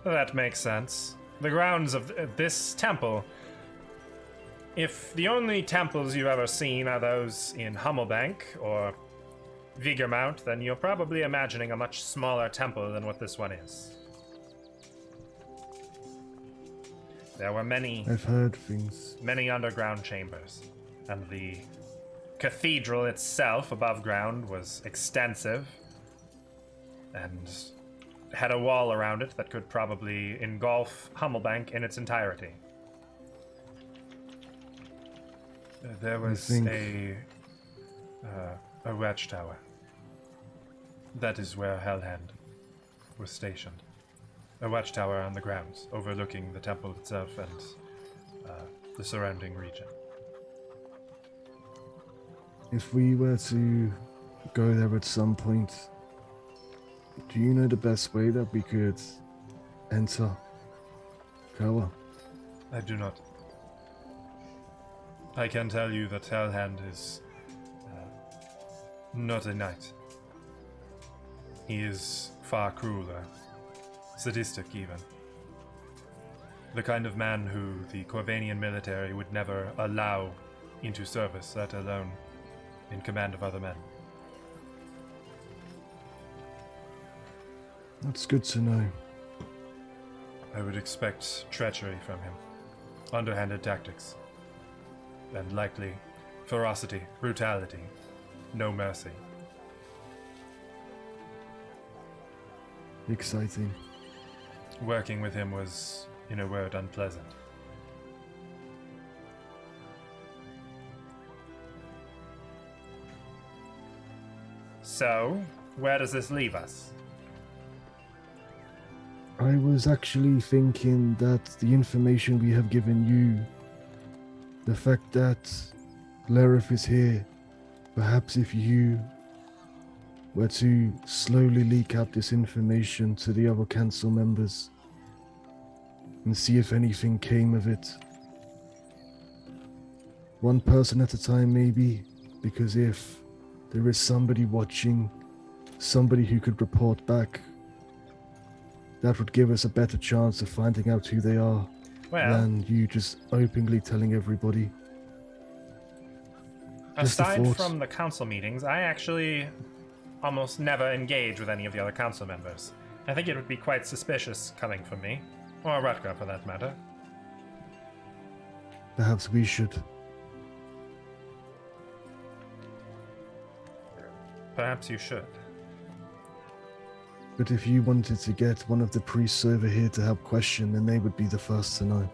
That makes sense. The grounds of this temple. If the only temples you've ever seen are those in Hummelbank or Vigormount, then you're probably imagining a much smaller temple than what this one is. There were many... I've heard things. Many underground chambers, and the cathedral itself above ground was extensive and had a wall around it that could probably engulf Hummelbank in its entirety. There was a watchtower. That is where Hellhand was stationed. A watchtower on the grounds, overlooking the temple itself and the surrounding region. If we were to go there at some point, do you know the best way that we could enter Kawa? I do not. I can tell you that Hellhand is not a knight. He is far crueler, sadistic even. The kind of man who the Corvanian military would never allow into service, let alone in command of other men. That's good to know. I would expect treachery from him, underhanded tactics, and likely ferocity, brutality, no mercy. Exciting. Working with him was, in a word, unpleasant. So, where does this leave us? I was actually thinking that the information we have given you, the fact that Lareth is here, perhaps if you were to slowly leak out this information to the other council members and see if anything came of it. One person at a time maybe, because if there is somebody watching, somebody who could report back, that would give us a better chance of finding out who they are than you just openly telling everybody. Aside from the council meetings, I actually almost never engage with any of the other council members. I think it would be quite suspicious coming from me, or Rutger for that matter. Perhaps we should. Perhaps you should. But if you wanted to get one of the priests over here to help question, then they would be the first to know.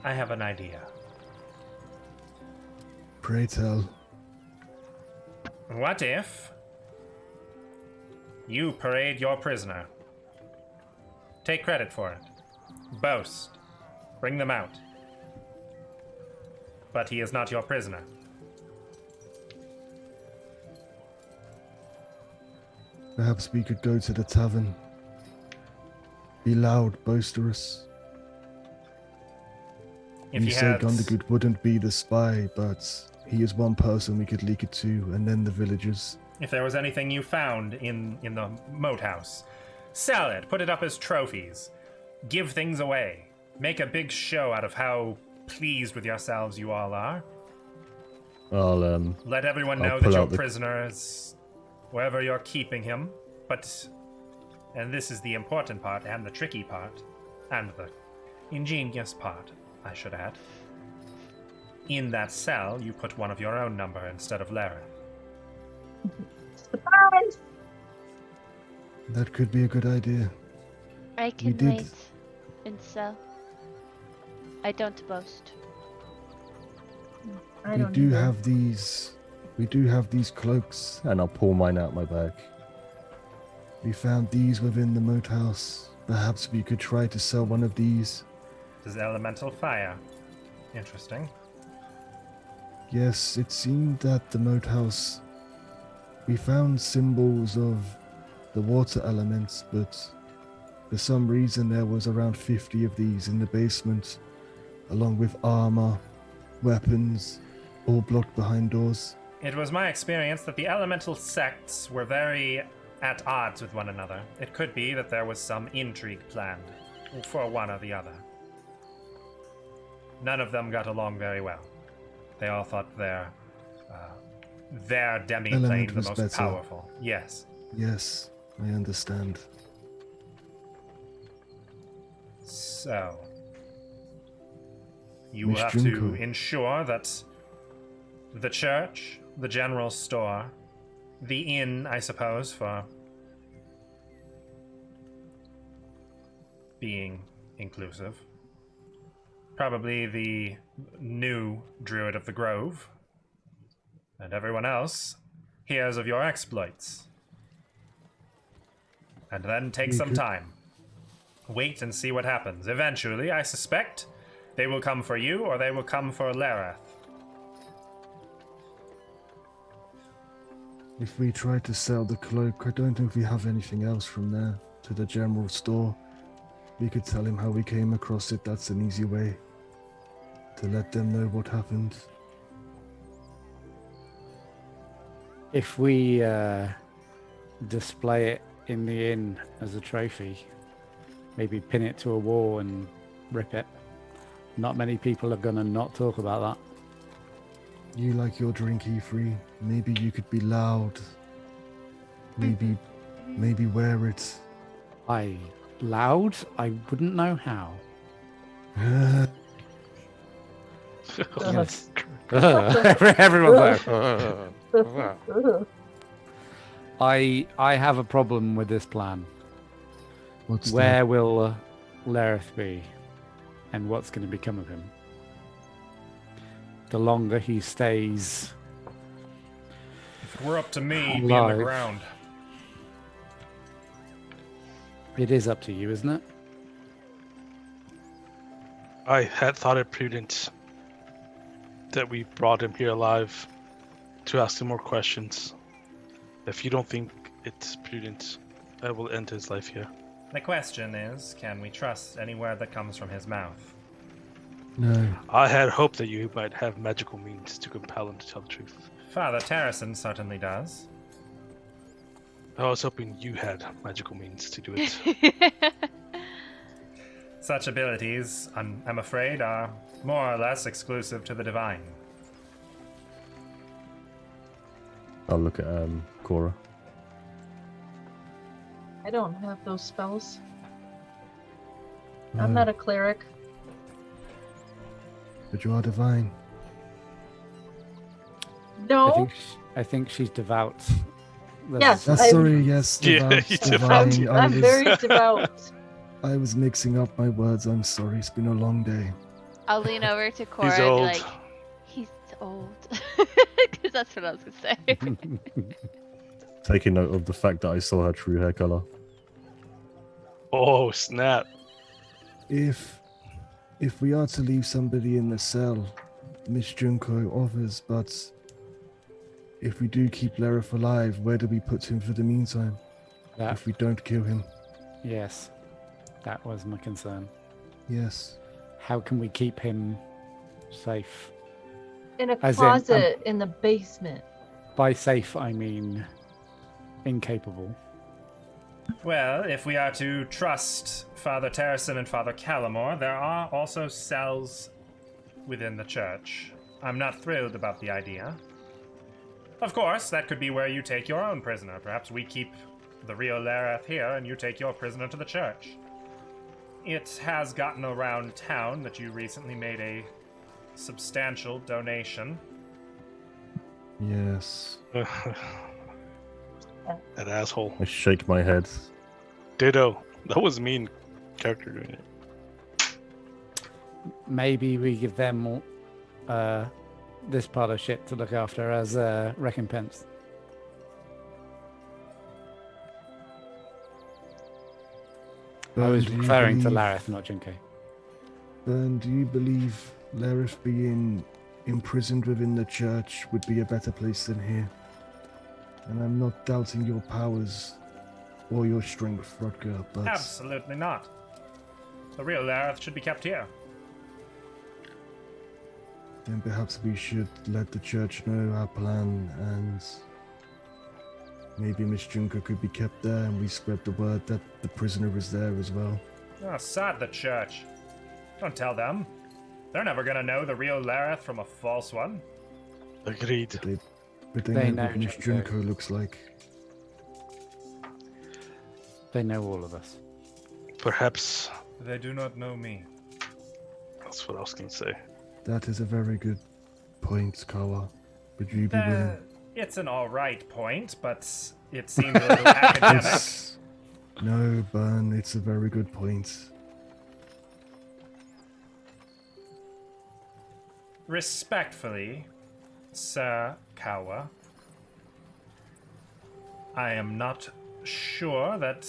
I have an idea. Pray tell. What if you parade your prisoner? Take credit for it. Boast. Bring them out. But he is not your prisoner. Perhaps we could go to the tavern. Be loud, boisterous. If You he say had, Gundergood wouldn't be the spy, but he is one person we could leak it to, and then the villagers. if there was anything you found in the moat house, sell it. Put it up as trophies. Give things away. Make a big show out of how pleased with yourselves you all are. I'll Let everyone I'll know pull that your out the- prisoner is wherever you're keeping him. But, and this is the important part, and the tricky part, and the ingenious part, I should add. In that cell, you put one of your own number instead of Lareth. Surprise! That could be a good idea. I can did. wait and sell. I don't boast. I We don't do either. have these. We do have these cloaks. and I'll pull mine out my bag. We found these within the moat house. Perhaps we could try to sell one of these. This is elemental fire. Interesting. Yes, it seemed at the moat house we found symbols of the water elements, but for some reason there was around 50 of these in the basement, along with armor, weapons, all blocked behind doors. It was my experience that the elemental sects were very at odds with one another. It could be that there was some intrigue planned for one or the other. None of them got along very well. They all thought their demi-plane Element the was most better. powerful. Yes. Yes, I understand. So, you will Miss have to Junko. ensure that the church, the general store, the inn, I suppose, for being inclusive, probably the new Druid of the Grove, and everyone else hears of your exploits. And then take We some could- time. Wait and see what happens. Eventually, I suspect, they will come for you or they will come for Lareth. If we try to sell the cloak, I don't think we have anything else from there to the general store. We could tell him how we came across it. That's an easy way to let them know what happened. If we display it in the inn as a trophy, maybe pin it to a wall and rip it, not many people are going to not talk about that. You like your drink, E3. Maybe you could be loud. Maybe wear it. Loud? I wouldn't know how. Yes. Everyone's like, I have a problem with this plan. What's Where will Lareth be? And what's going to become of him? The longer he stays If it were up to me, he'd be in the Alive. ground. it is up to you, isn't it? I had thought it prudent that we brought him here alive to ask him more questions. If you don't think it's prudent, I will end his life here. The question is, can we trust any word that comes from his mouth? No. I had hoped that you might have magical means to compel him to tell the truth. Father Terrison certainly does. I was hoping you had magical means to do it. Such abilities, I'm afraid, are more or less exclusive to the divine. I'll look at Cora. I don't have those spells. I'm not a cleric. But you are divine. No. I think she's devout. Yes, Sorry, yes, Yeah, devout, you're divine. I'm very devout. I was mixing up my words. I'm sorry. It's been a long day. I'll lean over to Cora He's and be old. like, he's old. Because that's what I was going to say. Taking note of the fact that I saw her true hair color. Oh snap! If we are to leave somebody in the cell, Miss Junko offers, but if we do keep Lareth alive, where do we put him for the meantime? That, If we don't kill him? yes, that was my concern. Yes. How can we keep him safe? In a As in, closet in the basement. By safe, I mean incapable. Well, if we are to trust Father Terrison and Father Callamore, there are also cells within the church. I'm not thrilled about the idea. Of course, that could be where you take your own prisoner. Perhaps we keep the real Lareth here and you take your prisoner to the church. It has gotten around town that you recently made a substantial donation. Yes. That asshole. I shake my head. Ditto. That was mean character doing it. Maybe we give them this part of shit to look after as a recompense. I was Do you referring to believe- Lareth, not Junko. Bern, do you believe Lareth being imprisoned within the church would be a better place than here? And I'm not doubting your powers or your strength, Rutger, but Absolutely not. The real Lareth should be kept here. then perhaps we should let the church know our plan, and maybe Miss Junko could be kept there, and we spread the word that the prisoner is there as well. Oh, sod the church. Don't tell them. They're never gonna know the real Lareth from a false one. Agreed. But they They know know what Miss Junko. Junko looks like. They know all of us. Perhaps They do not know me. that's what I was gonna say. That is a very good point, Kawa. Would you be willing? It's an alright point, but it seems a little academic. It's- No, Bern, it's a very good point. Respectfully, Sir Kawa, I am not sure that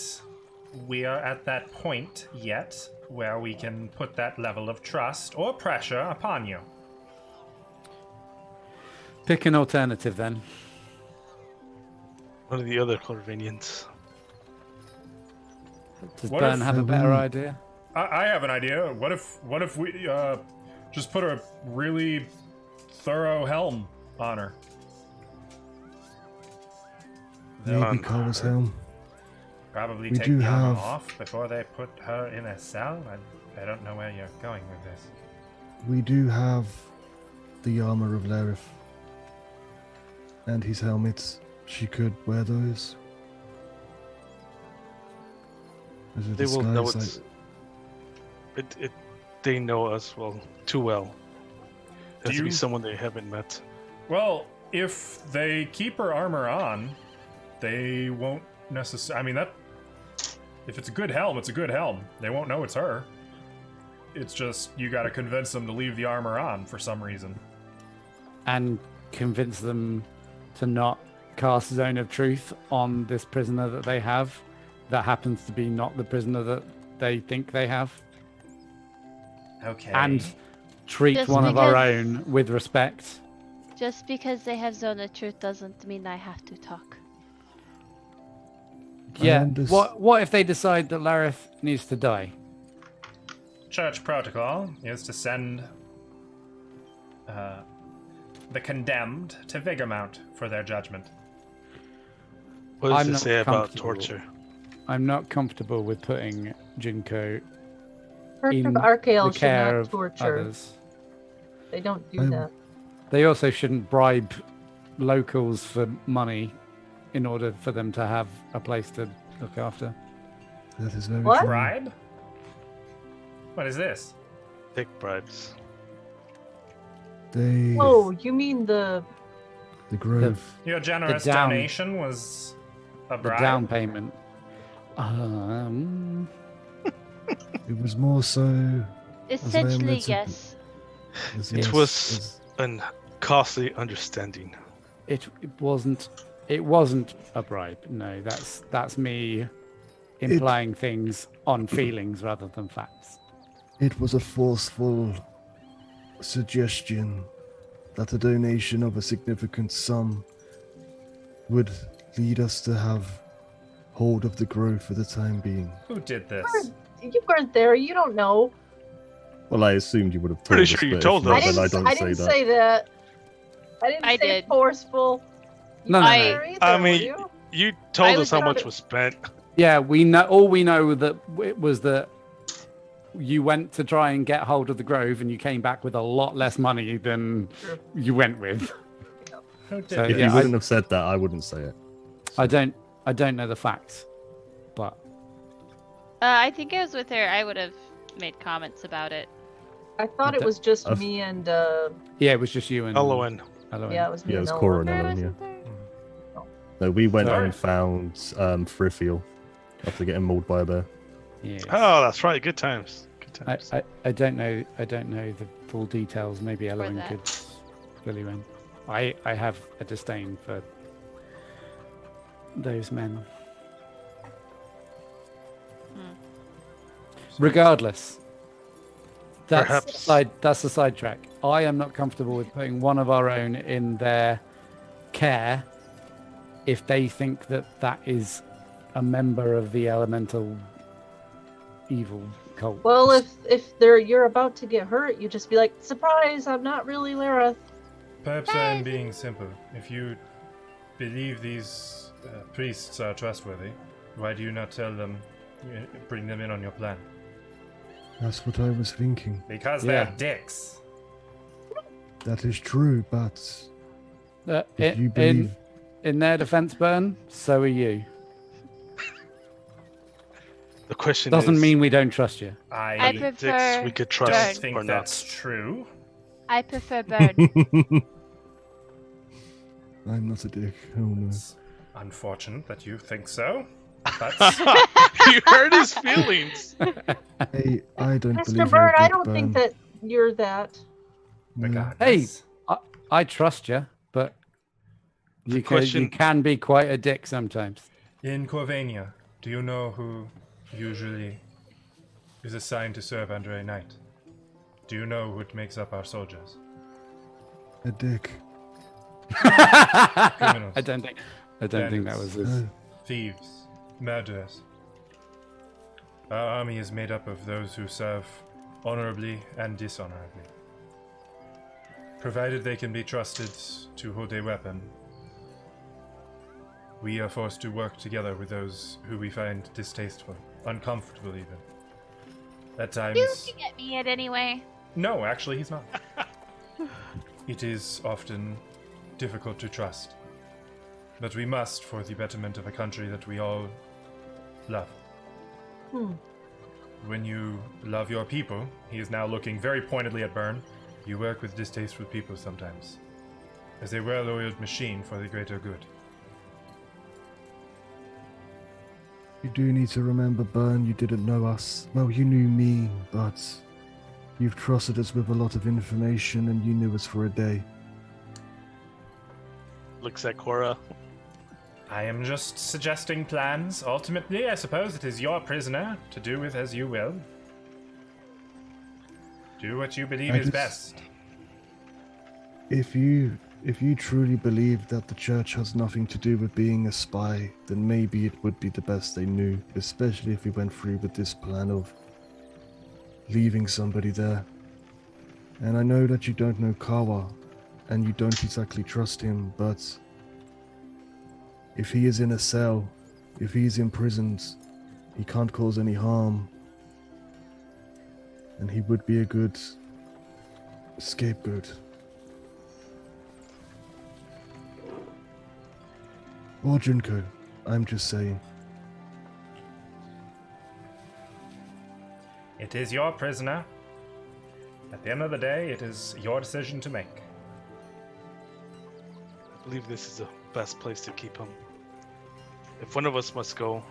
we are at that point yet where we can put that level of trust or pressure upon you. Pick an alternative then. One of the other Corvinians. Does What Bern if- have a better idea? I have an idea. What if we just put a really thorough helm on her? Maybe Kawa's helm. Probably We take do the armor have- off before they put her in a cell. I don't know where you're going with this. We do have the armor of Lareth. And his helmets. She could wear those. As a They will know disguise, they know us well, too well. It has to be you- someone they haven't met. Well, if they keep her armor on, they won't necessarily. I mean, that. If it's a good helm, it's a good helm. They won't know it's her. It's just you got to convince them to leave the armor on for some reason. And convince them to not cast Zone of Truth on this prisoner that they have that happens to be not the prisoner that they think they have. Okay. And treat Just one of our because- own with respect. Just because they have Zone of Truth doesn't mean I have to talk. Yeah. unders- What if they decide that Lareth needs to die? Church protocol is to send the condemned to Vigormount for their judgment. What does I'm it not say about comfortable. torture? I'm not comfortable with putting Junko Church in of Archael the should care not of torture. others. They don't do I'm- that. They also shouldn't bribe locals for money in order for them to have a place to look after. That is very What? true. Bribe? What is this? Dick bribes. They, Oh, you mean the the grove. Your generous down- donation was a The bribe? down payment. It was more so. Essentially, led to- yes. as It yes, was as- an costly understanding. It wasn't a bribe. No, that's me implying things on feelings rather than facts. It was a forceful suggestion that a donation of a significant sum would lead us to have hold of the grove for the time being. Who did this? you weren't there. You don't know. Well, I assumed you would have told Pretty us, sure you but if told not, us. then I don't I say didn't that. say that. I didn't I say did. forceful. You No, no, weren't no. there either, I were mean, you? You I told was us how about much it. was spent. Yeah, we know. All we know that it was that you went to try and get hold of the grove, and you came back with a lot less money than Sure. you went with. Who did So, If this? yeah, you wouldn't have said that, I wouldn't say it. I don't know the facts, but I think I was with her. I would have made comments about it. I thought it was just I've- me and yeah, it was just you and Elowen. Elowen. yeah, it was me Yeah, it and was Ella. Cora and There Ellen, yeah. wasn't there? No, we went Sorry. and found Frithfield after getting mauled by a bear. Yes. Oh, that's right. Good times. Good I, times. I don't know the full details. Maybe Elowen that. could fill you in. I have a disdain for those men. Regardless, Perhaps. that's a sidetrack. I am not comfortable with putting one of our own in their care if they think that that is a member of the elemental evil cult. Well, if you're about to get hurt, you just be like, "Surprise! I'm not really Lareth." Perhaps I am being simple. If you believe these priests are trustworthy, why do you not tell them, bring them in on your plan? That's what I was thinking. Because Yeah. they're dicks. That is true, but if you in, believe in their defense, Burn, so are you. The question Doesn't is, mean we don't trust you. I I dicks prefer we could don't trust think or that's not. true. I prefer bird. I'm not a dick. Oh no. It's unfortunate that you think so. But You hurt his feelings. Hey, I don't believe Mr. you're Bird, a I dick, don't think Burn. that you're that. No. regardless, I trust you, but The you question- can be quite a dick sometimes. in Corvania, do you know who usually is assigned to serve under a knight? Do you know who makes up our soldiers? A dick. Criminals. I don't think that was his. No. Thieves, murderers. Our army is made up of those who serve honorably and dishonorably. Provided they can be trusted to hold a weapon, we are forced to work together with those who we find distasteful, uncomfortable even. At times... You can get me it anyway. No, actually, he's not. It is often difficult to trust. But we must for the betterment of a country that we all love. When you love your people, he is now looking very pointedly at Byrne, you work with distasteful people sometimes. As a well-oiled machine for the greater good. You do need to remember, Burn, you didn't know us. Well, you knew me, but you've trusted us with a lot of information and you knew us for a day. Looks at Cora. I am just suggesting plans. Ultimately, I suppose it is your prisoner to do with as you will. Do what you believe I is just- best. If you truly believe that the church has nothing to do with being a spy, then maybe it would be the best they knew, especially if we went through with this plan of leaving somebody there. And I know that you don't know Kawa, and you don't exactly trust him, but if he is in a cell, if he is imprisoned, he can't cause any harm. And he would be a good scapegoat. Or Junko, I'm just saying. It is your prisoner. At the end of the day, it is your decision to make. I believe this is the best place to keep him. If one of us must go,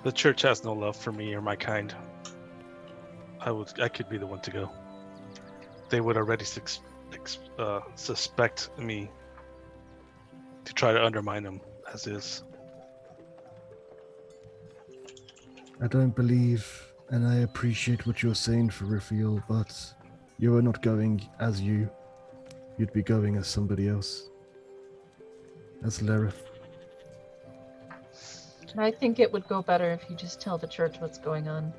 the church has no love for me or my kind. I could be the one to go. They would already suspect me to try to undermine him as is. I don't believe, and I appreciate what you're saying for Raphael, but you are not going as you. You'd be going as somebody else. As Lerith. I think it would go better if you just tell the church what's going on.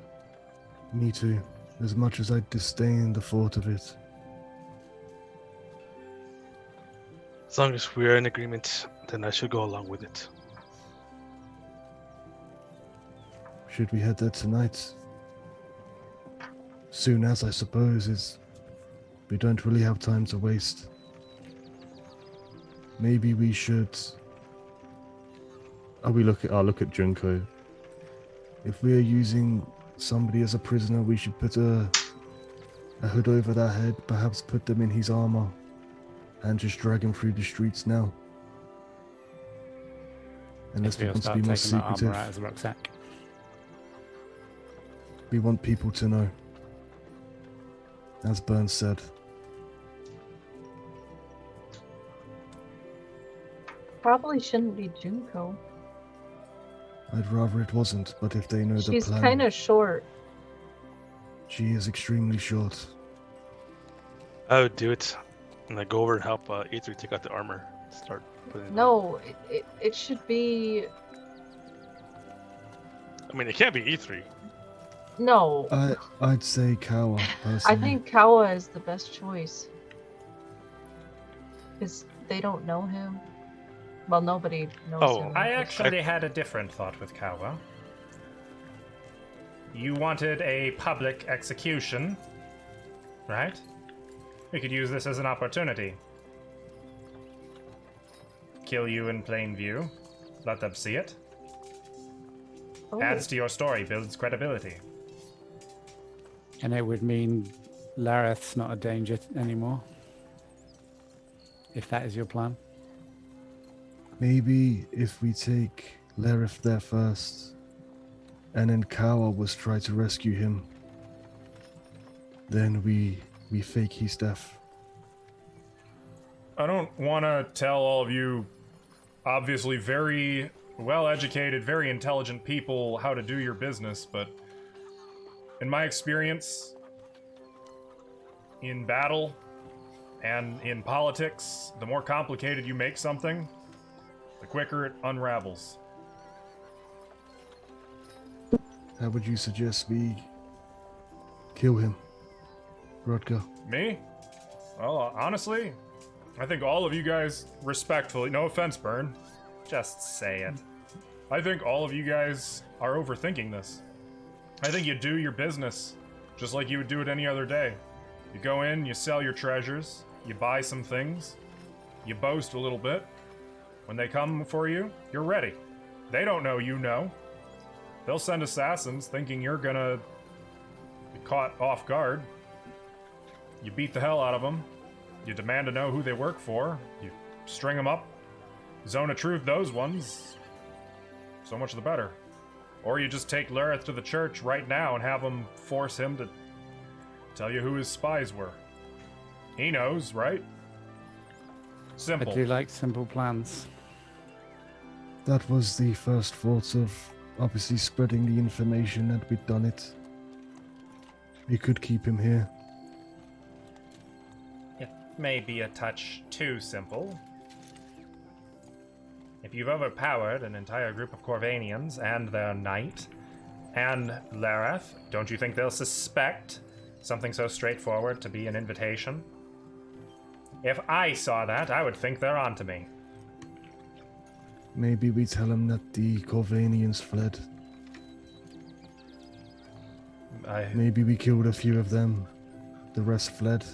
Me too. As much as I disdain the thought of it. As long as we are in agreement, then I should go along with it. Should we head there tonight? Soon as, I suppose, we don't really have time to waste. Maybe we should... I'll look at Junko. If we are using somebody as a prisoner, we should put a hood over their head, perhaps put them in his armor, and just drag him through the streets now. Unless we We'll want to start be more taking the armor secretive. out of the rucksack. We want people to know. As Burns said. Probably shouldn't be Junko. I'd rather it wasn't, but if they know the She's plan... kind of short. She is extremely short. I would do it, and I go over and help E3 take out the armor. Start putting it on. No, it should be... I mean, it can't be E3. No. I'd say Kawa, personally. I think Kawa is the best choice. Because they don't know him. Well, nobody knows him. I actually had a different thought with Kawa. You wanted a public execution, right? We could use this as an opportunity. Kill you in plain view. Let them see it. Oh. Adds to your story, builds credibility. And it would mean Lareth's not a danger anymore. If that is your plan. Maybe if we take Lerith there first, and then Kawa was try to rescue him, then we fake his death. I don't want to tell all of you, obviously very well-educated, very intelligent people, how to do your business, but in my experience, in battle and in politics, the more complicated you make something, the quicker it unravels. How would you suggest we kill him, Rodger? Me? Well, honestly, I think all of you guys, respectfully, no offense, Burn, just say it. I think all of you guys are overthinking this. I think you do your business just like you would do it any other day. You go in, you sell your treasures, you buy some things, you boast a little bit. When they come for you, you're ready. They don't know you know. They'll send assassins thinking you're gonna be caught off guard. You beat the hell out of them. You demand to know who they work for. You string them up. Zone of truth those ones. So much the better. Or you just take Lerith to the church right now and have them force him to tell you who his spies were. He knows, right? Simple. I do like simple plans. That was the first thought of obviously spreading the information that we'd done it. We could keep him here. It may be a touch too simple. If you've overpowered an entire group of Corvanians and their knight and Lareth, don't you think they'll suspect something so straightforward to be an invitation? If I saw that, I would think they're onto me. Maybe we tell him that the Corvanians fled. Maybe we killed a few of them. The rest fled.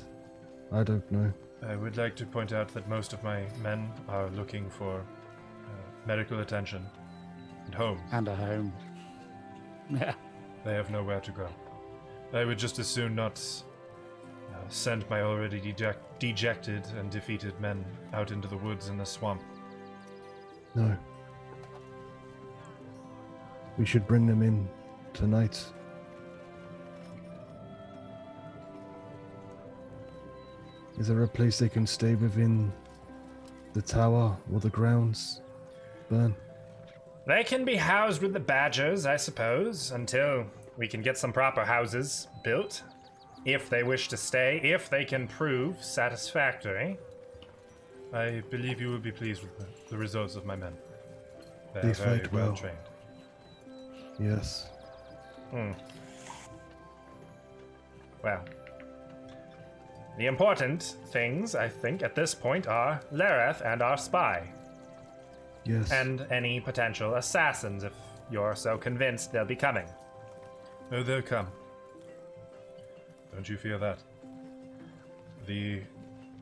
I don't know. I would like to point out that most of my men are looking for medical attention and homes. And a home. Yeah. They have nowhere to go. I would just as soon not send my already dejected and defeated men out into the woods and the swamp. No. We should bring them in tonight. Is there a place they can stay within the tower or the grounds, Bern? They can be housed with the badgers, I suppose, until we can get some proper houses built. If they wish to stay, if they can prove satisfactory. I believe you will be pleased with the results of my men. They are They very fight well well. trained. Yes. Well, the important things, I think, at this point are Lareth and our spy. Yes. And any potential assassins, if you're so convinced they'll be coming. Oh, they'll come. Don't you fear that. The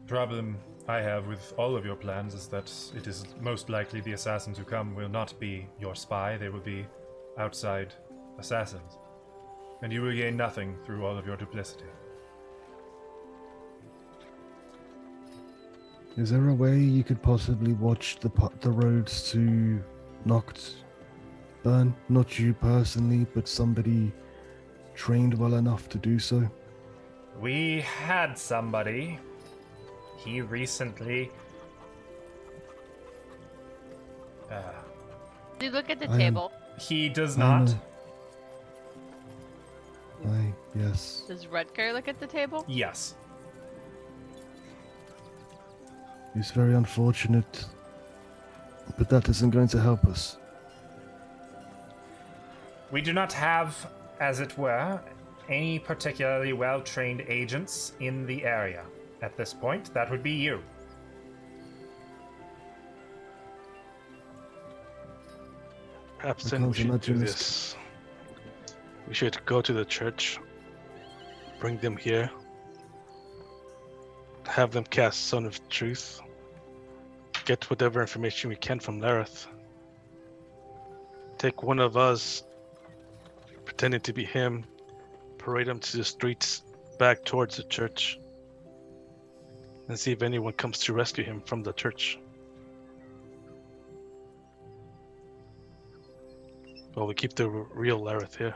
problem I have with all of your plans is that it is most likely the assassins who come will not be your spy, they will be outside assassins. And you will gain nothing through all of your duplicity. Is there a way you could possibly watch the roads to Noct, Bern? Not you personally, but somebody trained well enough to do so? We had somebody. He recently... Do you look at the I am- table? he does I not. know. Yes. Does Rutger look at the table? Yes. It's very unfortunate, but that isn't going to help us. We do not have, as it were, any particularly well-trained agents in the area. At this point, that would be you. Perhaps I then we can't should do imagine this- this. We should go to the church, bring them here, have them cast Son of Truth, get whatever information we can from Lareth. Take one of us, pretending to be him, parade him to the streets back towards the church, and see if anyone comes to rescue him from the church. Well, we keep the real Lareth here.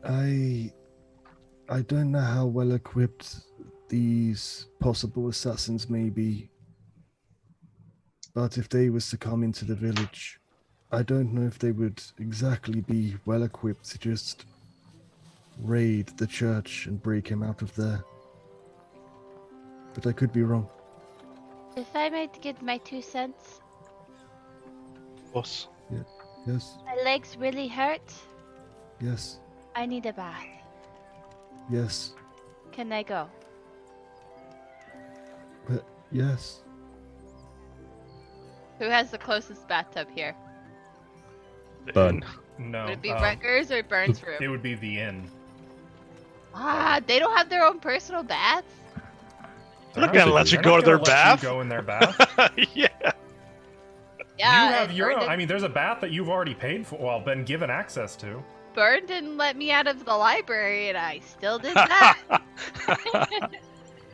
I don't know how well equipped these possible assassins may be. But if they was to come into the village, I don't know if they would exactly be well equipped to just raid the church and break him out of there. But I could be wrong. If I might give my 2 cents, Boss, Yes, my legs really hurt. yes, I need a bath. yes, Can I go? but yes. Who has the closest bathtub here? Bern. No. Would it be Rutgers or Burns' room? It would be the inn. They don't have their own personal baths? They're not gonna let you They're go not to their gonna let bath. you go in their bath. Yeah. Yeah, you have and your own. Burn, I mean, there's a bath that you've already paid for, well, been given access to. Burn didn't let me out of the library, and I still did that.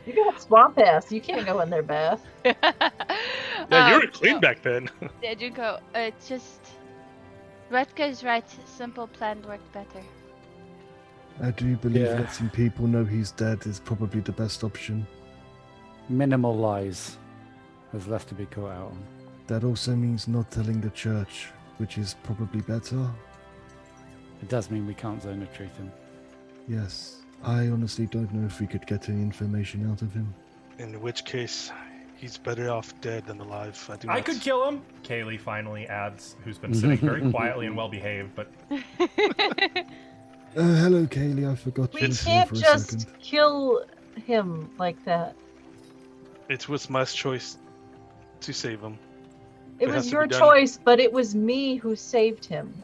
You got swamp ass. You can't go in their bath. Yeah, you were clean no. back then. Yeah, Junko, it's just... Rutger's right. Simple plan worked better. I do believe Yeah. letting people know he's dead is probably the best option. Minimal lies. There's less to be caught out on. That also means not telling the church, which is probably better. It does mean we can't zone of truth him. Yes. I honestly don't know if we could get any information out of him. In which case, he's better off dead than alive. I not- could kill him. Kaylee finally adds, who's been sitting very quietly and well behaved, but Hello, Kaylee. I forgot you We were here can't for a just second. kill him like that. It was my choice to save him. It It has was to your be done. choice, but it was me who saved him.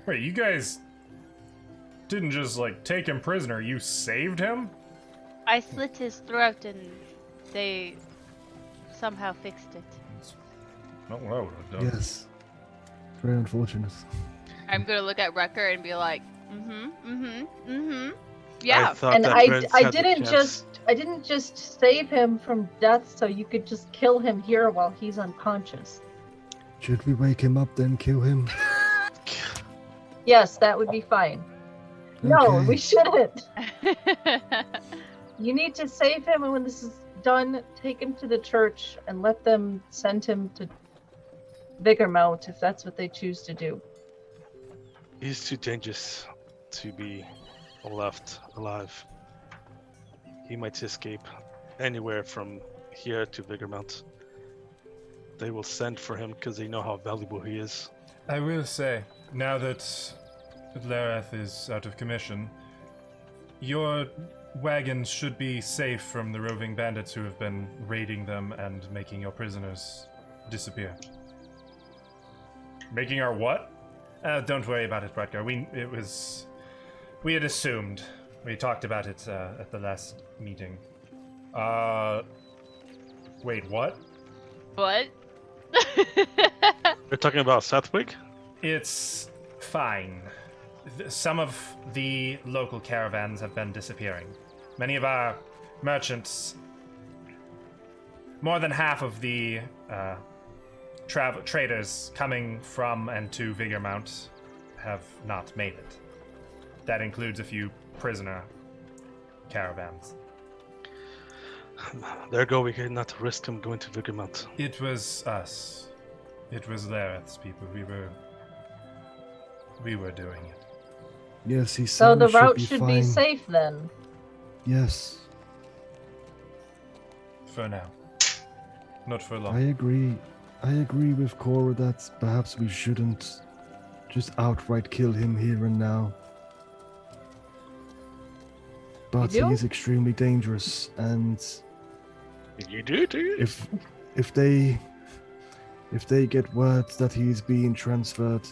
wait, you guys didn't just like take him prisoner, you saved him? I slit his throat, and they somehow fixed it. Not what I would have done. Yes. Very unfortunate. I'm gonna look at Rutger and be like, Yeah. thought And that I Vince had the didn't chance. just save him from death so you could just kill him here while he's unconscious. Should we wake him up then kill him? Yes, that would be fine. No, Okay. we shouldn't. You need to save him, and when this is done, take him to the church and let them send him to Vigormount if that's what they choose to do. He's too dangerous to be left alive. He might escape anywhere from here to Vigormount. They will send for him because they know how valuable he is. I will say, now that Lareth is out of commission, your wagons should be safe from the roving bandits who have been raiding them and making your prisoners disappear. Making our what? Don't worry about it, Bradgar. We had assumed. We talked about it at the last meeting. Wait, what? What? You're talking about Southwick? It's fine. Some of the local caravans have been disappearing. Many of our merchants, more than half of the traders coming from and to Vigormount have not made it. That includes a few prisoner caravans. There go, we cannot risk him going to Vigormount. It was us. It was Lareth's people. We were doing it. Yes, he said So the we route be should fine. be safe then. Yes, For now. Not for long. I agree. I agree with Cora that perhaps we shouldn't just outright kill him here and now. But he do? is extremely dangerous, and You do you? if they get word that he is being transported,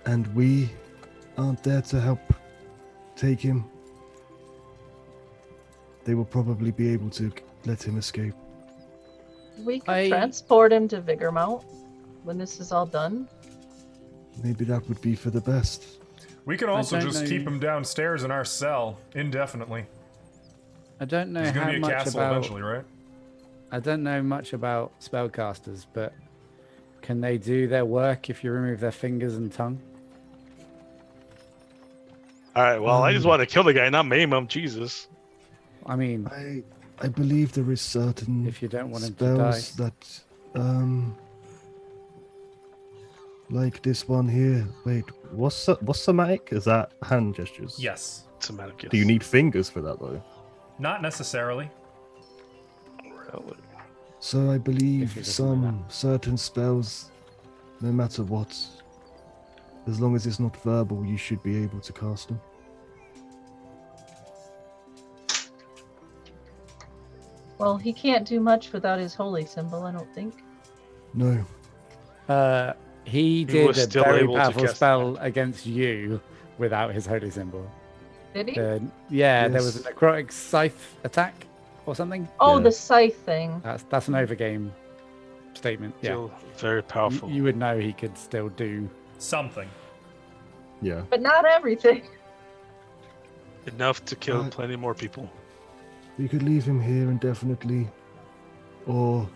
and we aren't there to help take him, they will probably be able to let him escape. We could transport him to Vigormount when this is all done. Maybe that would be for the best. We could also don't just know. keep him downstairs in our cell indefinitely. I don't know There's going how to be a much castle about. eventually, right? I don't know much about spellcasters, but can they do their work if you remove their fingers and tongue? Alright, well, I just want to kill the guy, not maim him. Jesus. I mean, I believe there is certain if you don't want him to die. spells that like this one here. Wait, What's somatic? Is that hand gestures? Yes. Somatic, yes. Do you need fingers for that though? Not necessarily. Really? so I If he believe doesn't some certain spells, no matter what, as long as it's not verbal, you should be able to cast them. Well, he can't do much without his holy symbol, I don't think. No. He was did a still very able to powerful cast spell against you without his holy symbol. Did he? There was a Yes. necrotic scythe attack or something. Oh, Yeah. the scythe thing. That's an overgame statement. Yeah, Still very powerful. you would know he could still do. Something. Yeah. But not everything. Enough to kill Uh, plenty more people. We could leave him here indefinitely, or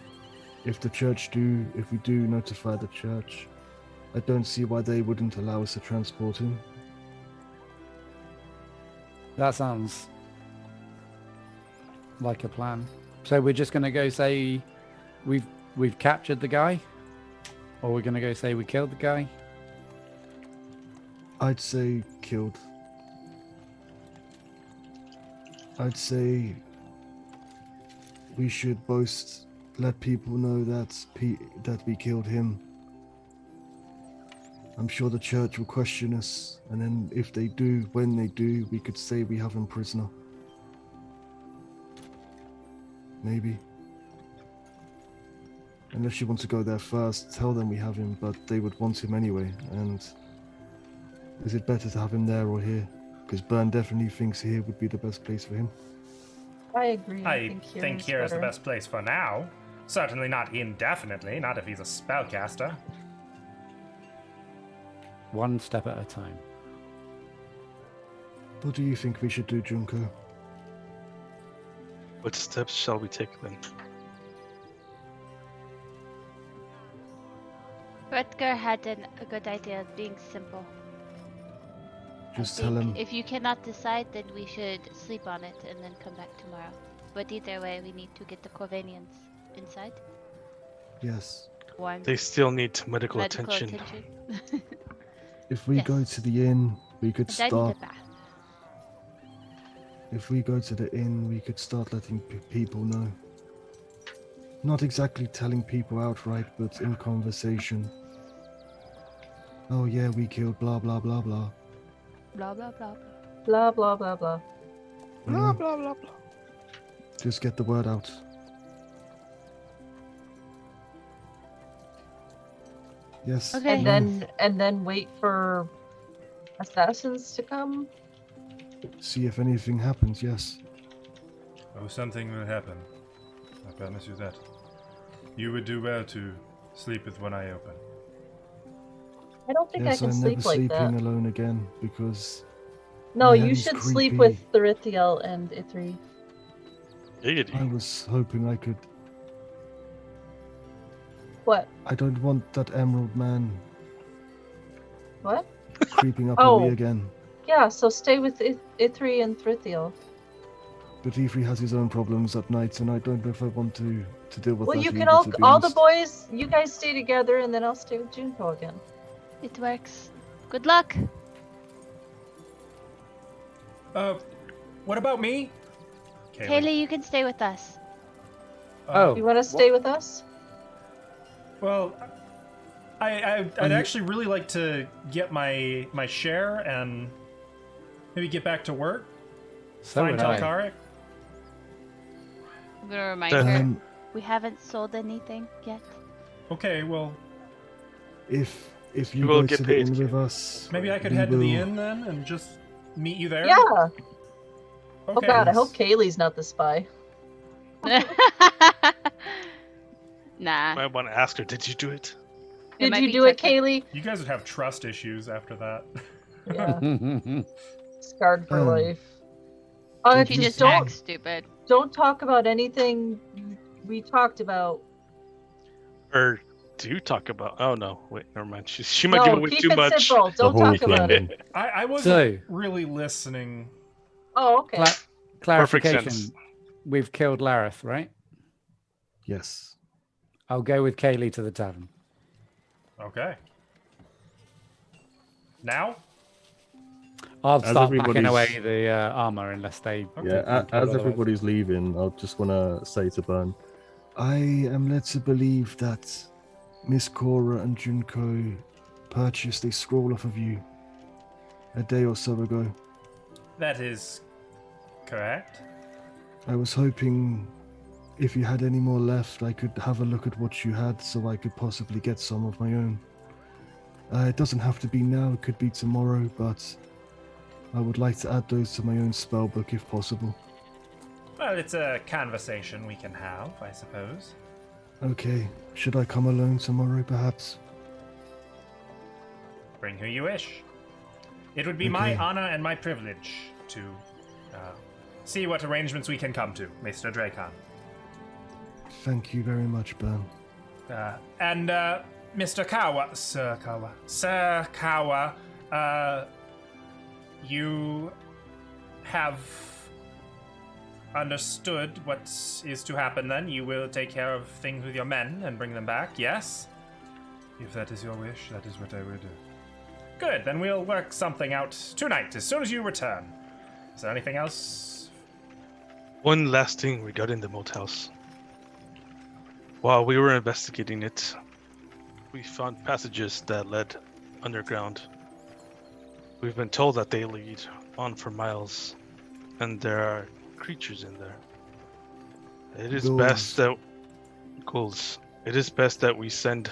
if we do notify the church, I don't see why they wouldn't allow us to transport him. That sounds like a plan. So we're just gonna go say we've captured the guy, or we're gonna go say we killed the guy. I'd say killed. I'd say we should both let people know that we killed him. I'm sure the church will question us, and then if they do, when they do, we could say we have him prisoner. Maybe. Unless you want to go there first, tell them we have him, but they would want him anyway, and is it better to have him there or here? Because Byrne definitely thinks here would be the best place for him. I agree. I think here is the better. best place for now. Certainly not indefinitely, not if he's a spellcaster. one step at a time. What do you think we should do, Junko? What steps shall we take then? Rutger had a good idea of being simple. Just I tell think him. if you cannot decide, then we should sleep on it and then come back tomorrow. But either way, we need to get the Corvanians inside. Yes. Warm They still need medical medical attention. If we go Yes. to the inn, we could And I need start. a bath. If we go to the inn, we could start letting people know. Not exactly telling people outright, but in conversation. Oh yeah, we killed blah blah blah blah. Blah blah blah. Blah blah blah blah. Blah blah blah blah. Just get the word out. Yes. Okay. And then wait for assassins to come. See if anything happens. Yes. Oh, something will happen. I promise you that. You would do well to sleep with one eye open. I don't think Yes, I can I'm sleep never like sleeping that. alone again because No, Yeah, you he's should sleep creepy. with Therithiel and Ithri. Giggity. I was hoping I could. What? I don't want that emerald man What? creeping up Oh. on me again. Yeah, so stay with Ithri and Therithiel. But Ifri has his own problems at night, and I don't know if I want to deal with Well, that. you can either, to be all the honest. boys, you guys stay together, and then I'll stay with Junko again. It works. Good luck. What about me? Kaylee, you can stay with us. Oh. You want to stay with us? Well, I'd actually really like to get my share and maybe get back to work. So Find would I. Telkaric. I'm gonna remind That- her Um, we haven't sold anything yet. Okay, well, if you You will go get to the paid, inn kid. with us, maybe I could we head to the will- inn then and just meet you there. Yeah. Okay. Oh god, I hope Kaylee's not the spy. Nah. I want to ask her, did you do it? It Did might you be do it, tricky. Kaylee? You guys would have trust issues after that. Yeah, scarred for Um, life. did She you just say- acts stupid. Don't talk about anything we talked about. Or do you talk about? Oh no, wait, never mind. She might give No, away keep too it much. simple. Don't whole talk about it. plan. I wasn't So- really listening. Oh, okay. Clarification. sense. We've killed Lareth, right? Yes. I'll go with Kaylee to the tavern. Okay. Now? I'll As start packing everybody's- away the armor unless they. Okay. Yeah, Otherwise. as everybody's leaving, I just want to say to Bern, I am led to believe that Miss Cora and Junko purchased a scroll off of you a day or so ago. That is correct. I was hoping if you had any more left, I could have a look at what you had so I could possibly get some of my own. It doesn't have to be now, it could be tomorrow, but I would like to add those to my own spell book if possible. Well, it's a conversation we can have, I suppose. Okay, should I come alone tomorrow perhaps? Bring who you wish. It would be my Okay. honor and my privilege to see what arrangements we can come to, Mr. Dracon. Thank you very much, Bern. And Mr. Kawa, Sir Kawa, you have understood what is to happen then. You will take care of things with your men and bring them back, yes? If that is your wish, that is what I will do. Good, then we'll work something out tonight, as soon as you return. Is there anything else? One last thing regarding the moat house. While we were investigating it, we found passages that led underground. We've been told that they lead on for miles, and there are creatures in there. It is Ghouls. best that ghouls. It is best that we send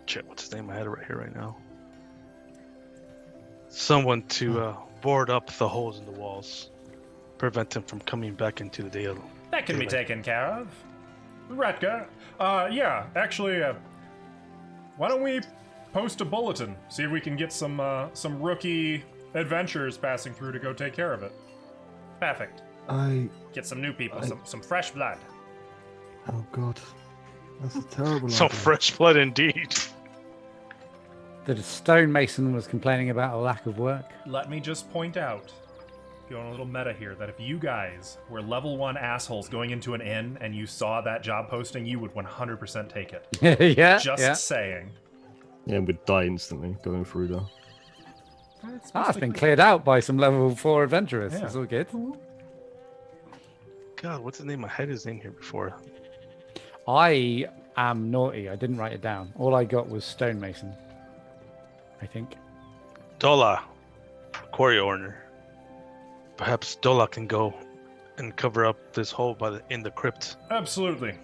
shit, what's his name? I had it right here right now. Someone to board up the holes in the walls, prevent them from coming back into the daylight. That can be taken care of. Rutger, yeah, actually, why don't we post a bulletin. See if we can get some rookie adventurers passing through to go take care of it. Perfect. Get some new people, some fresh blood. Oh God, that's a terrible. Some idea. fresh blood indeed. The stonemason was complaining about a lack of work. Let me just point out, going a little meta here, that if you guys were level 1 assholes going into an inn and you saw that job posting, you would 100% take it. Yeah. Just saying. Yeah, we'd die instantly going through there. It's been cleared out by some level 4 adventurers. Yeah. That's all good. God, what's his name? I had his name here before. I am naughty. I didn't write it down. All I got was stonemason, I think. Dola, quarry owner. Perhaps Dola can go and cover up this hole in the crypt. Absolutely.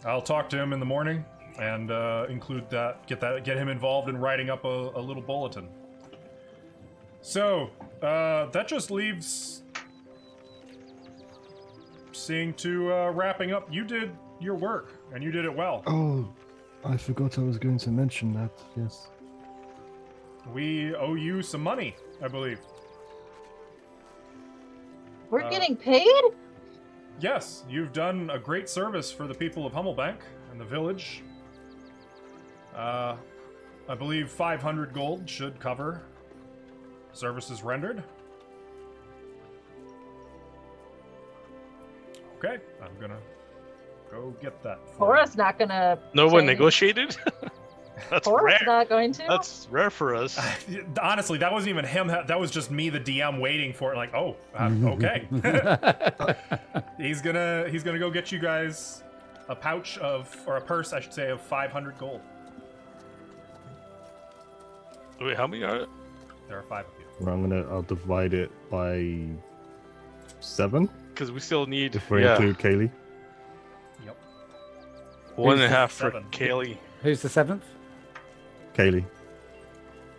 I'll talk to him in the morning and include that. Get him involved in writing up a little bulletin. So that just leaves seeing to wrapping up. You did your work and you did it well. Oh, I forgot I was going to mention that. Yes. We owe you some money, I believe. We're getting paid? Yes, you've done a great service for the people of Hummelbank and the village. I believe 500 gold should cover services rendered. Okay, I'm gonna go get that. For you. Hora's not gonna. No one say- negotiated? That's Hora's rare. not going to. That's rare for us. Honestly, that wasn't even him. That was just me, the DM, waiting for it. Like, oh, okay. He's gonna go get you guys a pouch or a purse, I should say, of 500 gold. Wait, how many are it? There are 5 of you. Well, I'll divide it by 7 Because we still need if we include Kaylee. Yep. 1.5 for 7. Kaylee. Who's the 7th? Kaylee.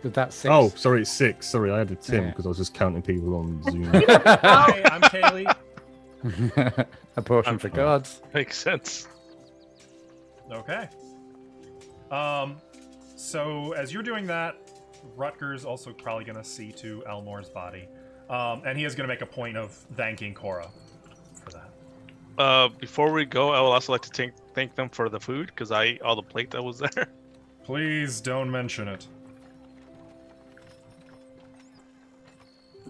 Did that 6? Oh, sorry, it's 6. Sorry, I added Tim Yeah. because I was just counting people on Zoom. Hi, I'm Kaylee. A portion for gods. Makes sense. Okay. So as you're doing that, Rutger's also probably gonna see to Elmore's body, and he is gonna make a point of thanking Cora for that. Before we go, I would also like to thank them for the food because I ate all the plate that was there. Please don't mention it.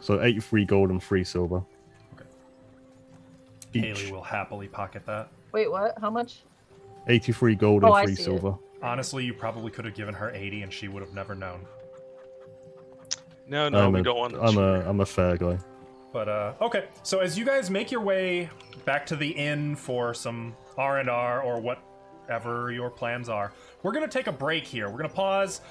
So 83 gold and 3 silver. Each. Haley will happily pocket that. Wait, what? How much? 83 gold Oh, and I 3 see it. silver. Honestly, you probably could have given her 80 and she would have never known. No, we don't want to. I'm a fair guy. But okay, so as you guys make your way back to the inn for some R&R or whatever your plans are, we're gonna take a break here. We're gonna pause.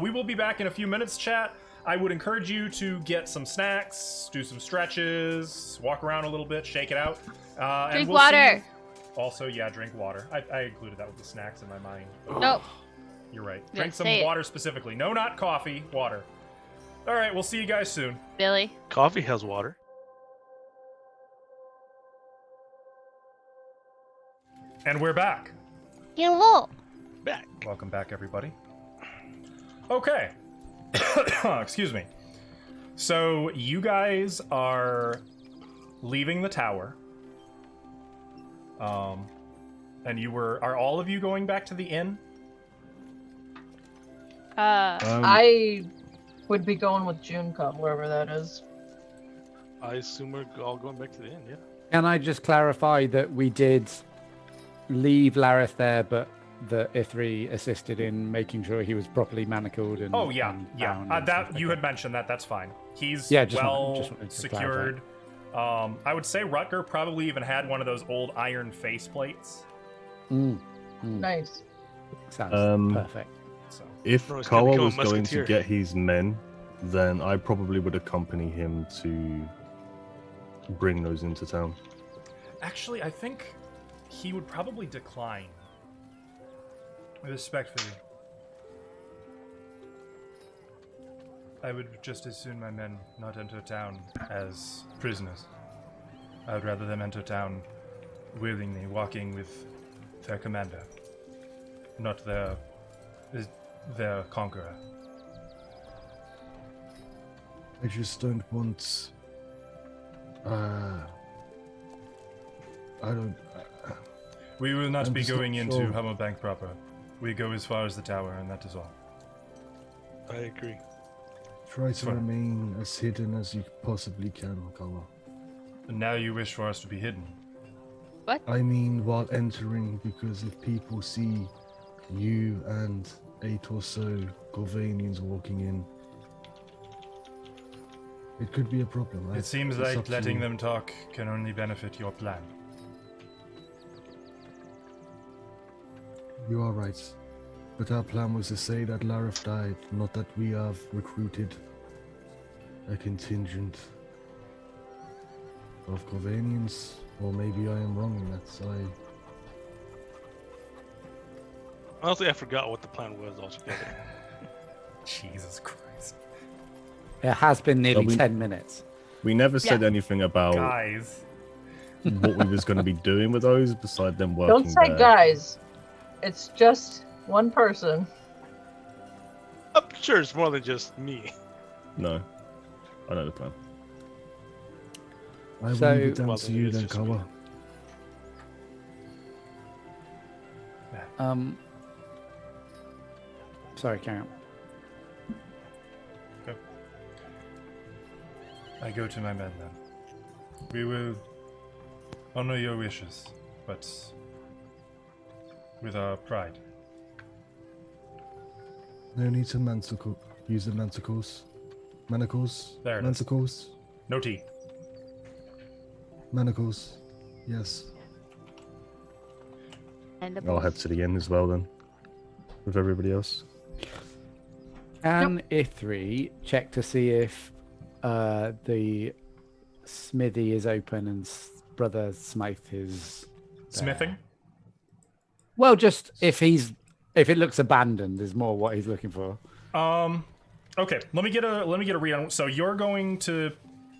We will be back in a few minutes, chat. I would encourage you to get some snacks, do some stretches, walk around a little bit, shake it out. And Drink we'll water. see- Also, yeah, drink water. I included that with the snacks in my mind. Nope. You're right. Yeah, Drink some say it. water specifically. No, not coffee. Water. All right, we'll see you guys soon. Billy. Coffee has water. And we're back. Hello. Back. Welcome back, everybody. Okay. Excuse me. So you guys are leaving the tower. And are all of you going back to the inn? I would be going with Junecom, wherever that is. I assume we're all going back to the inn, yeah. Can I just clarify that we did leave Lareth there, but that Ithri assisted in making sure he was properly manacled and Oh yeah, and yeah. bound and stuff That like you that. had mentioned that. That's fine. He's Yeah, just well wanted to secured. I would say Rutger probably even had one of those old iron faceplates. Nice. Sounds perfect. So If Bro, he's gonna Kawa become a was going to musketeer. get his men, then I probably would accompany him to bring those into town. actually, I think he would probably decline. Respectfully. I would just as soon my men not enter town as prisoners. I would rather them enter town willingly, walking with their commander, not their their conqueror. I just don't want. I don't. We will not I'm be just not going into sure. Hammerbank proper. We go as far as the tower, and that is all. I agree. Try to Fine. remain as hidden as you possibly can, Kawa. And now you wish for us to be hidden. I mean, while entering, because if people see you and 8 or so Corvanians walking in, it could be a problem. It seems It's up like to letting you. them talk can only benefit your plan. You are right. But our plan was to say that Larif died, not that we have recruited a contingent of Corvanians. Or maybe I am wrong in that. Honestly, I forgot what the plan was altogether. Jesus Christ. It has been nearly we- 10 minutes. We never said anything about Guys. what we was going to be doing with those, beside them working Don't say there. guys. It's just one person. I'm sure it's more than just me. No, I know the plan. I will So- leave it down Well, to then you it's then, just me. Kawa. Sorry, carry on. I go to my men then. We will honor your wishes, but with our pride. No need to use the manticles. Manacles? There it is. Manticles? No tea. Manacles. Yes. And I'll head to the inn as well then, with everybody else. Can Ithri check to see if the smithy is open and Brother Smythe is Smithing? well, just if it looks abandoned is more what he's looking for. Okay, let me get a read on. So you're going to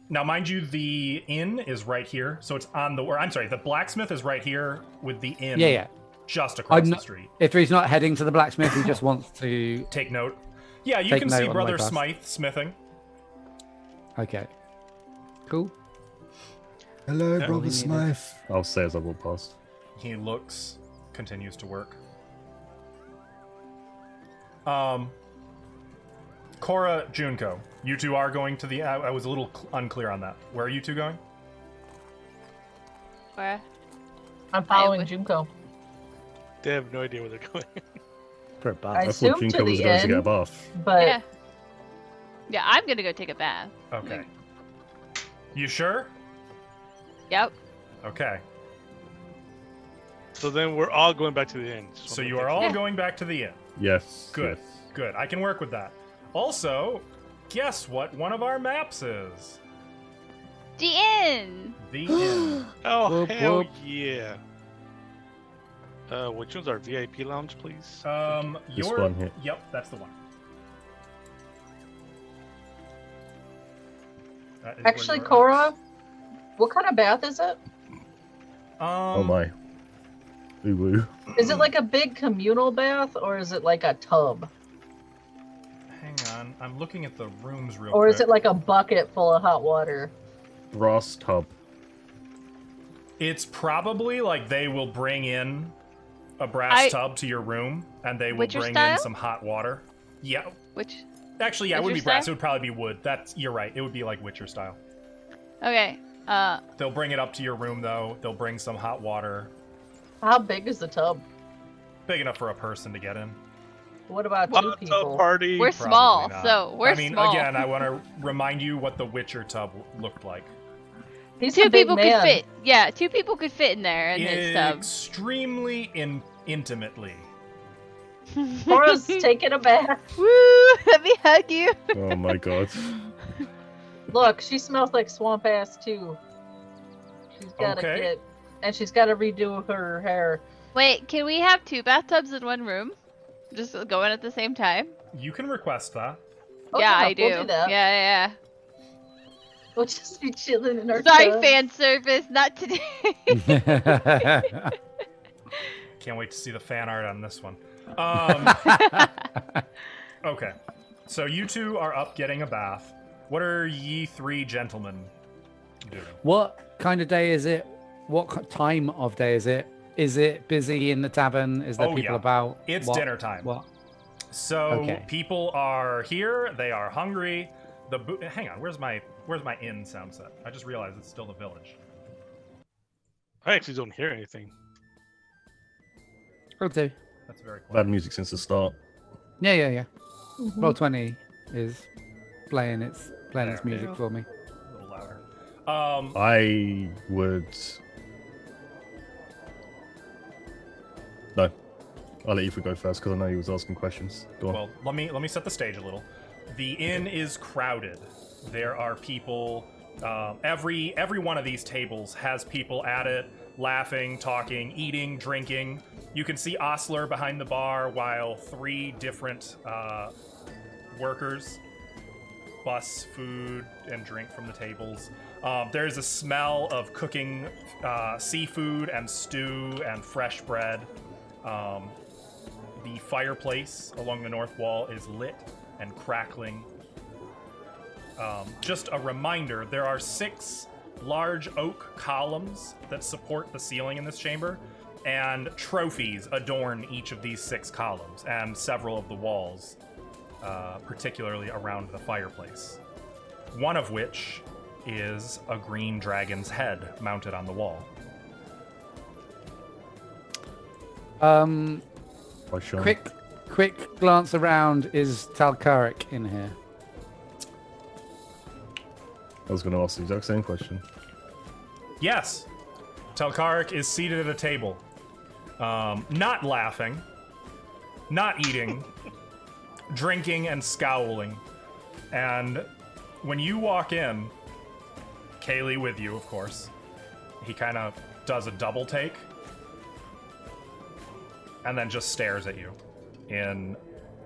now, mind you, the inn is right here, so it's on the. Or I'm sorry, the blacksmith is right here with the inn. Yeah. Just across I'm the not- street. Ithri's not heading to the blacksmith, he just wants to. Take note. Yeah, you Take can note see on the Brother way past. Smythe smithing. Okay. Cool. Hello, Yeah. Brother Smythe. I'll say as I walk past. He looks, continues to work. Cora, Junko, you two are going to the. I was a little unclear on that. Where are you two going? Where? I'm following would- Junko. They have no idea where they're going. For a I bath. I assume thought to Junko was the going to get a inn, bath. but Yeah. Yeah, I'm gonna go take a bath. Okay. You sure? Yep. Okay. So then we're all going back to the inn. Just So wanna you make are sure. all Yeah. going back to the inn. Yes. Good. yes. Good. I can work with that. Also, guess what one of our maps is? The inn. The inn. Oh, Whoop, hell whoop. yeah. Which one's our VIP lounge, please? This Your one here. Yep, that's the one. That is where actually, you're at. Cora, what kind of bath is it? Oh my. Ooh woo. Is it like a big communal bath, or is it like a tub? Hang on, I'm looking at the rooms real Or quick. is it like a bucket full of hot water? Brass tub. It's probably like they will bring in a brass tub to your room, and they will Witcher bring style? in some hot water. Yeah, Which? actually, yeah, it would be Witcher brass. style? It would probably be wood. You're right. It would be like Witcher style. Okay. They'll bring it up to your room, though. They'll bring some hot water, How big is the tub? big enough for a person to get in. What about two Hot tub people? party. We're Probably small, not. so we're I mean, small. again, I want to remind you what the Witcher tub looked like. He's a Two big people man. could fit. Yeah, 2 people could fit in there in his tub. Extremely intimately. Cora's taking a bath. Woo! Let me hug you. Oh my god. Look, she smells like swamp ass too. She's got to Okay. get, and she's got to redo her hair. Wait, can we have 2 bathtubs in one room? Just going at the same time? You can request that. Oh, yeah, I do. We'll do that. Yeah. We'll just be chilling in our Sorry, tub. fan service, not today. Can't wait to see the fan art on this one. Okay. So you two are up getting a bath. What are ye three gentlemen doing? What kind of day is it? What time of day is it? Is it busy in the tavern? Is there people about? It's dinner time. What? So people are here. They are hungry. Hang on. Where's my inn sound set? I just realized it's still the village. I actually don't hear anything. Okay. That's very quiet. Bad music since the start. Yeah. Mhm. Roll 20 is playing its music Yeah. for me. A little louder. I would. No, I'll let you go first because I know you was asking questions. Go on. Well, let me set the stage a little. The inn is crowded. There are people. Every one of these tables has people at it, laughing, talking, eating, drinking. You can see Osler behind the bar, while 3 different workers bus food and drink from the tables. There's a smell of cooking seafood and stew and fresh bread. The fireplace along the north wall is lit and crackling. Just a reminder, there are 6 large oak columns that support the ceiling in this chamber, and trophies adorn each of these 6 columns and several of the walls, particularly around the fireplace. One of which is a green dragon's head mounted on the wall. By Sean. Quick glance around. Is Talkarik in here? I was going to ask the exact same question. Yes, Telkarik is seated at a table, not laughing, not eating, drinking and scowling. And when you walk in, Kaylee with you, of course, he kind of does a double take and then just stares at you in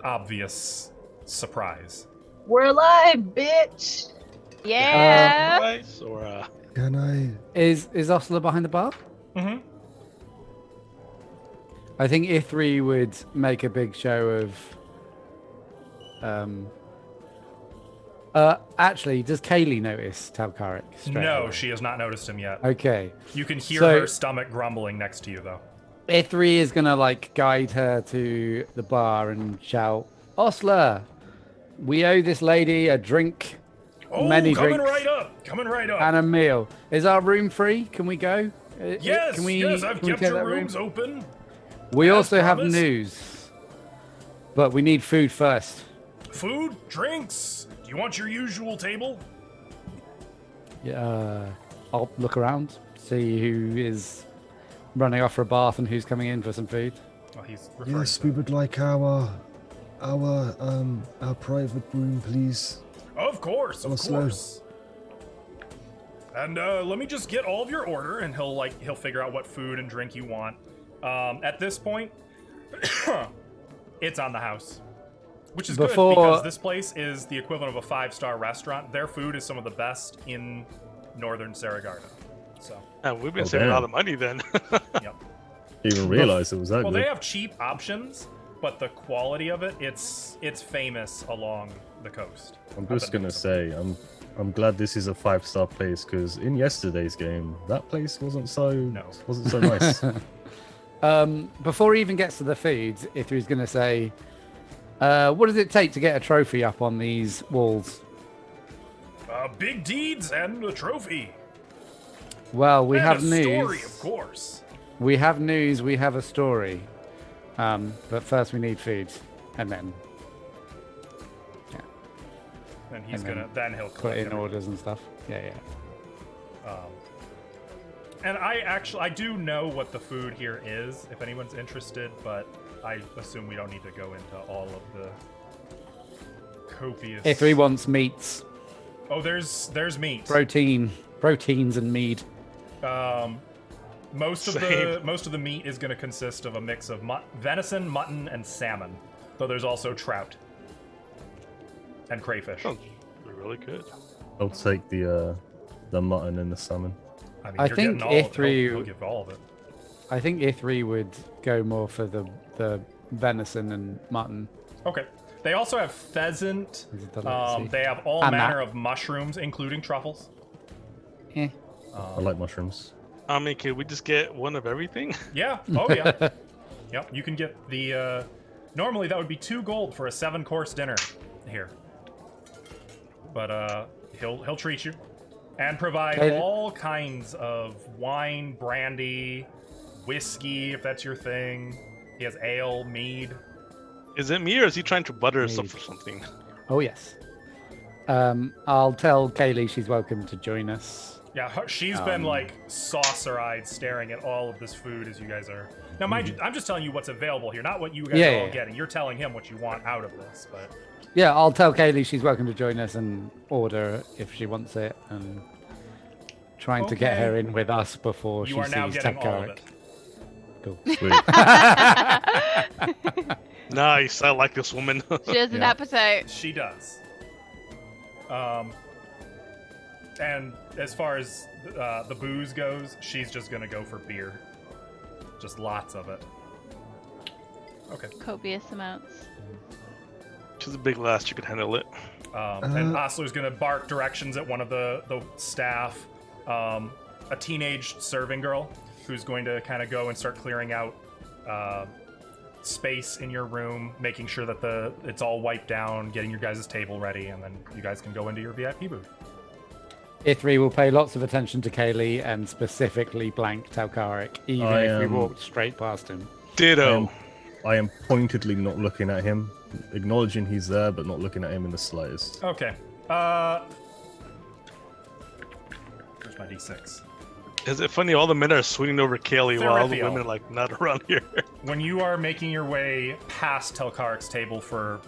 obvious surprise. We're alive, bitch! Yeah. Rice or Can I? Is Osler behind the bar? Mm-hmm. I think Ithri would make a big show of. Actually, does Kaylee notice Talkarik? No, she has not noticed him yet. Okay. You can hear So- her stomach grumbling next to you, though. Ithri is gonna guide her to the bar and shout, "Osler, we owe this lady a drink, Oh, many coming drinks, right up! Coming right up! and a meal. Is our room free? Can we go? Yes, Can we, yes, I've can we kept take your that room? rooms open. We as also have promised. news, but we need food first. Food, drinks. Do you want your usual table? Yeah, I'll look around, see who is running off for a bath and who's coming in for some food. Well, he's referring Yes, to... we would like our private room, please. Of course, of Oslo. course. And let me just get all of your order, and he'll figure out what food and drink you want. At this point, it's on the house, which is good because this place is the equivalent of a 5-star restaurant. Their food is some of the best in northern Saragarda. So, we've been Oh, saving a damn. lot of money then. yep. Didn't even realize it was that Well, good. they have cheap options, but the quality of it, it's famous along the coast. I'm just gonna say, I'm glad this is a 5-star place because in yesterday's game, that place wasn't so nice. Before he even gets to the food, Ithri's going to say, what does it take to get a trophy up on these walls? Big deeds and a trophy. Well, we and have a news. story, of course. We have news. We have a story. But first, we need food, and then And he's And then he'll put click in everything. orders and stuff. Yeah. And I do know what the food here is, if anyone's interested, but I assume we don't need to go into all of the copious. Ithri wants meats, Oh, there's meat. proteins, and mead. Most of Same. the meat is going to consist of a mix of venison, mutton, and salmon. Though there's also trout and crayfish. Sounds really good. I'll take the mutton and the salmon. I mean, I you're think getting all of it. Ithri- He'll give all of it. I think Ithri would go more for the venison and mutton. Okay. They also have pheasant. As a delicacy. They have all And manner that. of mushrooms, including truffles. Eh. I like mushrooms. I mean, can we just get one of everything? Yeah. Oh, yeah. Yep. You can get the. Normally, that would be 2 gold for a 7-course dinner here. But he'll treat you and provide Okay. all kinds of wine, brandy, whiskey, if that's your thing. He has ale, mead. Is it me or is he trying to butter us up Mead. for something? Oh yes. I'll tell Kaylee she's welcome to join us. Yeah, she's been like saucer-eyed staring at all of this food as you guys are. Now, mind you, I'm just telling you what's available here, not what you guys are all getting. You're telling him what you want out of this, but Yeah, I'll tell Kaylee she's welcome to join us and order if she wants it, and trying to get Okay. her in with us before you she are now sees getting all of Tabkarik. it. Cool. Sweet. Nice. I like this woman. She has an Yeah. appetite. She does. And as far as the booze goes, she's just gonna go for beer. Just lots of it. Okay. Copious amounts. She's a big lass. You can handle it. And Osler's gonna bark directions at one of the staff, a teenage serving girl, who's going to kind of go and start clearing out space in your room, making sure that it's all wiped down, getting your guys' table ready, and then you guys can go into your VIP booth. Ithri will pay lots of attention to Kaylee and specifically blank Talkarik, even if we walked straight past him. Ditto. I am pointedly not looking at him, acknowledging he's there, but not looking at him in the slightest. Okay. Where's my D6? Is it funny? All the men are swinging over Kaylee while all the Therithiel. women are like not around here. When you are making your way past Telkarik's table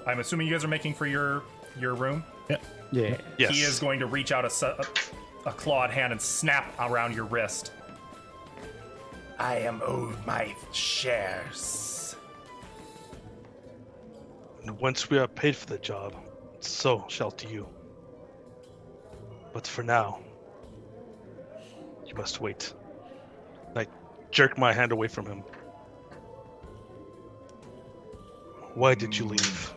I'm assuming you guys are making for your room? Yeah. Yes. He is going to reach out a clawed hand and snap around your wrist. I am owed my shares. And once we are paid for the job, so shall to you. But for now, you must wait. I jerk my hand away from him. Why did you leave?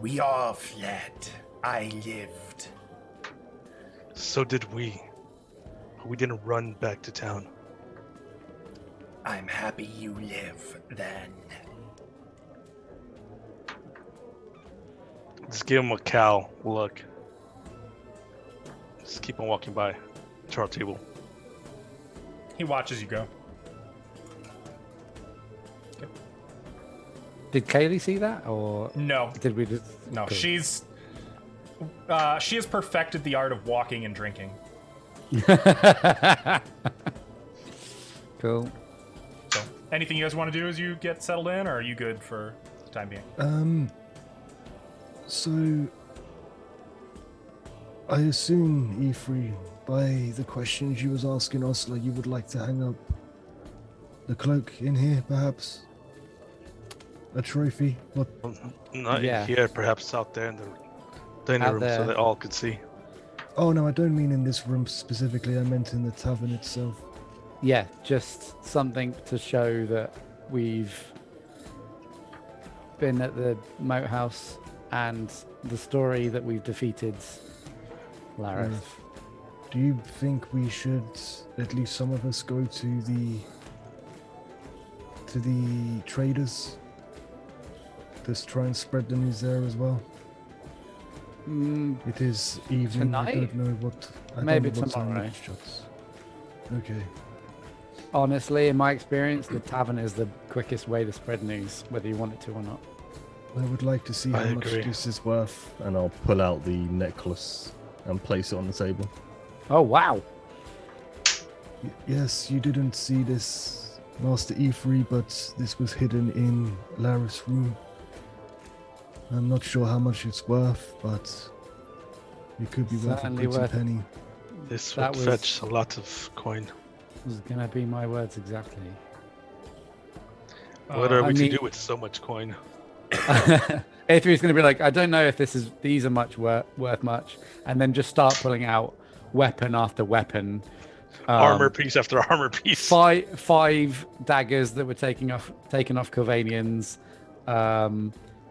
We all fled. I lived. So did we. We didn't run back to town. I'm happy you live, then. Just give him a cow look. Just keep on walking by to our table. He watches you go. Did Kaylee see that, or No, did we just? no, Cool. she has perfected the art of walking and drinking. Cool. So, anything you guys want to do as you get settled in, or are you good for the time being? So I assume, Ifri, by the questions you was asking Osler, you would like to hang up the cloak in here, perhaps? A trophy? What? Not Yeah. here, perhaps out there in the dining Out room there. so they all could see. Oh no, I don't mean in this room specifically. I meant in the tavern itself. Yeah, just something to show that we've been at the moat house and the story that we've defeated Lareth. Do you think we should, at least some of us, go to the traders? Just try and spread the news there as well. It is evening. I Tonight? don't know what. I Maybe don't know what's on tomorrow. next shots. Okay. Honestly, in my experience, the tavern is the quickest way to spread news, whether you want it to or not. I would like to see how I much agree. this is worth. And I'll pull out the necklace and place it on the table. Oh, wow. Yes, you didn't see this, Master Ifri, but this was hidden in Laris' room. I'm not sure how much it's worth, but it could be worth a Certainly pretty worth- penny. This That would was- fetch a lot of coin. Was going to be my words exactly. What are I we mean- to do with so much coin? A3 is going to be like, I don't know if these are much worth much, and then just start pulling out weapon after weapon, Armor piece after armor piece. Five daggers that were taken off Corvanians.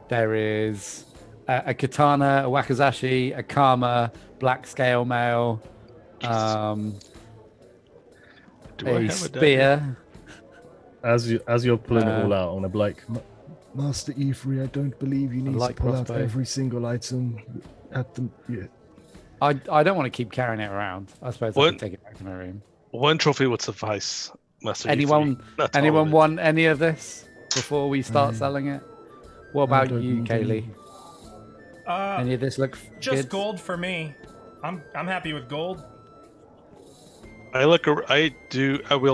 There is a katana, a wakizashi, a kama, black scale mail, Do I a have a spear. As you're pulling it all out, on a Blake. Master Ephraim, I don't believe you need light to pull out crossbow. every single item at the. Yeah. I don't want to keep carrying it around. I suppose I What? can take it back to my room. One trophy would suffice. Master Anyone E3. Not all anyone of it. want any of this before we start I- selling it? What about don't you, want any. Kaylee? Any of this look Just good? gold for me. I'm happy with gold. I will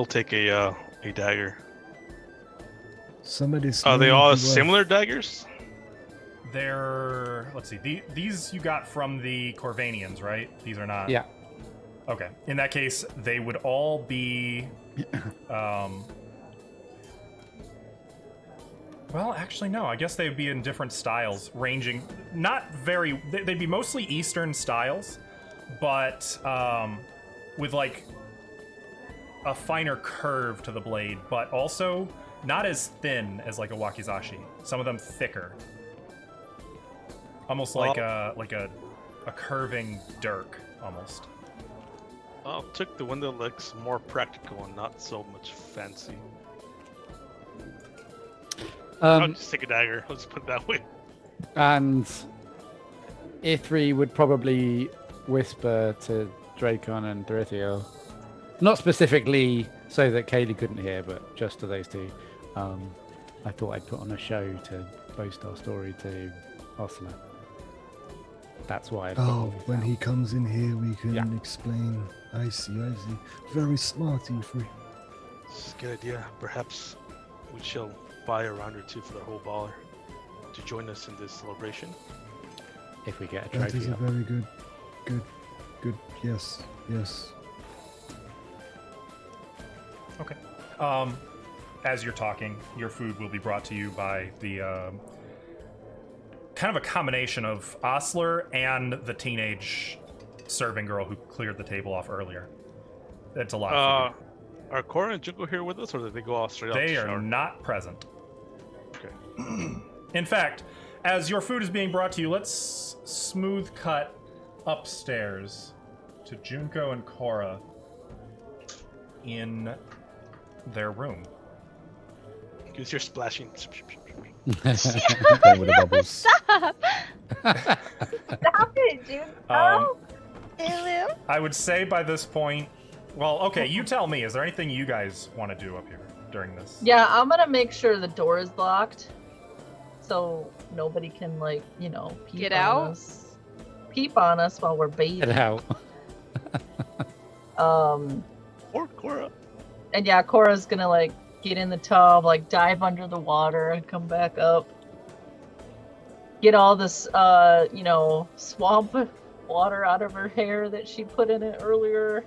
take a dagger. Some of this. Are they may all be worth- similar daggers? They're let's see. These you got from the Corvanians, right? These are not. Yeah. Okay. In that case, they would all be. Well, actually, no. I guess they'd be in different styles, ranging not very. They'd be mostly Eastern styles, but with like a finer curve to the blade, but also not as thin as like a wakizashi. Some of them thicker, almost like a curving dirk, almost. I'll take the one that looks more practical and not so much fancy. I'll just take a dagger. Let's put it that way. And Ithri would probably whisper to Dracon and Dorithiel. Not specifically so that Kaylee couldn't hear, but just to those two. I thought I'd put on a show to boast our story to Osler. That's why I've got all Oh, this when out. he comes in here, we can Yeah. explain. I see. Very smart, Ephraim. It's a good idea. Perhaps we shall buy a round or two for the whole baller to join us in this celebration. If we get a That trophy is a up. very good. Yes. Okay. As you're talking, your food will be brought to you by the kind of a combination of Osler and the teenage serving girl who cleared the table off earlier. It's a lot of food. Are Cora and Junko here with us, or did they go off straight out? They to are shower? not present. Okay. In fact, as your food is being brought to you, let's smooth cut upstairs to Junko and Cora in their room. Because you're splashing. Playing with the bubbles. Stop! Stop it, dude. Hello? I would say by this point, well, okay, you tell me. Is there anything you guys want to do up here during this? Yeah, I'm gonna make sure the door is locked, so nobody can peep Get on out? us. Peep on us while we're Get bathing. out. Or Cora. And yeah, Cora's gonna get in the tub, dive under the water and come back up. Get all this swamp water out of her hair that she put in it earlier.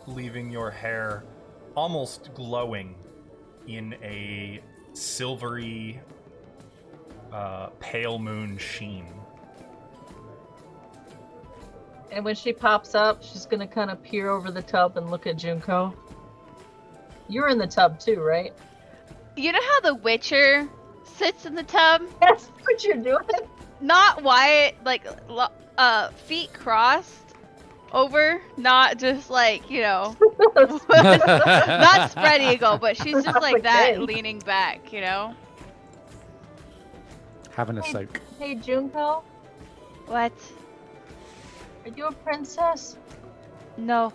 Leaving your hair almost glowing in a silvery, pale moon sheen. And when she pops up, she's gonna kind of peer over the tub and look at Junko. You're in the tub too, right? You know how the Witcher sits in the tub? That's what you're doing. Not Wyatt, feet crossed over, not just not spread eagle, but she's just like that, Okay. leaning back, Having a Hey. soak. Hey, Junko, What? are you a princess? No.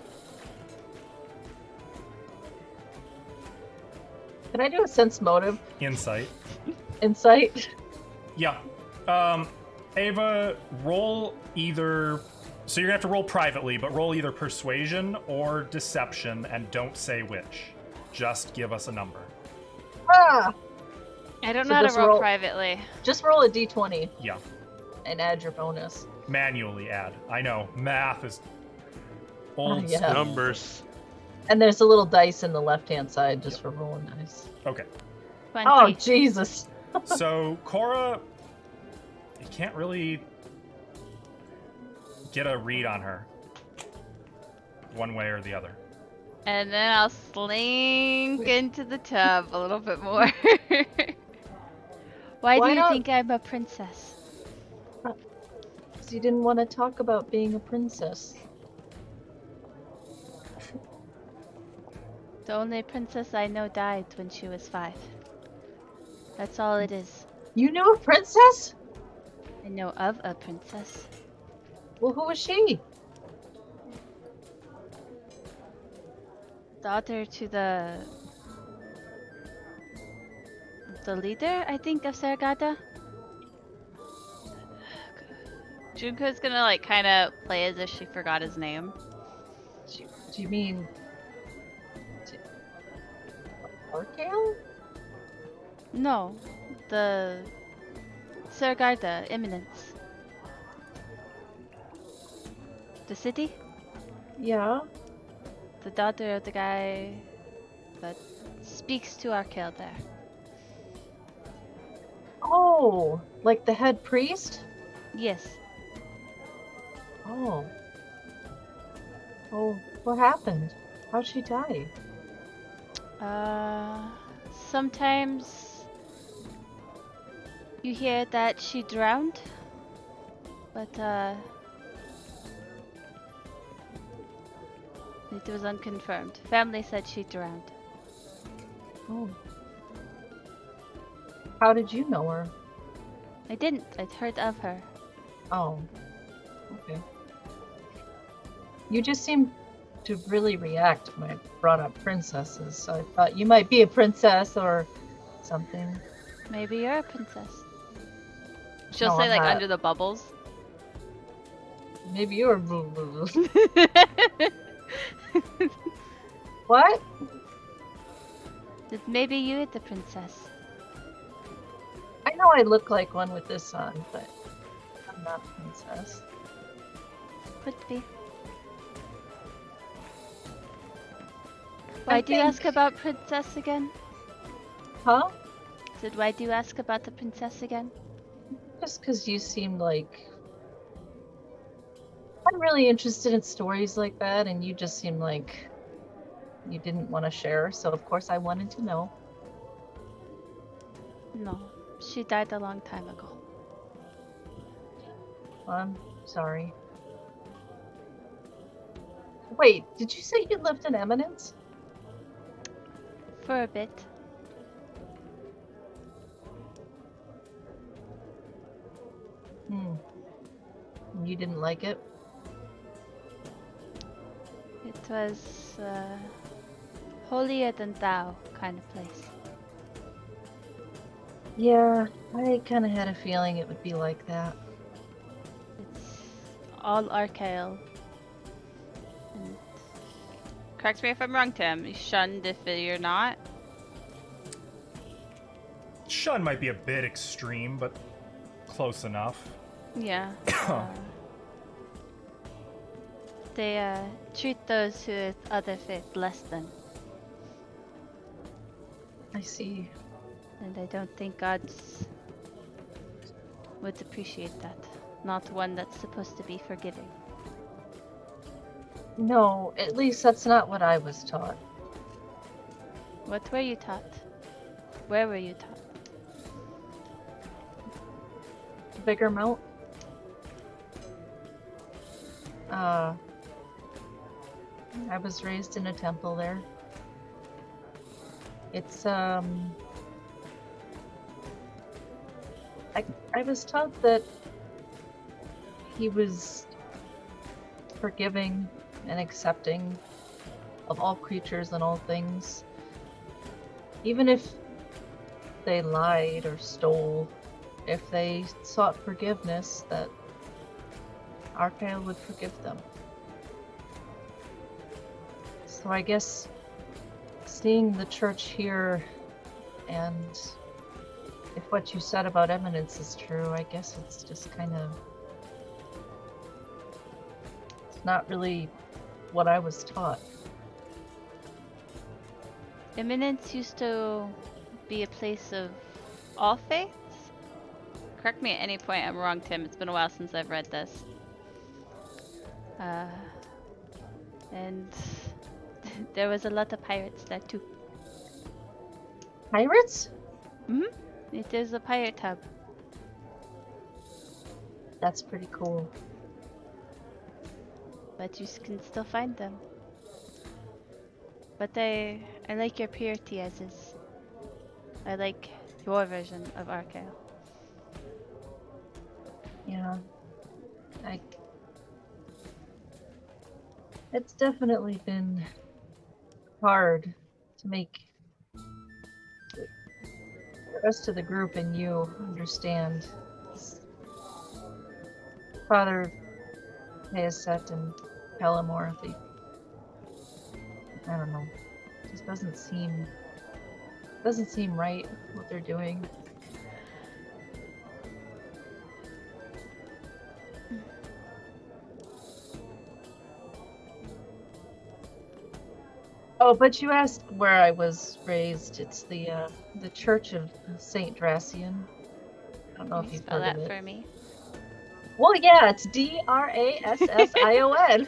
Can I do a sense motive Insight. insight? Yeah. Ava, roll either. So you're gonna have to roll privately, but roll either persuasion or deception, and don't say which. Just give us a number. Ah! I don't So know how to just roll roll- privately. Just roll a d20 Yeah. and add your bonus. Manually add. I know. Math is old yeah. school. Numbers. And there's a little dice in the left-hand side just for rolling dice. Okay. 20. Oh, Jesus. So Cora, you can't really get a read on her. one way or the other. And then I'll slink into the tub a little bit more. Why do you not? think I'm a princess? Because you didn't want to talk about being a princess. The only princess I know died when she was 5. That's all it is. You knew a princess? I know of a princess. Well, who was she? Daughter to the leader, I think, of Sargata. Junko's gonna like kind of play as if she forgot his name. Do you mean Arcale? No, the Sargata, Eminence. The city? Yeah. The daughter of the guy that speaks to Arcale there. Oh, like the head priest? Yes. Oh. Oh, what happened? How'd she die? Sometimes you hear that she drowned, but it was unconfirmed. Family said she drowned. Oh. How did you know her? I didn't. I'd heard of her. Oh. Okay. You just seemed to really react when I brought up princesses, so I thought you might be a princess or something. Maybe you're a princess. She'll No, say I'm like not. under the bubbles. Maybe you're What? Maybe you're the princess. I know I look like one with this on, but I'm not a princess. Could be. Why do you ask about princess again? Huh? Said why do you ask about the princess again? Just because you seemed like... I'm really interested in stories like that, and you just seemed like you didn't want to share, so of course I wanted to know. No, she died a long time ago. I'm sorry. Wait, did you say you lived in Eminence? For a bit. Hmm. You didn't like it? It was holier than thou kind of place. Yeah, I kind of had a feeling it would be like that. It's all Arcale. And correct me if I'm wrong, Tim. You're shunned if you're not. Shun might be a bit extreme, but close enough. Yeah. They treat those who are other faith less than. I see. And I don't think gods would appreciate that. Not one that's supposed to be forgiving. No, at least that's not what I was taught. What were you taught? Where were you taught? Bigger Mount? I was raised in a temple there. It's, I was taught that he was forgiving and accepting of all creatures and all things. Even if they lied or stole, if they sought forgiveness, that Arcale would forgive them. So I guess seeing the church here, and if what you said about Eminence is true, I guess it's just kind of... It's not really what I was taught. Eminence used to be a place of all faiths? Correct me at any point I'm wrong, Tim. It's been a while since I've read this. And there was a lot of pirates there too. Pirates? It is a pirate hub. That's pretty cool. But you can still find them. But I like your purity as is. I like your version of Archael. Yeah. It's definitely been hard to make the rest of the group and you understand. Father Payaset and Palamore, I don't know. It just doesn't seem right what they're doing. Oh, but you asked where I was raised. It's the Church of Saint Dracian. I don't know Can if you you've spell heard that of it. for me? Well, yeah, it's Drassion.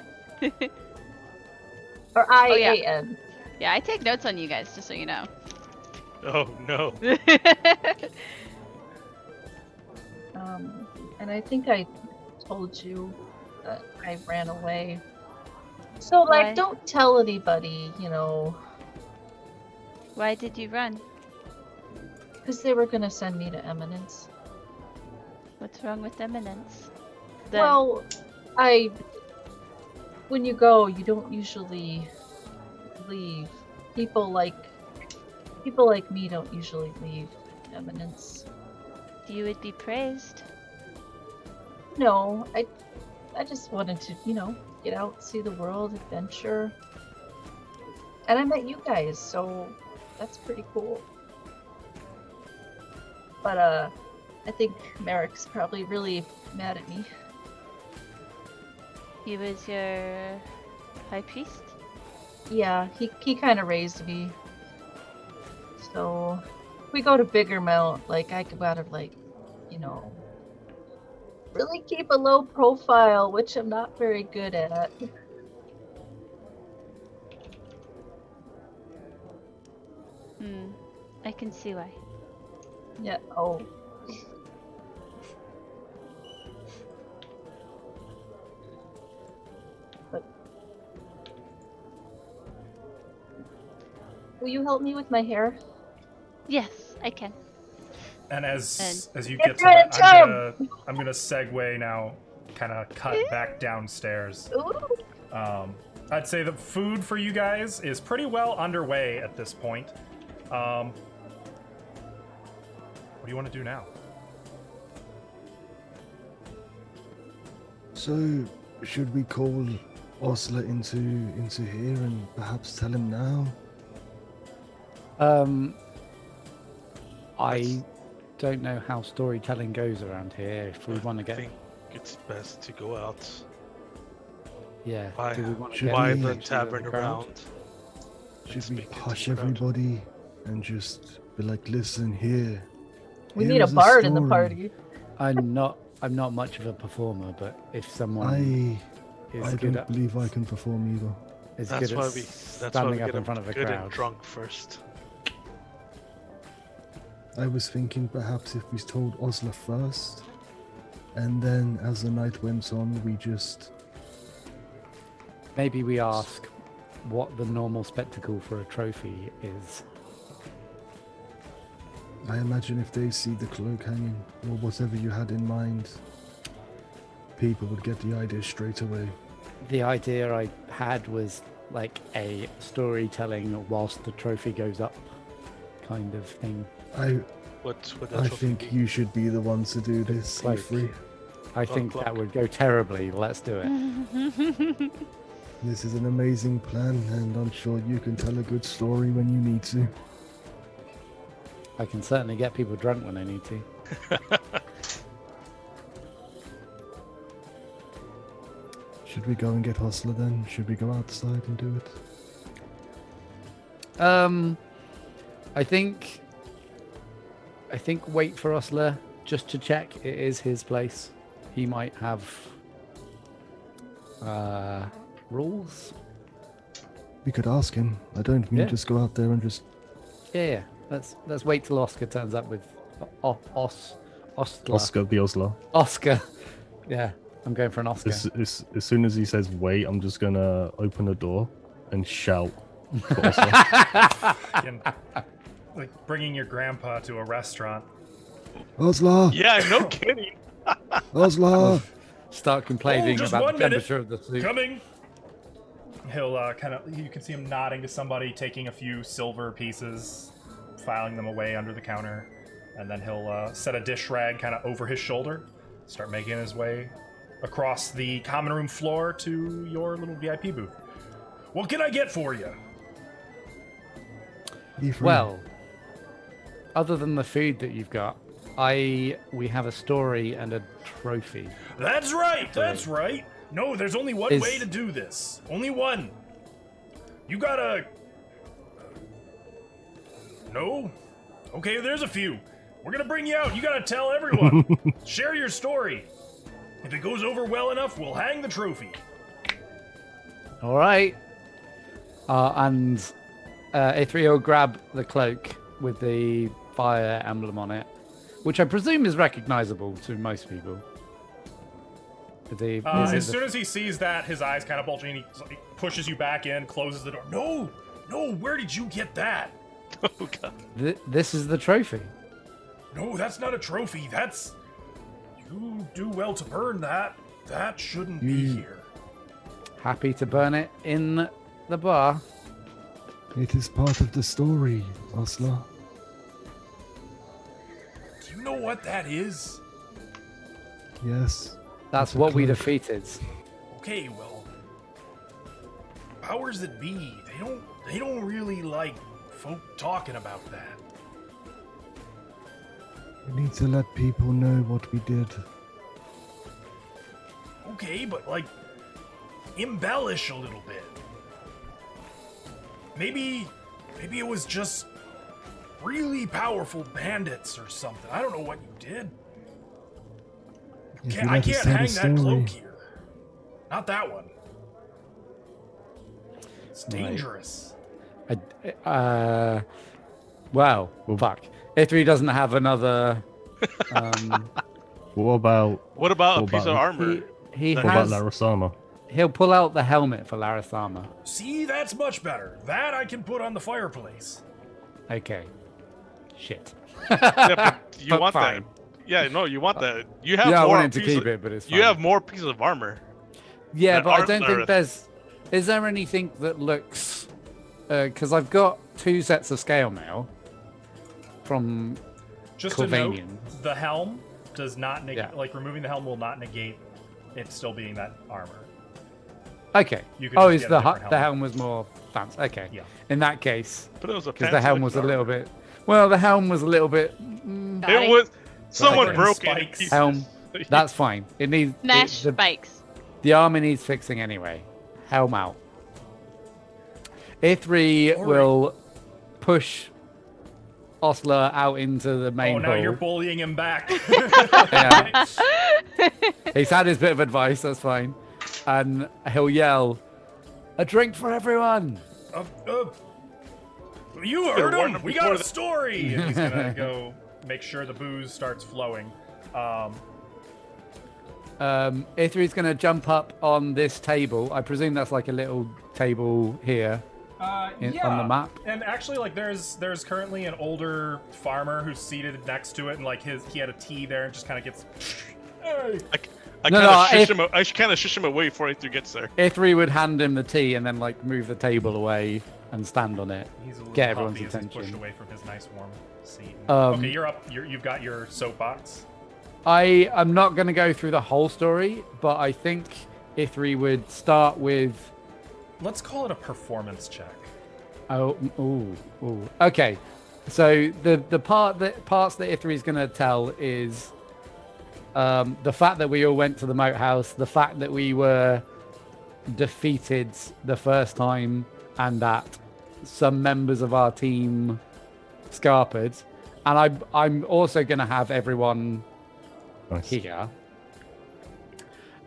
Or IAN. Yeah, I take notes on you guys, just so you know. Oh no. And I think I told you that I ran away. So, like, Why? don't tell anybody, Why did you run? because they were gonna send me to Eminence. What's wrong with Eminence? Then. Well, when you go, you don't usually leave. People like me don't usually leave Eminence. You would be praised. No, I just wanted to, get out, see the world, adventure. And I met you guys, so that's pretty cool. But I think Merrick's probably really mad at me. He was your high priest? Yeah, he kind of raised me. So we go to Bigger Mount, like I gotta really keep a low profile, which I'm not very good at. I can see why. Yeah. Oh. But will you help me with my hair? Yes, I can. And as you Get get to ready, that, I'm gonna segue now, kind of cut back downstairs. Ooh. I'd say the food for you guys is pretty well underway at this point. What do you want to do now? So, should we call Osler into here and perhaps tell him now? I don't know how storytelling goes around here. If we want to I get, think it's best to go out. yeah, Buy, do we want to should get buy we- the into tavern crowd? around. Should we speak into hush the crowd. everybody and just be like, listen here? We here need a is bard in the story. party. I'm not much of a performer, but if someone I is good don't at believe I can perform either. is That's good why at we standing up get in front of a good and crowd, drunk first. I was thinking perhaps if we told Osler first, and then as the night went on, we just... maybe we ask what the normal spectacle for a trophy is. I imagine if they see the cloak hanging, or whatever you had in mind, people would get the idea straight away. The idea I had was like a storytelling whilst the trophy goes up kind of thing. What would I that trophy think be? you should be the one to do this, Cloak. Free. I think clock. that would go terribly. Let's do it. This is an amazing plan, and I'm sure you can tell a good story when you need to. I can certainly get people drunk when I need to. Should we go and get Hustler then? Should we go outside and do it? I think wait for Osler just to check it is his place. He might have rules We could ask him. I don't mean Yeah. just go out there and just. Yeah. Let's wait till Oscar turns up with Oscar. Oscar the Osler. Oscar. Yeah, I'm going for an Oscar. As soon as he says wait, I'm just gonna open the door and shout for Osler. And, like bringing your grandpa to a restaurant. Osla! Yeah, no kidding. Osla! Start complaining just about one the minute. temperature of the soup. Coming. He'll you can see him nodding to somebody, taking a few silver pieces, filing them away under the counter, and then he'll set a dish rag kind of over his shoulder, start making his way across the common room floor to your little VIP booth. What can I get for you? Well, other than the food that you've got, we have a story and a trophy. That's right. That's right. No, there's only one Is- way to do this. Only one. You gotta. No? Okay, there's a few. We're gonna bring you out. You gotta tell everyone. Share your story. If it goes over well enough, we'll hang the trophy. All right. And Ithri will grab the cloak with the fire emblem on it, which I presume is recognizable to most people. As soon as he sees that, his eyes kind of bulging, he pushes you back in, closes the door. No, where did you get that? Oh god. This is the trophy. No, that's not a trophy. That's... You do well to burn that. That shouldn't be here. Happy to burn it in the bar. It is part of the story, Osla. Do you know what that is? Yes. That's It's a what we cloak. defeated. Okay, well, powers that be, they don't really like folk talking about that. We need to let people know what we did. Okay, but like, embellish a little bit. Maybe it was just really powerful bandits or something. I don't know what you did. If you I let us can't tell the hang that story. cloak here. Not that one. It's Right. dangerous. Well, fuck. Ithri doesn't have another. What about What about a What piece of about- armor? He What what about has. Larasama? He'll pull out the helmet for Larasama. See, that's much better. That I can put on the fireplace. Okay. Shit. Yeah, but you But want fine. that. Yeah, no, you want that. You have Yeah, I more wanted to pieces- keep it, but it's fine. You have more pieces of armor. Yeah, that but I aren't don't think Larith. there's. Is there anything that looks? Because I've got 2 sets of scale mail from Just to note, Corvanian. the helm does not negate. Yeah. Like removing the helm will not negate it still being that armor. Okay. You could Oh, just is get the a different the helmet. helm was more fancy? Okay. Yeah. In that case, But it was a because the fancy helm was a looking little armor. bit. Well, the helm was a little bit. It was. Someone Like broke it in spikes. pieces. Helm. That's fine. It needs. Mesh the spikes. armor needs fixing anyway. Helm out. Ithri Alright. will push Osler out into the main Oh, now hall. you're bullying him back. Yeah. He's had his bit of advice, that's fine. And he'll yell, "A drink for everyone!" You heard warn him. him We before got a the- story. And he's gonna go make sure the booze starts flowing. Ithri's going to jump up on this table. I presume that's like a little table here on the map. And actually, like, there's currently an older farmer who's seated next to it, and like he had a tea there, and just kind of gets. Hey. I No, kind no, of shush if- him. I kind of shush him away before Ether gets there. Ithri would hand him the tea and then like move the table away and stand on it. He's a little Get everyone's puffy as he's pushed attention. away from his nice warm seat. Um, Okay, you're up. You've got your soapbox. I am not going to go through the whole story, but I think Ithri would start with. Let's call it a performance check. Ooh. Okay, so the parts that Ithri's going to tell is the fact that we all went to the moat house, the fact that we were defeated the first time, and that some members of our team scarpered, and I'm also going to have everyone Nice. here.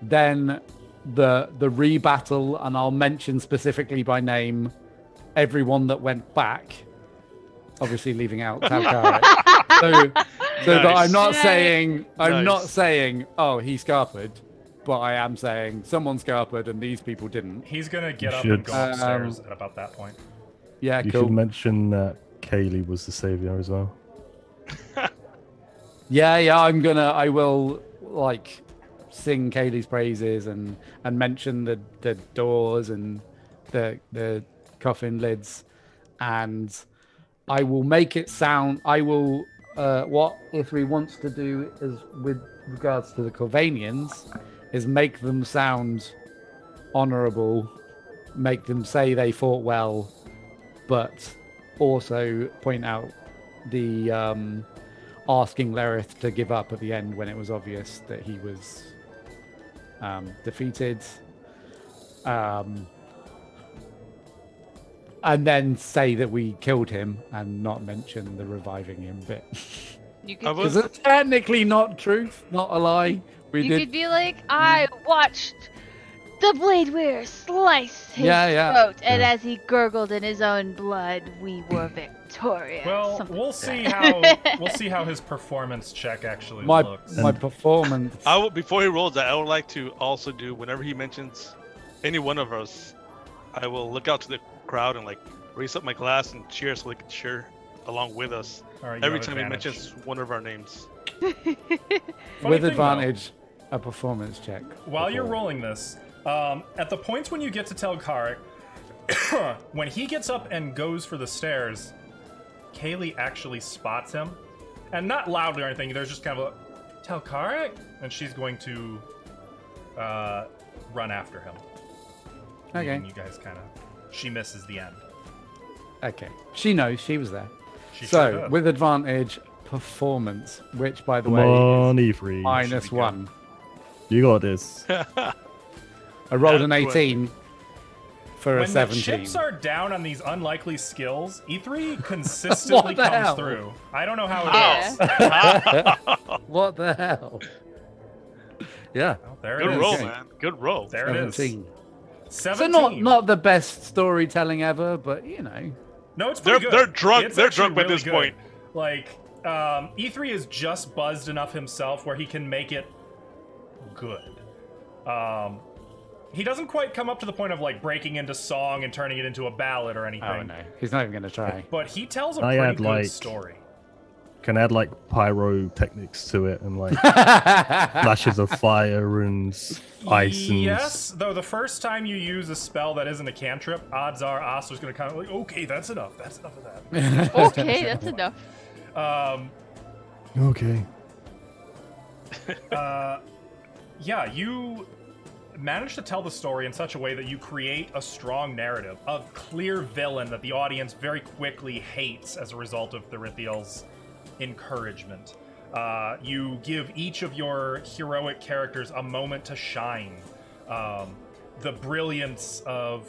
Then the rebattle, and I'll mention specifically by name everyone that went back, obviously leaving out Talcaric. so that I'm not saying, oh, he scarpered, but I am saying someone scarpered and these people didn't. He's gonna get up and go upstairs at about that point. Yeah, You cool. should mention that Kaylee was the savior as well. Yeah, I will like sing Kaylee's praises and mention the doors and the coffin lids, and I will make it sound. I will what Ithri wants to do is with regards to the Corvanians is make them sound honourable, make them say they fought well, but also point out the asking Lerith to give up at the end when it was obvious that he was defeated. And then say that we killed him and not mention the reviving him bit. You could, Is it technically not truth, not a lie? you could be like, I watched the blade wearer slice his throat, and as he gurgled in his own blood, we were victorious. Well, Something we'll like see how his performance check actually My looks. performance. Before he rolls that, I would like to also do whenever he mentions any one of us, I will look out to the crowd and like raise up my glass and cheer so they can cheer along with us every time he mentions one of our names. With advantage, a performance check. While you're rolling this, at the points when you get to Telkaric, when he gets up and goes for the stairs, Kaylee actually spots him, and not loudly or anything. There's just kind of a Telkaric, and she's going to run after him. Okay. And you guys she misses the end. Okay. She knows she was there. She sure does. With advantage, performance, which by the Come way on, is Ithri. -1. You got this. I rolled an 18 for a 17. When the chips are down on these unlikely skills, E3 consistently comes hell? through. I don't know how it is. What the hell? Yeah. Oh, there it Good is. roll, Okay. man. Good roll. There it is. 17. 17. So not the best storytelling ever, but you know. No, it's pretty good. They're drunk. It's They're actually drunk by really this good. point. Like, E3 is just buzzed enough himself where he can make it good. He doesn't quite come up to the point of like breaking into song and turning it into a ballad or anything. Oh no, he's not even gonna try. But he tells a I pretty add, good like, story. Can add like pyrotechnics to it and like flashes of fire and ice and Yes, though the first time you use a spell that isn't a cantrip, odds are Osler's gonna kind of like, okay, that's enough. That's enough of that. Okay, that's enough. Okay. Yeah, you manage to tell the story in such a way that you create a strong narrative, a clear villain that the audience very quickly hates as a result of Therithiel's encouragement. You give each of your heroic characters a moment to shine. The brilliance of...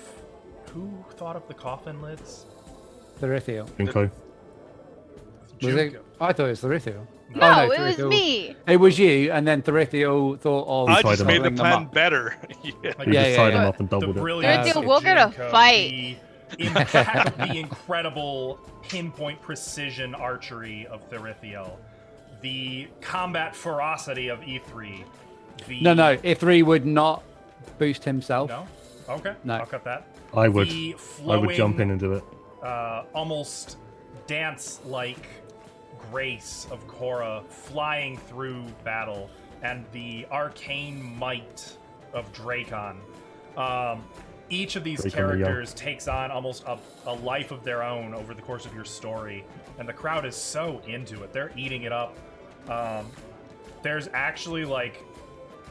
Who thought of the coffin lids? Therithiel. Junko. Was it? Junko. I thought it was Therithiel. No, it was Therithiel. me. It was you, and then Therithiel thought, "Oh, I tied just them made up. the ring them plan up." better. Yeah. Like, You Yeah, just yeah, tied yeah. them up and the doubled it. brilliance Therithiel, of we're gonna Junko, fight. the incredible pinpoint precision archery of Therithiel, the combat ferocity of E3. No, Ithri would not boost himself. No? Okay. No. I'll cut that. I would. The I would jump in flowing, and do it. almost dance-like grace of Korra flying through battle, and the arcane might of Dracon. Each of these Dracon the characters takes on almost a life of their own over the course of your story, and the crowd is so into it. They're eating it up. There's actually, like,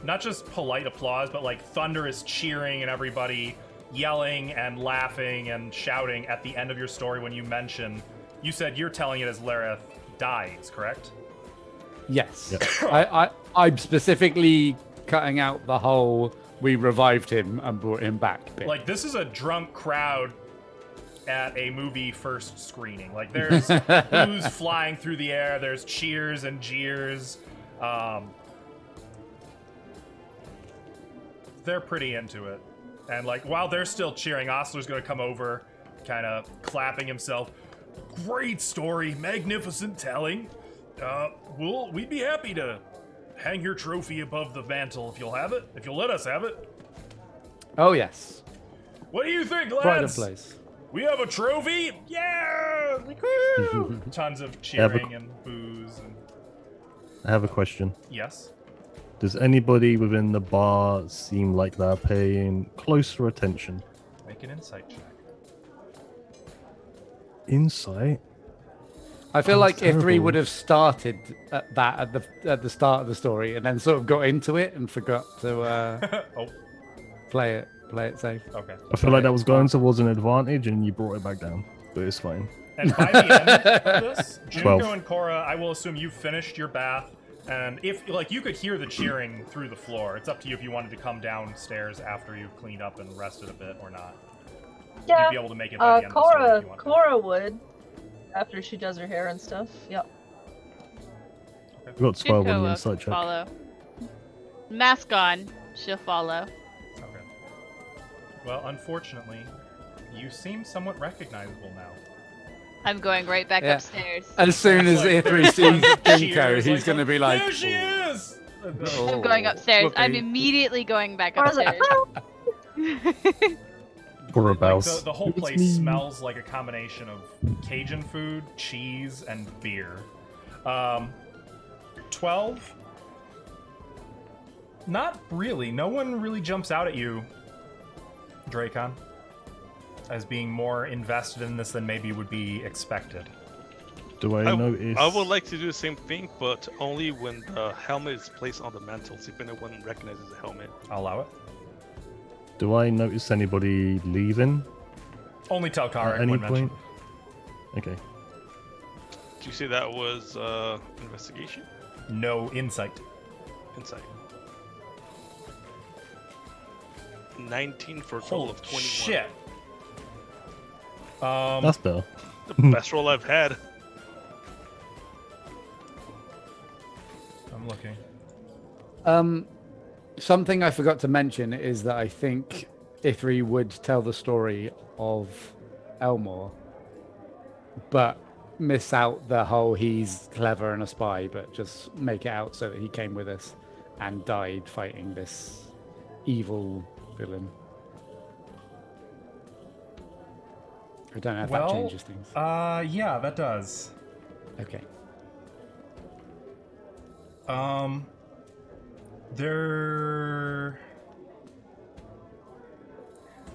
not just polite applause, but, like, thunderous cheering and everybody yelling and laughing and shouting at the end of your story when you mention... You said you're telling it as Lerith dies, correct? Yes. Yep. I'm specifically cutting out the whole "we revived him and brought him back" bit. Like, this is a drunk crowd at a movie first screening. Like, there's booze flying through the air, there's cheers and jeers. They're pretty into it. And, like, while they're still cheering, Osler's gonna come over kind of clapping himself. Great story, magnificent telling. We'd be happy to hang your trophy above the mantle if you'll have it, if you'll let us have it. Oh, yes. What do you think, lads? Pride of place. We have a trophy? Yeah! Like, woo! Tons of cheering and boos. And... I have a question. Yes? Does anybody within the bar seem like they're paying closer attention? Make an insight check. Insight? I feel like terrible. Ithri would have started at the start of the story and then sort of got into it and forgot to Oh, play it safe. okay. I feel like that was going towards an advantage and you brought it back down, but it's fine. And by the end of this, 12. Junko and Cora, I will assume you finished your bath. And if, like, you could hear the cheering through the floor. It's up to you if you wanted to come downstairs after you've cleaned up and rested a bit or not. Yeah. You'd be able to make it by the end of the story if you want. Cora would. After she does her hair and stuff. Yep. We got 12 on Junko the will insight check. follow. Mask on, she'll follow. Okay. Well, unfortunately, you seem somewhat recognizable now. I'm going right back Yeah. upstairs. As soon as Like- Ithri sees Junko, Cheers, he's going to be like, there she is! I'm going upstairs. I'm whoopee. immediately going back Cora's like, upstairs. Or a Like bouse. the whole It's place me. smells like a combination of Cajun food, cheese, and beer. 12? Not really. No one really jumps out at you, Dracon, as being more invested in this than maybe would be expected. Do I notice? I would like to do the same thing, but only when the helmet is placed on the mantle, see if anyone recognizes the helmet. I'll allow it. Do I notice anybody leaving Only Telkara at any would mention. point? Okay. Did you say that was investigation? No insight. Insight. 19 for a total Holy of 21. shit. That's better. The best roll I've had. I'm looking. Something I forgot to mention is that I think Ithri would tell the story of Elmore, but miss out the whole he's clever and a spy, but just make it out so that he came with us and died fighting this evil villain. I don't know if that changes things. Yeah, that does. Okay.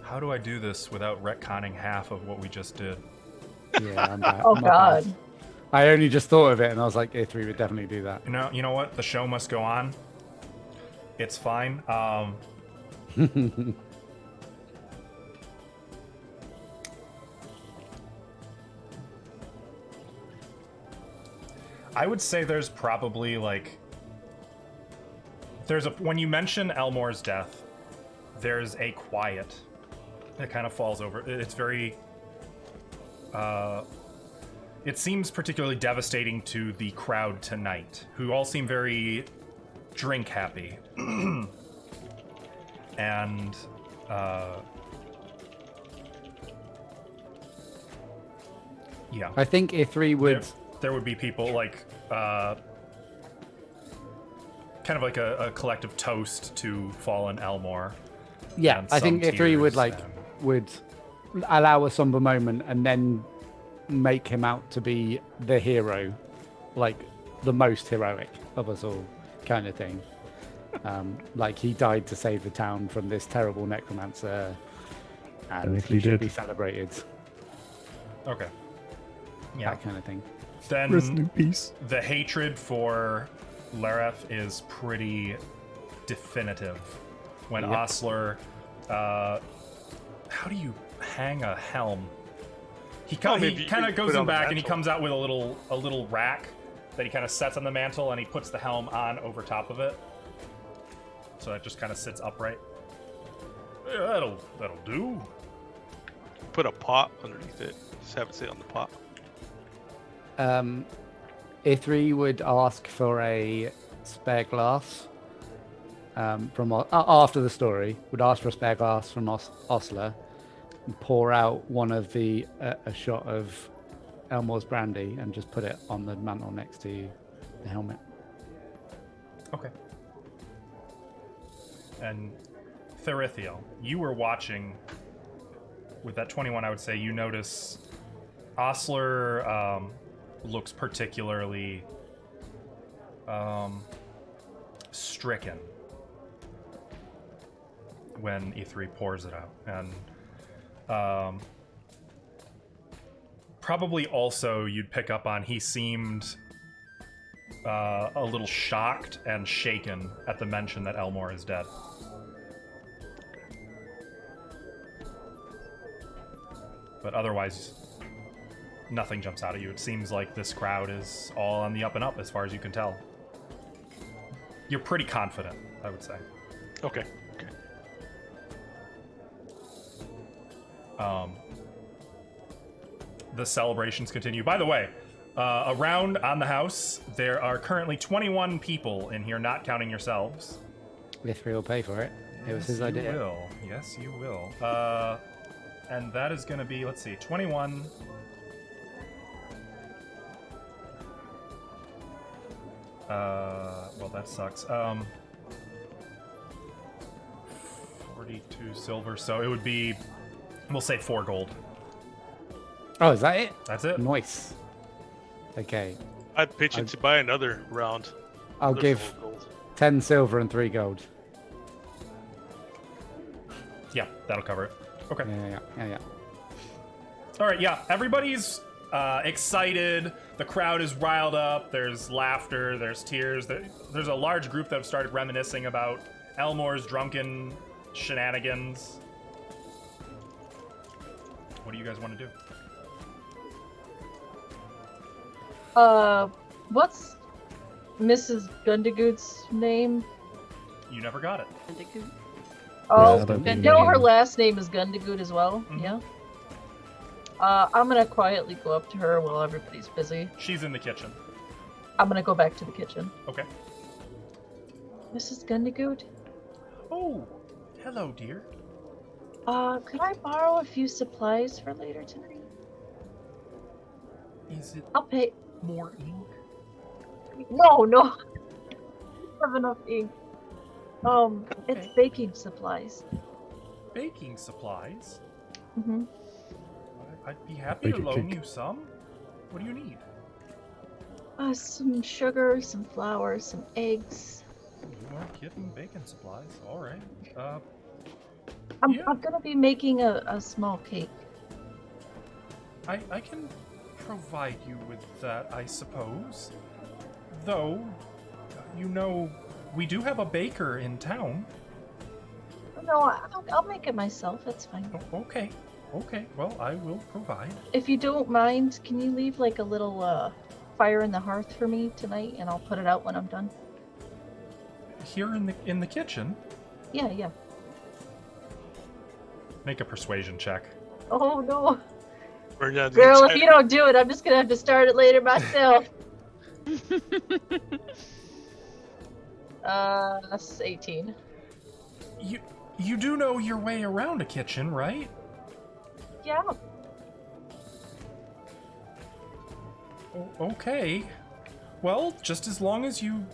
How do I do this without retconning half of what we just did? Yeah, I'm bad. Oh My god. bad. I only just thought of it and I was like, Ithri would definitely do that. You know what? The show must go on. It's fine. I would say there's probably like when you mention Elmore's death, there's a quiet that kind of falls over. It's very it seems particularly devastating to the crowd tonight, who all seem very drink happy. And yeah. I think Ithri would. There would be people like kind of like a collective toast to fallen Elmore. Yeah, and I think some Ithri would tears would allow a somber moment and then make him out to be the hero, like the most heroic of us all, kind of thing. Like he died to save the town from this terrible necromancer, and Technically he should did. be celebrated. Okay. Yeah. That kind of thing. Then Rest in peace. the hatred for Lareth is pretty definitive. When Yep. Osler, how do you hang a helm? He maybe you kind of could goes put it in on the back and he mantle. comes out with a little rack that he kind of sets on the mantle, and he puts the helm on over top of it, so it just kind of sits upright. Yeah, that'll do. Put a pot underneath it. Just have it sit on the pot. Ithri would ask for a spare glass from after the story. Would ask for a spare glass from Osler, pour out one of the a shot of Elmore's brandy and just put it on the mantle next to the helmet. Okay. And Therithiel, you were watching with that 21. I would say you notice Osler looks particularly stricken when E3 pours it out, and probably also you'd pick up on he seemed a little shocked and shaken at the mention that Elmore is dead. But otherwise, nothing jumps out at you. It seems like this crowd is all on the up and up as far as you can tell. You're pretty confident, I would say. Okay. The celebrations continue. By the way, around on the house, there are currently 21 people in here, not counting yourselves. Lithri will pay for it. It was his idea. You will. Yes, you will. And that is going to be, let's see, 21. Well, that sucks. 42 silver, so it would be, we'll say 4 gold. Oh, is that it? That's it. Nice. Okay. I'd pitch it to buy another round. I'll Another give full gold. 10 silver and 3 gold. Yeah, that'll cover it. Okay. Yeah. All right, yeah. Everybody's excited. The crowd is riled up. There's laughter. There's tears. There's a large group that have started reminiscing about Elmore's drunken shenanigans. What do you guys want to do? What's Mrs. Gundagoot's name? You never got it. Oh, I don't you think know we- her last name is Gundagoot as well? Mhm. Yeah. I'm gonna quietly go up to her while everybody's busy. She's in the kitchen. I'm gonna go back to the kitchen. Okay. Mrs. Gundagoot? Oh, hello, dear. Could I borrow a few supplies for later tonight? Is it I'll pay. more ink? No. I have enough ink. It's Okay. baking supplies. Baking supplies? Mm-hmm. I'd be happy to Bake a loan cake. you some. What do you need? Some sugar, some flour, some eggs. You are getting bacon supplies. All right. I'm Yeah. gonna be making a small cake. I can provide you with that, I suppose. Though, you know, we do have a baker in town. No, I'll make it myself. That's fine. Oh, okay. Okay. Well, I will provide. If you don't mind, can you leave like a little fire in the hearth for me tonight, and I'll put it out when I'm done? Here in the kitchen. Yeah. Make a persuasion check. Oh no, Burn down the girl! If entire- you don't do it, I'm just gonna have to start it later myself. That's 18. You do know your way around a kitchen, right? Yeah. Okay. Well, just as long as you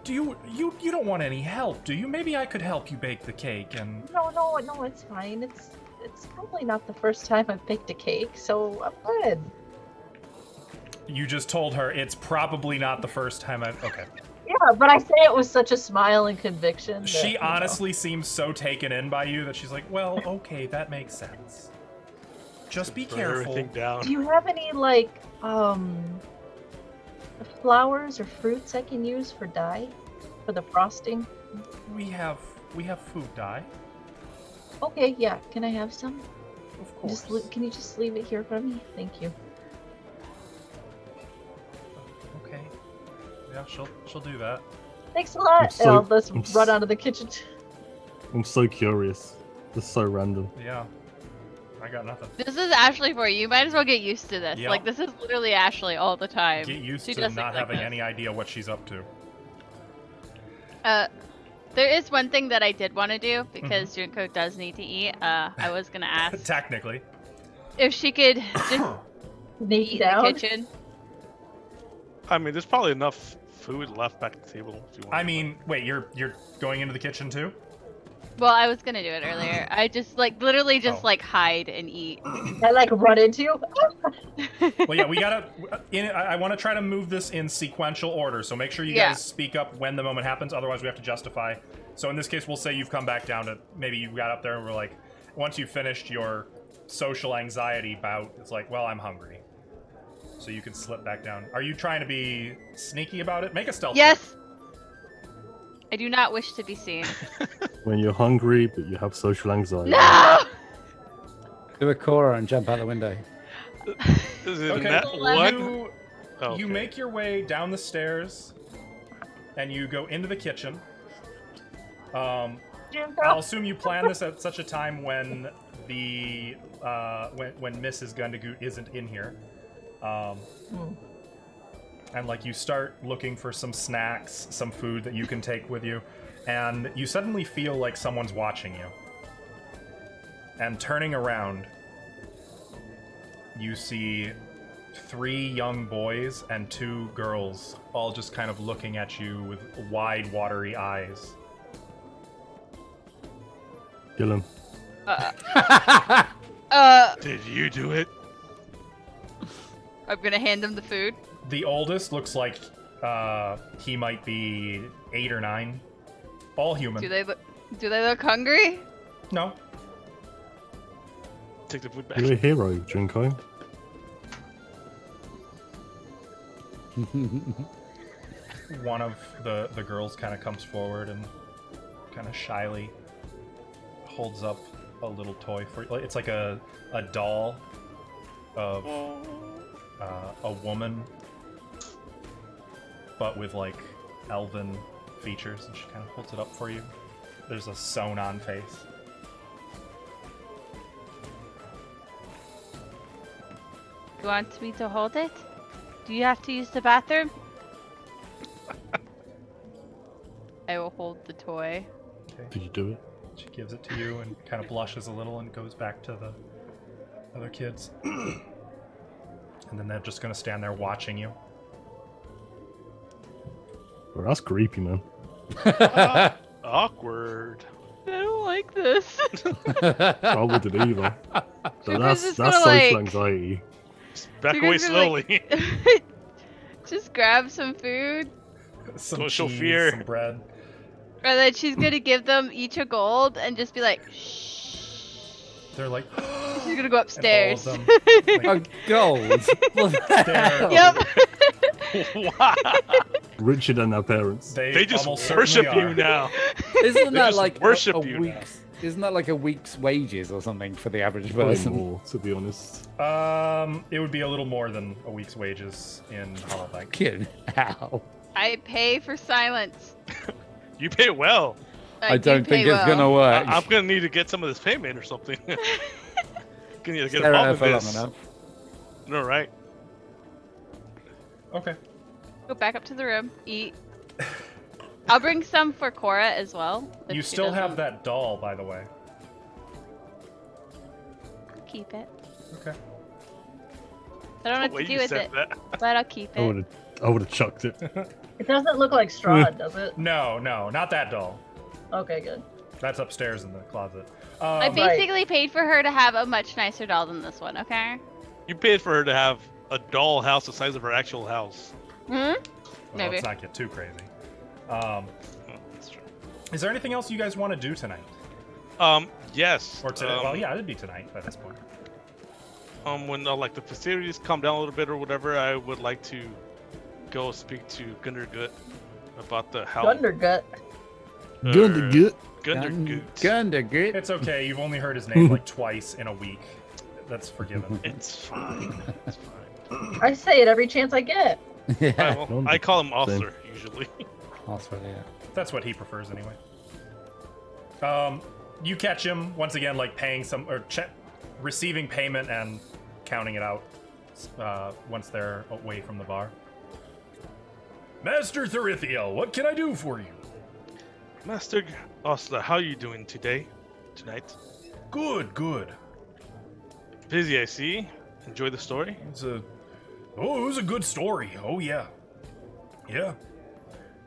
do you don't want any help, do you? Maybe I could help you bake the cake and No, it's fine. It's probably not the first time I've baked a cake, so I'm good. you just told her it's probably not the first time I've okay. Yeah, but I say it with such a smile and conviction. That, She you know. honestly seems so taken in by you that she's like, "Well, okay, that makes sense. Just be Burn careful." everything down. Do you have any like flowers or fruits I can use for dye for the frosting? We have food dye, Okay, yeah. Can I have some? of course. Can you just leave it here for me? Thank you. Okay. Yeah, she'll do that. Thanks a lot. I'm And so- I'll just I'm run s- out of the kitchen. I'm so curious. Just so random. Yeah. I got nothing. This is Ashley for you. You might as well get used to this. Yep. Like, this is literally Ashley all the time. Get used She to does not things like having this. any idea what she's up to. There is one thing that I did want to do because Junko does need to eat. I was gonna ask Technically. if she could just Sneak eat in down. the kitchen. I mean, there's probably enough food left back at the table if you want. I mean, wait, you're going into the kitchen too? Well, I was gonna do it earlier. I just literally just Oh. hide and eat. I run into you. Well, yeah, we gotta. I want to try to move this in sequential order, so make sure you Yeah. guys speak up when the moment happens. Otherwise, we have to justify. So in this case, we'll say you've come back down to maybe you got up there and we're like, once you finished your social anxiety bout, it's like, well, I'm hungry, so you can slip back down. Are you trying to be sneaky about it? Make a stealth. Yes. I do not wish to be seen. When you're hungry, but you have social anxiety. No. Do a Cora and jump out the window. Is it Okay. that one? You Okay. make your way down the stairs, and you go into the kitchen. I'll assume you plan this at such a time when the when Mrs. Gundagoot isn't in here, and you start looking for some snacks, some food that you can take with you, and you suddenly feel like someone's watching you. And turning around, you see 3 young boys and 2 girls, all just kind of looking at you with wide, watery eyes. Kill him. Did you do it? I'm gonna hand him the food. The oldest looks like he might be 8 or 9. All human. Do they look hungry? No. Take the food back. You're a hero, Junko. One of the girls kind of comes forward and kind of shyly holds up a little toy for you. It's like a doll of a woman, but with elven features, and she kind of holds it up for you. There's a sewn-on face. You want me to hold it? Do you have to use the bathroom? I will hold the toy. Okay. Did you do it? She gives it to you and kind of blushes a little and goes back to the other kids. And then they're just gonna stand there watching you. Well, that's creepy, man. Awkward. I don't like this. I wouldn't either. So Junko's that's just social gonna, anxiety. Back You're away gonna, slowly. Just grab some food, Some Social cheese, fear. some bread. or then she's gonna give them each a gold and just be like, shh. They're like, She's gonna go upstairs. And all of them, Oh, gold. What the hell? Yep. Wow. Richer than their parents. They just almost worship certainly you are. now. Isn't They that just like worship a you now. week's? Isn't that like a week's wages or something for the average Probably person? more, to be honest. It would be a little more than a week's wages in Hollowbank. Fucking hell. I pay for silence. You pay well. I do don't pay think it's well. gonna work. I'm gonna need to get some of this payment or something. Gonna need to get Stare at her involved for in long this. enough. No, right? Okay. Go back up to the room, eat. I'll bring some for Cora as well. if You she still have doesn't. that doll, by the way. Keep it. Okay. I don't know The what way to do you with said it, that. but I'll keep I it. would have chucked it. It doesn't look like straw, does it? No, not that doll. Okay, good. That's upstairs in the closet. I Um, basically paid for her to have a much nicer doll than this one, okay? You paid for her to have a doll house the size of her actual house. Hmm? well, Maybe. let's not get too crazy. Oh, that's true. Is there anything else you guys want to do tonight? Yes. Or today? Well, yeah, it'd be tonight by this point. When the festivities calm down a little bit or whatever, I would like to go speak to Gundergut about the house. Gundergut. Gundergut. Gundergut. Gundergut. It's okay. You've only heard his name twice in a week. That's forgiven. It's fine. It's fine. I say it every chance I get. Yeah. I call him Officer usually. Australia. That's what he prefers anyway. You catch him once again, paying some or receiving payment and counting it out once they're away from the bar. Master Therithiel, what can I do for you? Master Osler, how are you doing tonight? Good, good. Busy, I see. Enjoy the story? It was a good story. Oh, yeah. Yeah.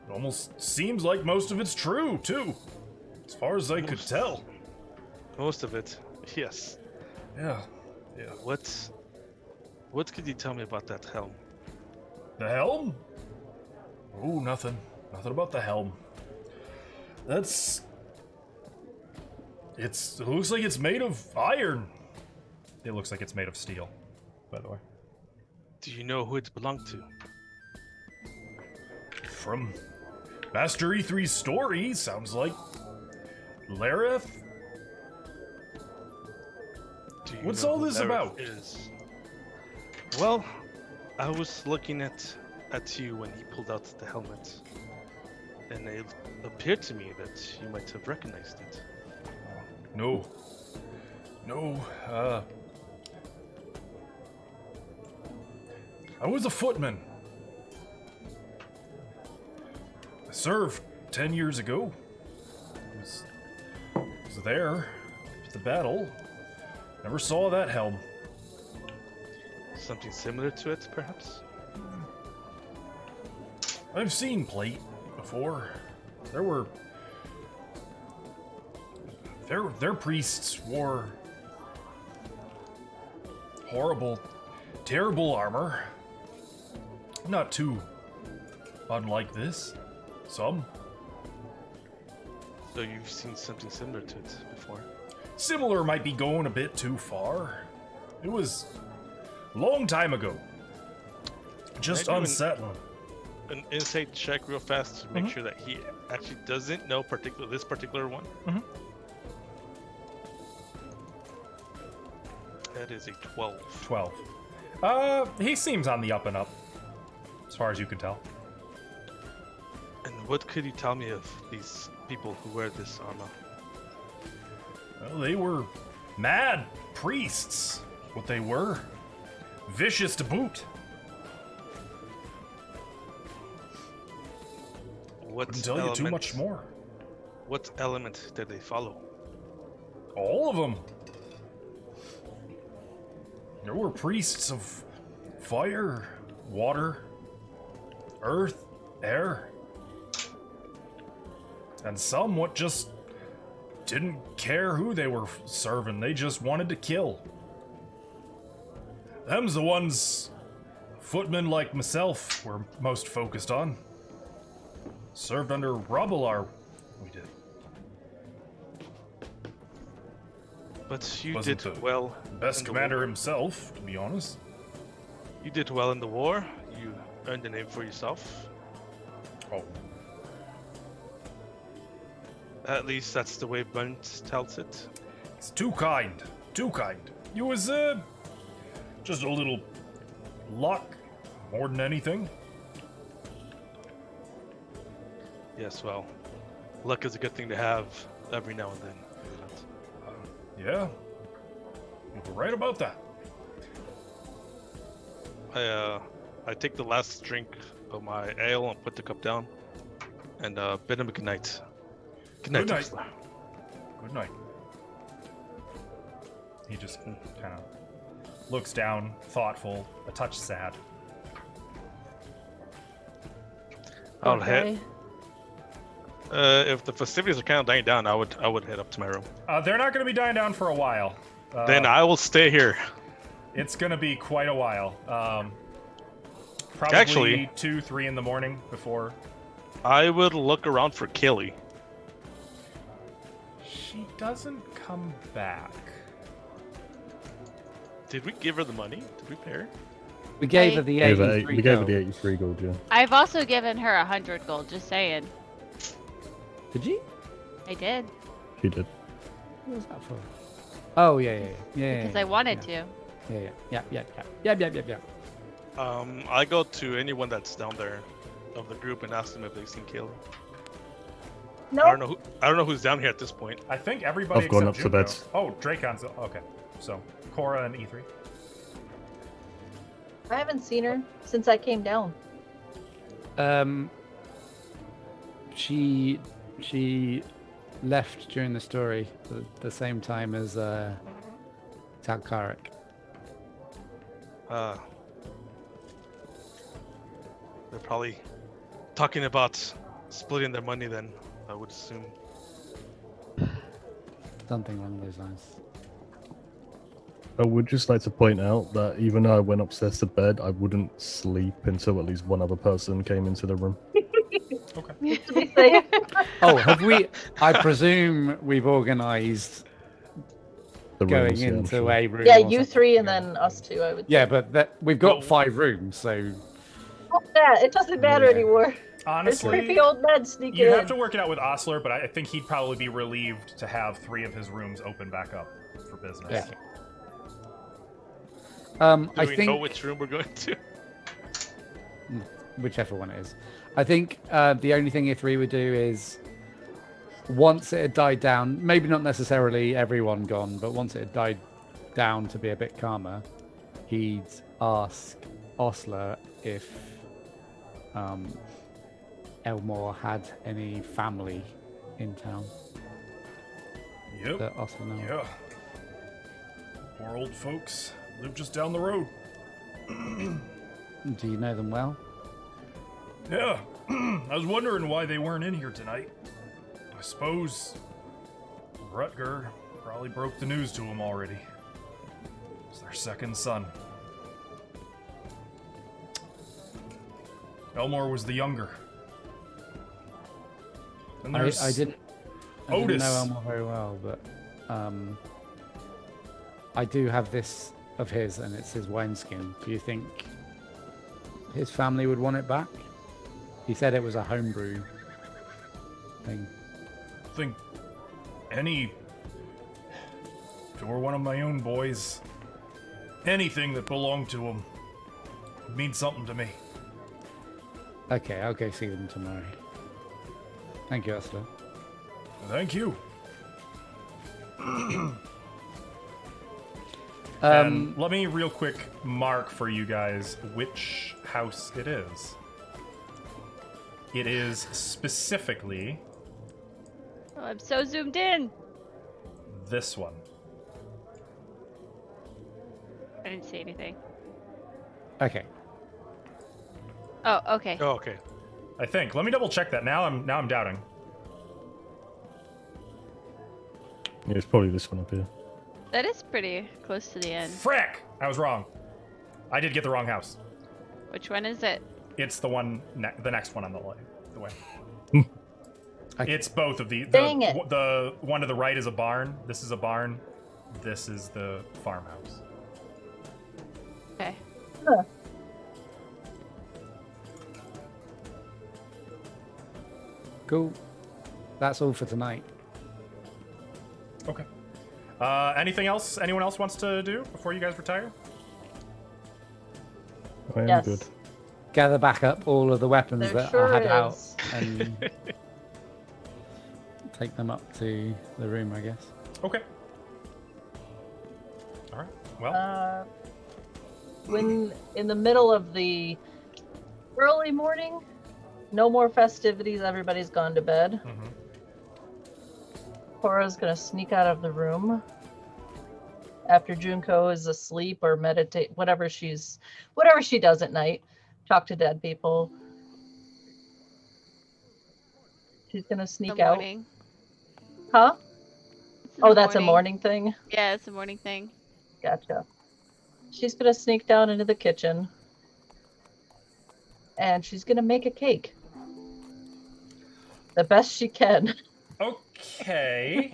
It almost seems like most of it's true, too. As far as I could tell. Most of it, yes. Yeah. What could you tell me about that helm? The helm? Oh, nothing. Nothing about the helm. It looks like it's made of iron. It looks like it's made of steel, by the way. Do you know who it belonged to? From Master E3's story, sounds like Lareth. What's all this about? Well, I was looking at you when he pulled out the helmet, and it appeared to me that you might have recognized it. No, I was a footman. I served 10 years ago. I was there at the battle. Never saw that helm. Something similar to it, perhaps? I've seen plate before. Their priests wore horrible, terrible armor. Not too unlike this. Some. So you've seen something similar to it before? Similar might be going a bit too far. It was a long time ago. Just Maybe unsettling. An insight check real fast to make sure that he actually doesn't know this particular one. Mhm. That is a 12. 12. He seems on the up and up, as far as you can tell. And what could you tell me of these people who wear this armor? Well, they were mad priests. What they were. Vicious to boot. Couldn't tell you too much more. What element did they follow? All of them. There were priests of fire, water, earth, air. And some what just didn't care who they were serving. They just wanted to kill. Them's the ones footmen like myself were most focused on. Served under Rubblear, we did. But you Wasn't did the well. Best in the commander war. himself, to be honest. You did well in the war. You earned a name for yourself. Oh, At least that's the way Bunt tells it. it's too kind. Too kind. You was, just a little luck, more than anything. Yes, well, luck is a good thing to have every now and then. Yeah. You're right about that. I take the last drink of my ale and put the cup down, and bid him a good night. Good night. Good night. Tesla. Good night. He just kind of looks down, thoughtful, a touch sad. I'll Okay. head. If the festivities are kind of dying down, I would head up to my room. They're not going to be dying down for a while. Then I will stay here. It's going to be quite a while. Probably Actually- 2-3 in the morning before. I would look around for Kelly. She doesn't come back. Did we give her the money? Did we pay her? We gave I- her the We gave her 83 we gave her gold. the 83 gold, yeah. I've also given her 100 gold, just saying. Did you? I did, She did. What was that for? Oh, yeah. because I wanted to. Yeah. I go to anyone that's down there of the group and ask them if they've seen Kelly. No. I don't know who's down here at this point. I think everybody I've gone except up to Junko. bed. Oh, Dracon's okay. So Cora and E3. I haven't seen her since I came down. She She left during the story, the same time as Talkarik. They're probably talking about splitting their money then, I would assume. Something along those lines. I would just like to point out that even though I went upstairs to bed, I wouldn't sleep until at least one other person came into the room. Okay. To be safe. Oh, have we? I presume we've organised The going rooms, yeah, I'm into sure. a room. Yeah, or you something. three and then us two, I would Yeah, say. but we've got Well- 5 rooms, so Fuck that. It doesn't matter Yeah. anymore. There's Honestly, creepy old men sneaking you in. have to work it out with Osler, but I think he'd probably be relieved to have 3 of his rooms open back up for business. yeah. Do I we think know which room we're going to? whichever one it is. I think the only thing E3 would do is once it had died down, maybe not necessarily everyone gone, but once it had died down to be a bit calmer, he'd ask Osler if Elmore had any family in town Yep. that Osler knows. Yeah. Poor old folks live just down the road. Do you know them well? Yeah. I was wondering why they weren't in here tonight. I suppose Rutger probably broke the news to him already. It's their second son. I Elmore was the younger. And didn't. I didn't Otis. know Elmore very well, but I do have this of his, and it's his wineskin. Do you think his family would want it back? He said it was a homebrew thing. I think if it were one of my own boys, anything that belonged to him would mean something to me. Okay, I'll go see them tomorrow. Thank you, Osler. Thank you. And let me real quick mark for you guys which house it is. It is specifically Oh, I'm so zoomed in. this one. I didn't see anything. Okay. Oh, okay. Oh, okay. I think. Let me double check that. Now I'm doubting. Yeah, it's probably this one up here. That is pretty close to the end. Frick! I was wrong. I did get the wrong house. Which one is it? It's the one, the next one on the way. Okay. It's both of Dang it. The one to the right is a barn. This is a barn. This is the farmhouse. Okay. Cool. That's all for tonight. Okay. Anything else anyone else wants to do before you guys retire? I am Yes. good. Gather back up all of the weapons There that sure I had is. out and take them up to the room, I guess. Okay. All right. Well, When in the middle of the early morning, no more festivities, everybody's gone to bed. mhm. Cora's gonna sneak out of the room after Junko is asleep or meditate, whatever she does at night. Talk to dead people. She's gonna The sneak out. morning. Huh? It's in Oh, the that's a morning thing. Yeah, it's a morning thing. Gotcha. She's gonna sneak down into the kitchen and she's gonna make a cake. The best she can. Okay.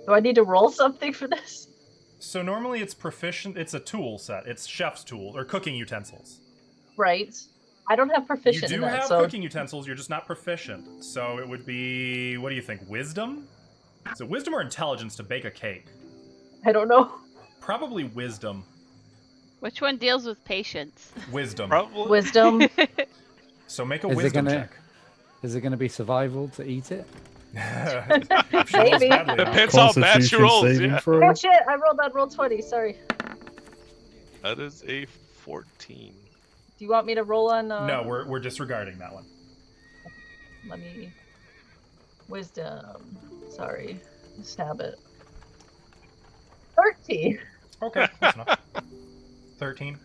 Do I need to roll something for this? So normally it's proficient. It's a tool set. It's chef's tools or cooking utensils. Right. I don't have proficient You in do that, have so cooking utensils. You're just not proficient. So it would be. What do you think? Wisdom? Is it wisdom or intelligence to bake a cake? I don't know. Probably wisdom. Which one deals with patience? Wisdom. Probably. Wisdom. So make a Is it wisdom gonna- check. Is it going to be survival to eat it? If she rolls Maybe. badly enough. Depends how bad she Constitution rolls. saving Yeah. throw. Oh shit, I rolled that roll 20, sorry. That is a 14. Do you want me to roll on? No, we're disregarding that one. Let me. Wisdom. Sorry. Stab it. 13. Okay, that's enough. 13.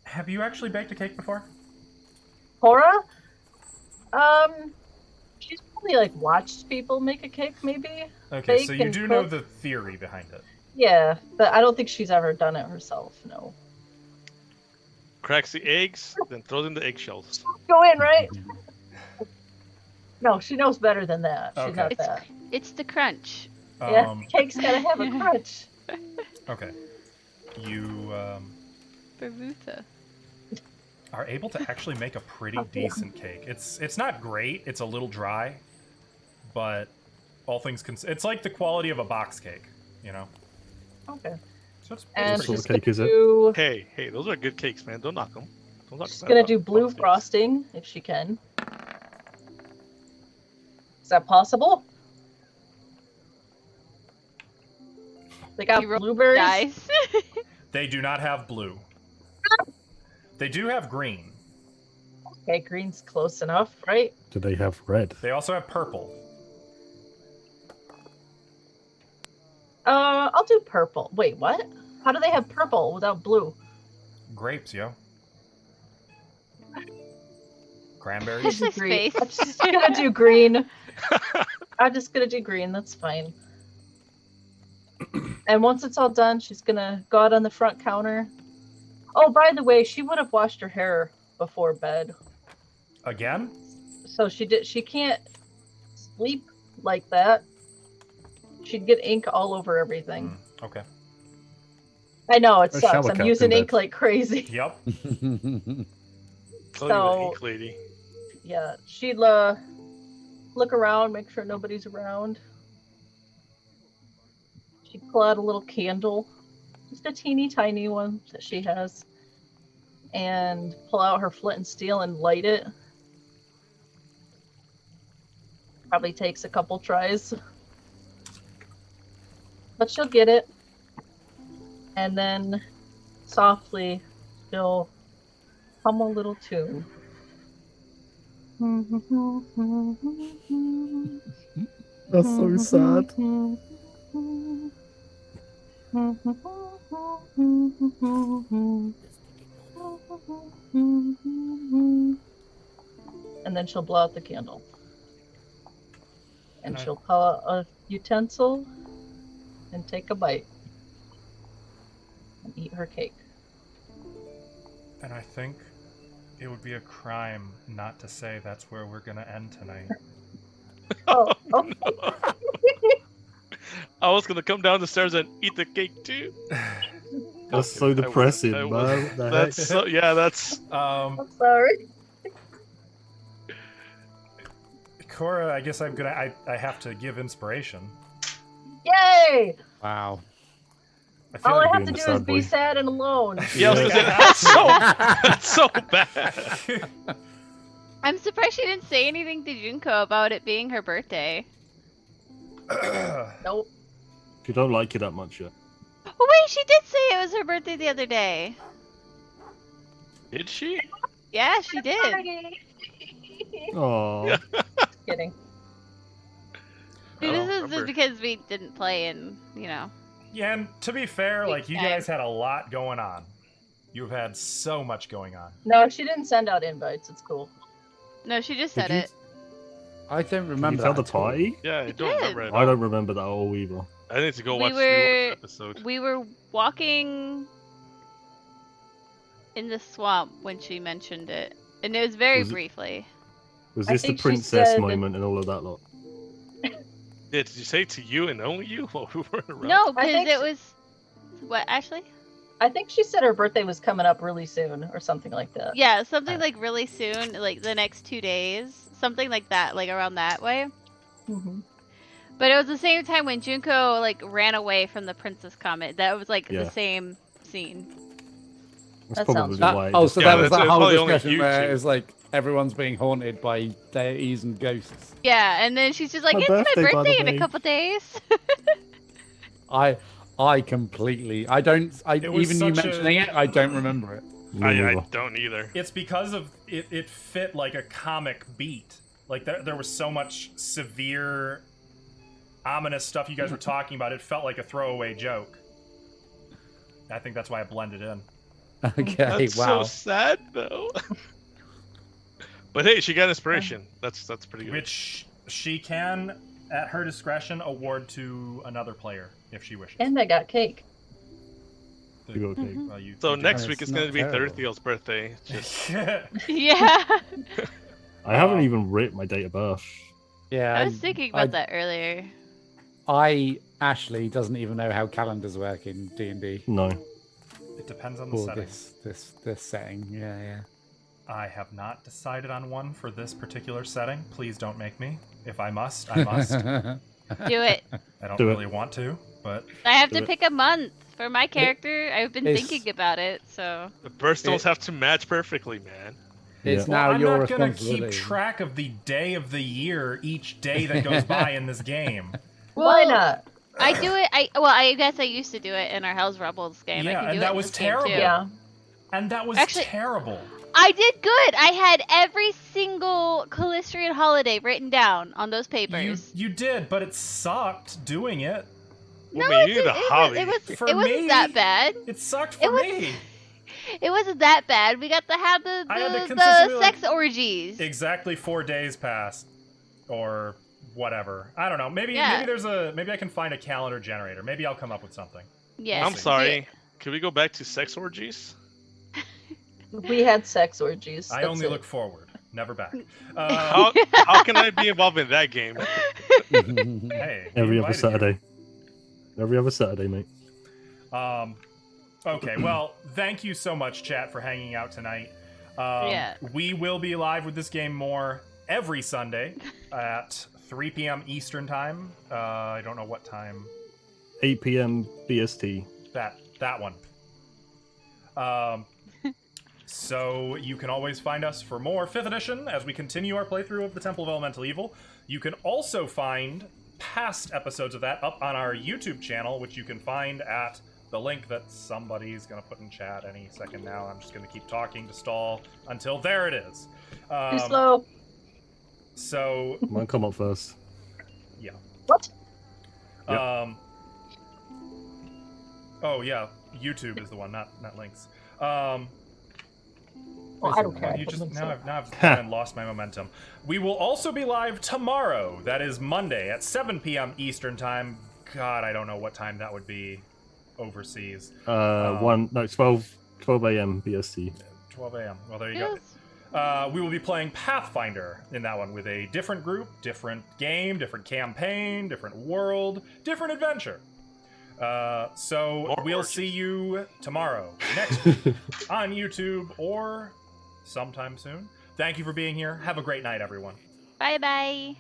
Have you actually baked a cake before? Cora? She's probably like watched people make a cake, maybe. Okay, Bake so you and do know cook. the theory behind it. Yeah, but I don't think she's ever done it herself. No. Cracks the eggs, then throws in the eggshells. Go in, right? No, she knows better than that. She's Okay. not that. It's the crunch. Yeah, cake's gotta have a crunch. Okay. You Bermuda. are able to actually make a pretty decent cake. It's not great. It's a little dry, but all things it's like the quality of a box cake, you know. Okay. So it's And pretty sort she's of cake is it? do, Hey, those are good cakes, man. Don't knock them. Don't knock she's them. gonna do blue frosting if she can. Is that possible? They got You rolled blueberries. Dice. They do not have blue. They do have green. Okay, green's close enough, right? Do they have red? They also have purple. I'll do purple. Wait, what? How do they have purple without blue? Grapes, yo. Cranberries. His Green. face. I'm just gonna do green. I'm just gonna do green. That's fine. And once it's all done, she's gonna go out on the front counter. Oh, by the way, she would have washed her hair before bed, Again? so she did. She can't sleep like that. She'd get ink all over everything. Okay. I know it A sucks. shower I'm cap using in ink bed. like crazy. Yep. Call you So- the ink lady. Yeah, she'd look around, make sure nobody's around. She'd pull out a little candle, just a teeny tiny one that she has, and pull out her flint and steel and light it. Probably takes a couple tries, but she'll get it. And then softly she'll hum a little tune. That's so sad. And then she'll blow out the candle. And Nice. she'll pull out a utensil and take a bite. And eat her cake. And I think it would be a crime not to say that's where we're gonna end tonight. Oh, okay. I was gonna come down the stairs and eat the cake too. That's so I depressing, wouldn't. man. What the That's heck? so, yeah. That's I'm sorry. Cora, I guess I have to give inspiration. Yay! Wow. I feel All I like have to being do a is sad be boy. sad and alone. yeah. I was gonna say, that's so bad. I'm surprised she didn't say anything to Junko about it being her birthday. Nope. You don't like it that much yet. Oh wait, she did say it was her birthday the other day. Did she? Yeah, she did. Oh, Just kidding. I don't This is remember. because we didn't play and, Yeah, and to be fair, like you Big time. guys had a lot going on. You've had so much going on. No, she didn't send out invites. It's cool. No, she just Did said you- it. I don't did remember you tell that the at all. party? Yeah, I don't did. remember it. I don't remember that at all either. I need to go We watch the were- episode. We were walking in the swamp when she mentioned it. And it was very Was it- briefly. Was I this the think she princess said- moment and all of that lot? Did you say to you and only you while we were around? No, I because think it she- was... What, Ashley? I think she said her birthday was coming up really soon or something like that. Yeah, something like really soon, like the next 2 days. Something like that, like around that way. Mhm. But it was the same time when Junko like ran away from the princess comet. That was like Yeah. the same scene. That's That probably sounds why. Oh, so Yeah, that was that's- that it's whole probably only discussion you where two. it was like everyone's being haunted by deities and ghosts. Yeah, and then she's just like, My "It's birthday, my by the birthday in a way." couple days." I completely. I don't. It was Even you such a- mentioning it, I don't remember it. Me I neither. don't either. It's because of it fit like a comic beat. Like there was so much severe, ominous stuff you guys were talking about. It felt like a throwaway joke. I think that's why it blended in. Okay. That's Wow. so sad though. But hey, she got inspiration. That's pretty good. Which she can, at her discretion, award to another player if she wishes. And I got cake. You got cake. Well, you So do next It's week it's not going to be terrible. Thirthiel's birthday. Just Yeah. I haven't even written my date of birth. Yeah. I was thinking about that earlier. Ashley doesn't even know how calendars work in D&D No. It depends on the for setting. this setting. Yeah. I have not decided on one for this particular setting. Please don't make me. If I must, I must. Do it. I don't Do it. really want to, but I have Do to it. pick a month for my character. I've been It's- thinking about it, so. the birthstones have to match perfectly, man. It's Yeah. now I'm your not gonna responsibility. keep track of the day of the year each day that goes by in this game. Why Well, not? I do it. I guess I used to do it in our Hell's Rebels game. I Yeah, can and do that it in was this game, terrible. too. Yeah. And that was Actually- terrible. I did good. I had every single Callistrian holiday written down on those papers. You did, but it sucked doing it. Well, No, man, it you need didn't. a hobby. For It wasn't me, that bad. It sucked It for was- me. It wasn't that bad. We got to have I had to the consistently, like, sex orgies. Exactly 4 days passed, or whatever. I don't know. Maybe Yeah. maybe I can find a calendar generator. Maybe I'll come up with something. Yeah. I'm sorry. Can we go back to sex orgies? We had sex orgies. I that's only it. look forward, never back. How can I be involved in that game? Hey, we Every other invited you. Saturday. Every other Saturday, mate. Okay, well, thank you so much, chat, for hanging out tonight. Yeah. We will be live with this game more every Sunday at 3 p.m. Eastern time. I don't know what time 8 p.m. BST. that one. So you can always find us for more 5th edition as we continue our playthrough of the Temple of Elemental Evil. You can also find past episodes of that up on our YouTube channel, which you can find at the link that somebody's going to put in chat any second now. I'm just going to keep talking to stall until there it is. Too slow. So, Mine come up first. yeah. What? Yep. Oh, yeah. YouTube is the one, not links. Well, I don't care. You I just think now so. I've kinda lost my momentum. We will also be live tomorrow. That is Monday at 7 p.m. Eastern time. God, I don't know what time that would be overseas. 12 a.m. BST. 12 a.m. Well, there you go. Yes. We will be playing Pathfinder in that one with a different group, different game, different campaign, different world, different adventure. So More we'll orgies. see you tomorrow, next week, on YouTube or sometime soon. Thank you for being here. Have a great night, everyone. Bye bye.